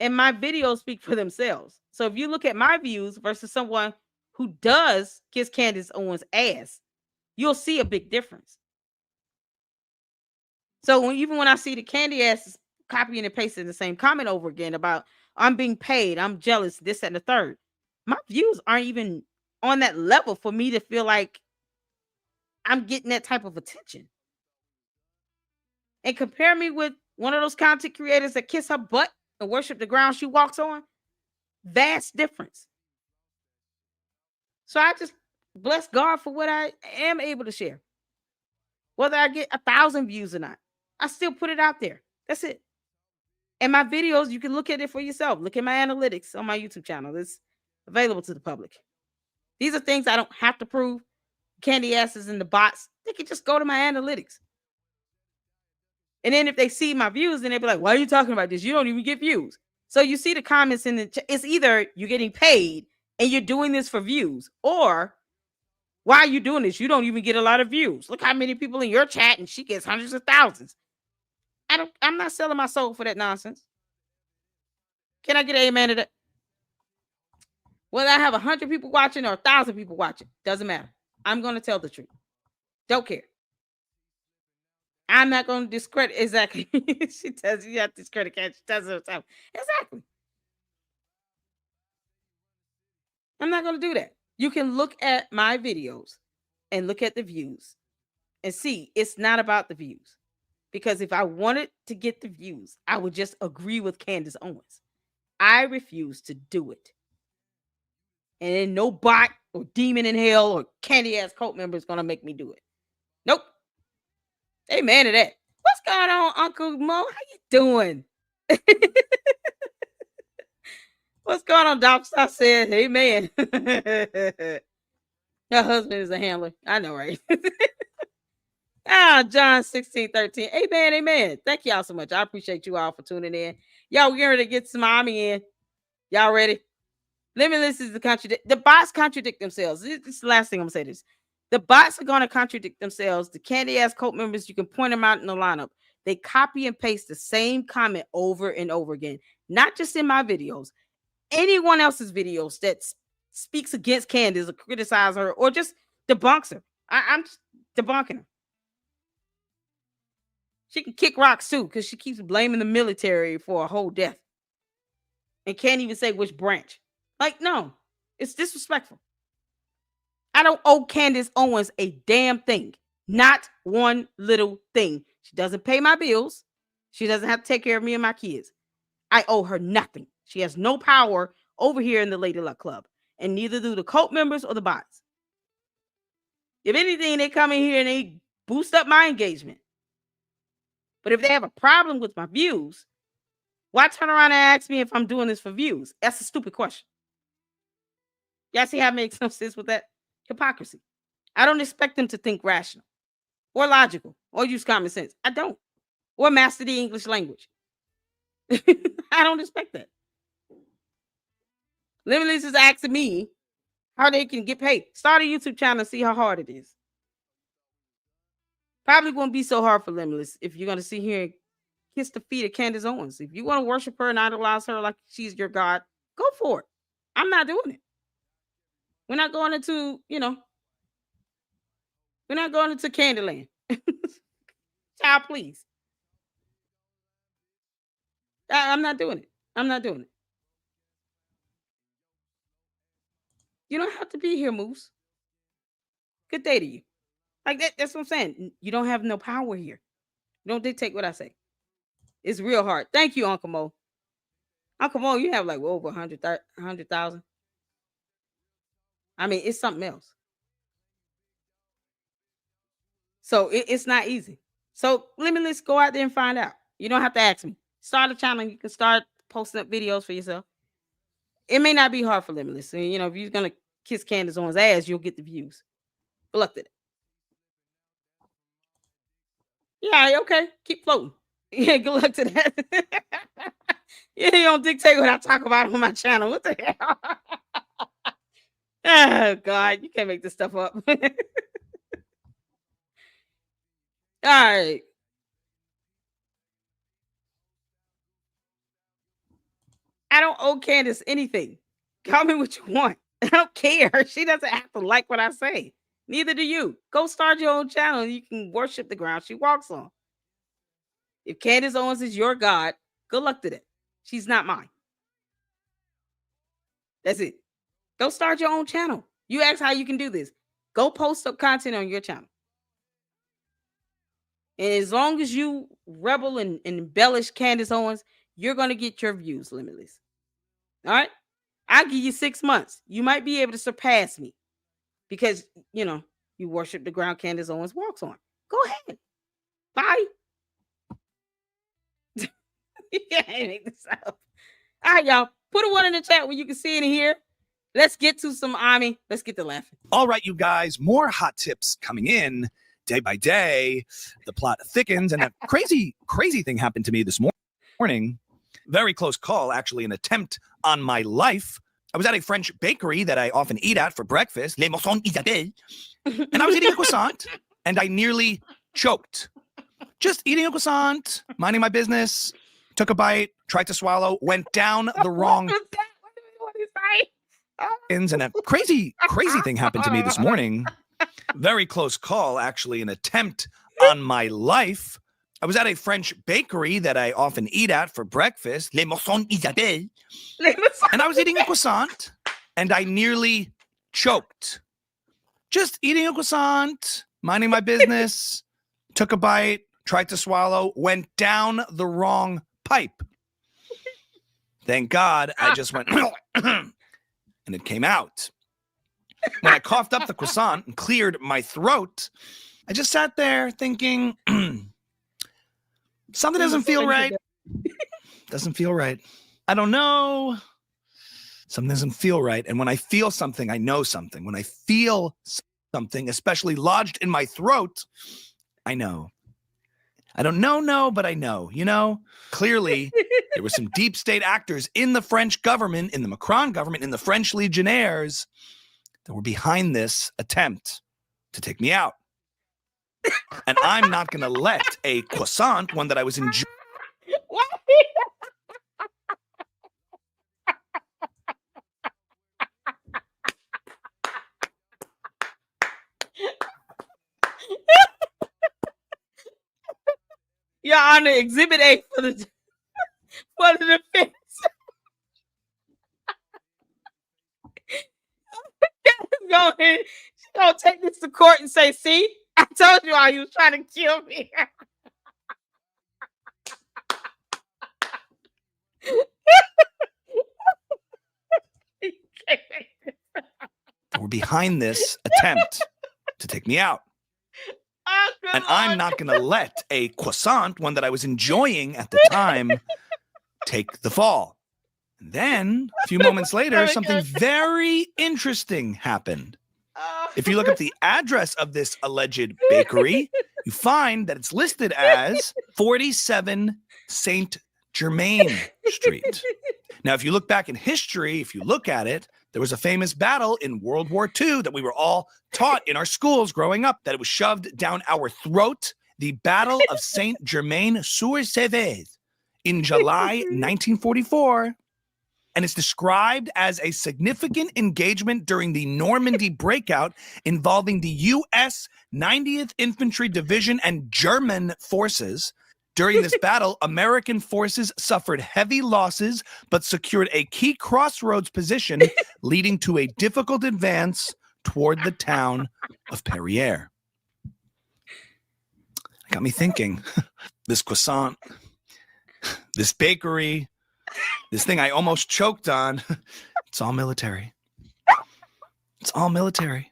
And my videos speak for themselves. So if you look at my views versus someone who does kiss Candace Owens' ass, you'll see a big difference. So even when I see the Candy asses copying and pasting the same comment over again about I'm being paid, I'm jealous, this and the third, my views aren't even on that level for me to feel like I'm getting that type of attention. And compare me with one of those content creators that kiss her butt and worship the ground she walks on. Vast difference. So I just bless God for what I am able to share. Whether I get 1,000 views or not, I still put it out there. That's it. And my videos, you can look at it for yourself. Look at my analytics on my YouTube channel. It's available to the public. These are things I don't have to prove. Candy asses and the bots, they can just go to my analytics. And then if they see my views, then they be like, why are you talking about this? You don't even get views. So you see the comments in the it's either you're getting paid and you're doing this for views, or why are you doing this? You don't even get a lot of views. Look how many people in your chat and she gets hundreds of thousands. I'm not selling my soul for that nonsense. Can I get an amen to that? Whether I have 100 people watching or 1,000 people watching, doesn't matter. I'm going to tell the truth. Don't care. I'm not going to discredit. Exactly. She tells you have to discredit. She tells herself. Exactly. I'm not going to do that. You can look at my videos and look at the views and see it's not about the views. Because if I wanted to get the views, I would just agree with Candace Owens. I refuse to do it. And then no bot or demon in hell or candy ass cult member is going to make me do it. Nope. Amen to that. What's going on, Uncle Mo? How you doing? What's going on, Doc? I said, amen. Your husband is a handler. I know, right? John 16:13. Amen, amen. Thank y'all so much. I appreciate you all for tuning in. Y'all, we're ready to get some mommy in. Y'all ready? Limitless is the contradict. The bots contradict themselves. This is the last thing I'm gonna say. This. The bots are gonna contradict themselves. The candy ass cult members, you can point them out in the lineup. They copy and paste the same comment over and over again. Not just in my videos, anyone else's videos that speaks against Candace or criticize her or just debunks her. I'm just debunking her. She can kick rocks too because she keeps blaming the military for a whole death and can't even say which branch. Like, no, it's disrespectful. I don't owe Candace Owens a damn thing. Not one little thing. She doesn't pay my bills. She doesn't have to take care of me and my kids. I owe her nothing. She has no power over here in the Lady Luck Club. And neither do the cult members or the bots. If anything, they come in here and they boost up my engagement. But if they have a problem with my views, why turn around and ask me if I'm doing this for views? That's a stupid question. Y'all see how it makes no sense with that? Hypocrisy. I don't expect them to think rational or logical or use common sense. I don't. Or master the English language. I don't expect that. Limitless is asking me how they can get paid. Start a YouTube channel and see how hard it is. Probably won't be so hard for Limitless if you're going to sit here and kiss the feet of Candace Owens. If you want to worship her and idolize her like she's your God, go for it. I'm not doing it. We're not going into, we're not going into Candyland. Child, please. I'm not doing it. I'm not doing it. You don't have to be here, Moose. Good day to you. Like that's what I'm saying. You don't have no power here. You don't dictate what I say. It's real hard. Thank you, Uncle Mo. Uncle Mo, you have like over 100,000. I mean, it's something else. So it's not easy. So Limitless, go out there and find out. You don't have to ask me. Start a channel. You can start posting up videos for yourself. It may not be hard for Limitless. And, if you're going to kiss Candace Owens' ass, you'll get the views. Good luck to it. Yeah, okay. Keep floating. Yeah, good luck to that. You don't dictate what I talk about on my channel. What the hell? Oh, God. You can't make this stuff up. All right. I don't owe Candace anything. Call me what you want. I don't care. She doesn't have to like what I say. Neither do you. Go start your own channel and you can worship the ground she walks on. If Candace Owens is your God, good luck to that. She's not mine. That's it. Go start your own channel. You ask how you can do this. Go post up content on your channel. And as long as you rebel and embellish Candace Owens, you're going to get your views limitless. All right? I'll give you 6 months. You might be able to surpass me because, you worship the ground Candace Owens walks on. Go ahead. Bye. You can't make this up. All right, y'all. Put a 1 in the chat where you can see it in here. Let's get to some Ami. Let's get to laughing. All right, you guys. More hot tips coming in day by day. The plot thickens, and a crazy thing happened to me this morning. Very close call, actually, an attempt on my life. I was at a French bakery that I often eat at for breakfast, Les Maisons Isabelle, and I was eating a croissant, and I nearly choked. Just eating a croissant, minding my business, took a bite, tried to swallow, went down the wrong. And a crazy thing happened to me this morning. Very close call, actually, an attempt on my life. I was at a French bakery that I often eat at for breakfast, Les Maisons Isabelle, and I was eating a croissant, and I nearly choked. Just eating a croissant, minding my business, took a bite, tried to swallow, went down the wrong pipe. Thank God I just went, and it came out. When I coughed up the croissant and cleared my throat, I just sat there thinking, something doesn't feel right. Doesn't feel right. I don't know. Something doesn't feel right. And when I feel something, I know something. When I feel something, especially lodged in my throat, I know. I don't know, but I know, Clearly, there were some deep state actors in the French government, in the Macron government, in the French Legionnaires that were behind this attempt to take me out. And I'm not going to let a croissant, one that I was enjoying. Your Honor, Exhibit A for the defense. She's going to take this to court and say, see, I told you all you was trying to kill me. We're behind this attempt to take me out. And I'm not going to let a croissant, one that I was enjoying at the time, take the fall. And then, a few moments later, something very interesting happened. If you look up the address of this alleged bakery, you find that it's listed as 47 Saint Germain Street. Now, if you look back in history, if you look at it, there was a famous battle in World War II that we were all taught in our schools growing up, that it was shoved down our throat. The Battle of Saint Germain-sur-Seine in July 1944. And it's described as a significant engagement during the Normandy breakout involving the U.S. 90th Infantry Division and German forces. During this battle, American forces suffered heavy losses, but secured a key crossroads position, leading to a difficult advance toward the town of Perrières. It got me thinking, this croissant, this bakery, this thing I almost choked on, it's all military. It's all military.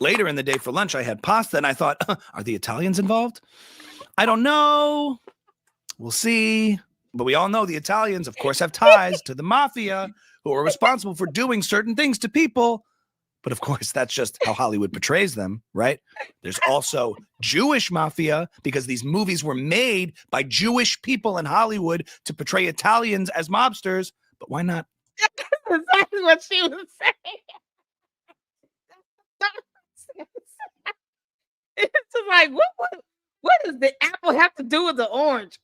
Later in the day for lunch, I had pasta, and I thought, are the Italians involved? I don't know. We'll see. But we all know the Italians, of course, have ties to the mafia, who are responsible for doing certain things to people. But of course, that's just how Hollywood portrays them, right? There's also Jewish mafia, because these movies were made by Jewish people in Hollywood to portray Italians as mobsters. But why not? That's exactly what she was saying. It's just like, what does the apple have to do with the orange?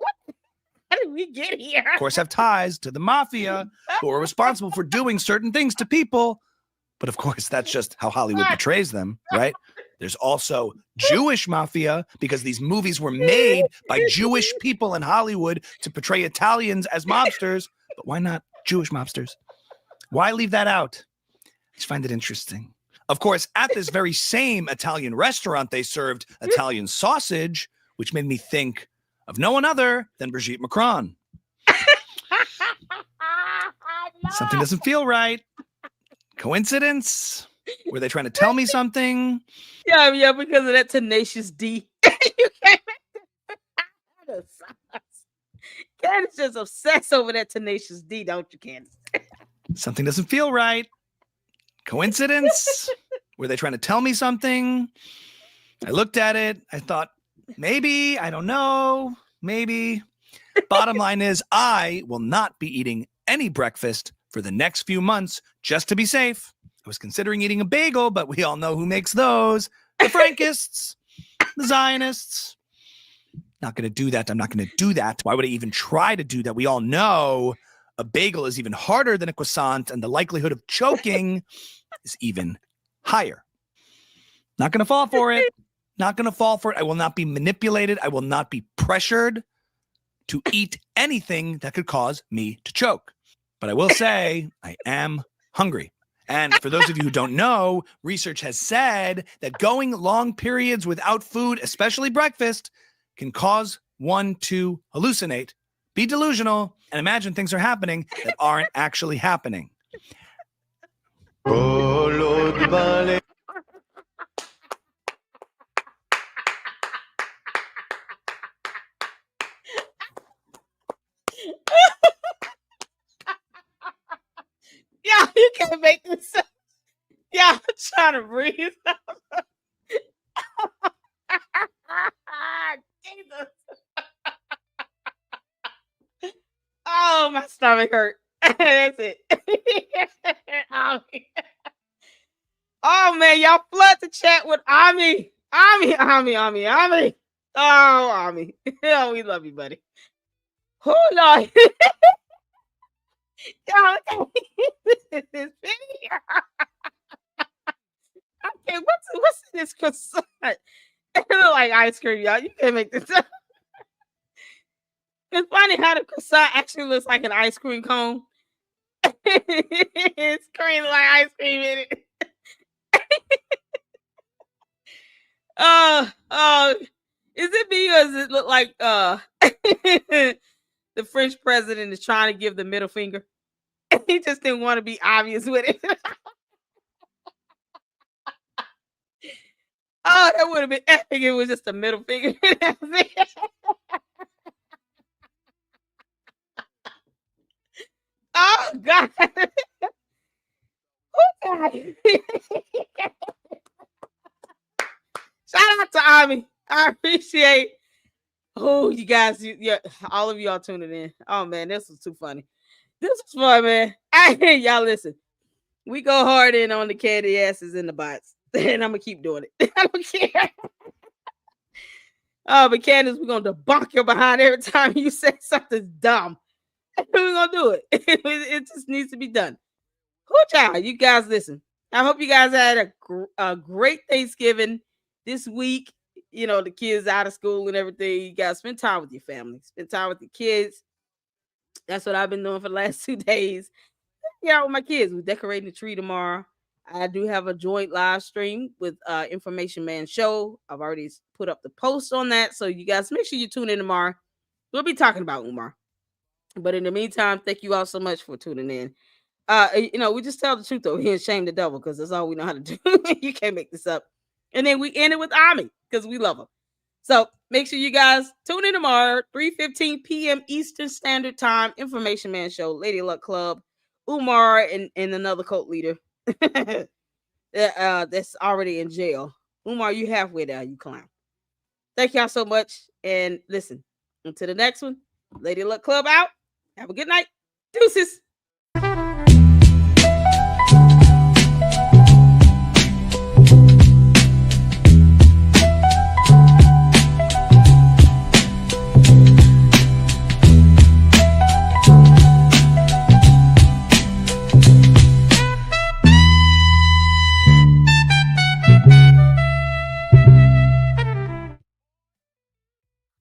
How did we get here? Of course, have ties to the mafia, who are responsible for doing certain things to people. But of course, that's just how Hollywood portrays them, right? There's also Jewish mafia because these movies were made by Jewish people in Hollywood to portray Italians as mobsters. But why not Jewish mobsters? Why leave that out? I just find it interesting. Of course, at this very same Italian restaurant, they served Italian sausage, which made me think of no one other than Brigitte Macron. Something doesn't feel right. Coincidence? Were they trying to tell me something? Yeah, because of that tenacious D. You can't make Candace just obsessed over that tenacious D, don't you, Candace? Something doesn't feel right. Coincidence? Were they trying to tell me something? I looked at it. I thought, maybe. I don't know. Maybe. Bottom line is, I will not be eating any breakfast for the next few months just to be safe. I was considering eating a bagel, but we all know who makes those. The Frankists, the Zionists. Not going to do that. I'm not going to do that. Why would I even try to do that? We all know a bagel is even harder than a croissant, and the likelihood of choking is even higher. Not going to fall for it. Not going to fall for it. I will not be manipulated. I will not be pressured to eat anything that could cause me to choke. But I will say I am hungry. And for those of you who don't know, research has said that going long periods without food, especially breakfast, can cause one to hallucinate, be delusional, and imagine things are happening that aren't actually happening. Yeah, you can't make this up. Yeah, I'm trying to breathe. Jesus. Oh, my stomach hurt. That's it. Oh, man, y'all flood the chat with Ami. Ami. Oh, Ami. Oh, we love you, buddy. Oh, Lord. Y'all, this video. Okay, what's in this croissant? It look like ice cream, y'all. You can't make this up. It's funny how the croissant actually looks like an ice cream cone. It's cream like ice cream in it. Is it me or does it look like the French president is trying to give the middle finger? He just didn't want to be obvious with it. Oh, that would have been epic if it was just a middle finger. Oh, God. Oh, God. Shout out to Ami. I appreciate. Oh, you guys, yeah, all of y'all tuning in. Oh, man, this was too funny. This was fun, man. Y'all listen. We go hard in on the candy asses in the bots. And I'm going to keep doing it. I don't care. Oh, but Candace, we're going to debunk your behind every time you say something dumb. We're going to do it. It just needs to be done. Whoo, child, you guys listen. I hope you guys had a great Thanksgiving this week. You know, the kids out of school and everything. You guys spend time with your family. Spend time with the kids. That's what I've been doing for the last 2 days. Yeah, with my kids. We're decorating the tree tomorrow. I do have a joint live stream with Information Man Show. I've already put up the post on that. So you guys make sure you tune in tomorrow. We'll be talking about Umar. But in the meantime, thank you all so much for tuning in. You know, we just tell the truth though. We ain't shame the devil because that's all we know how to do. You can't make this up. And then we end it with Ami because we love him. So make sure you guys tune in tomorrow, 3:15 p.m. Eastern Standard Time. Information Man Show, Lady Luck Club, Umar, and another cult leader that's already in jail. Umar, you halfway there, you clown. Thank y'all so much. And listen, until the next one, Lady Luck Club out. Have a good night. Deuces.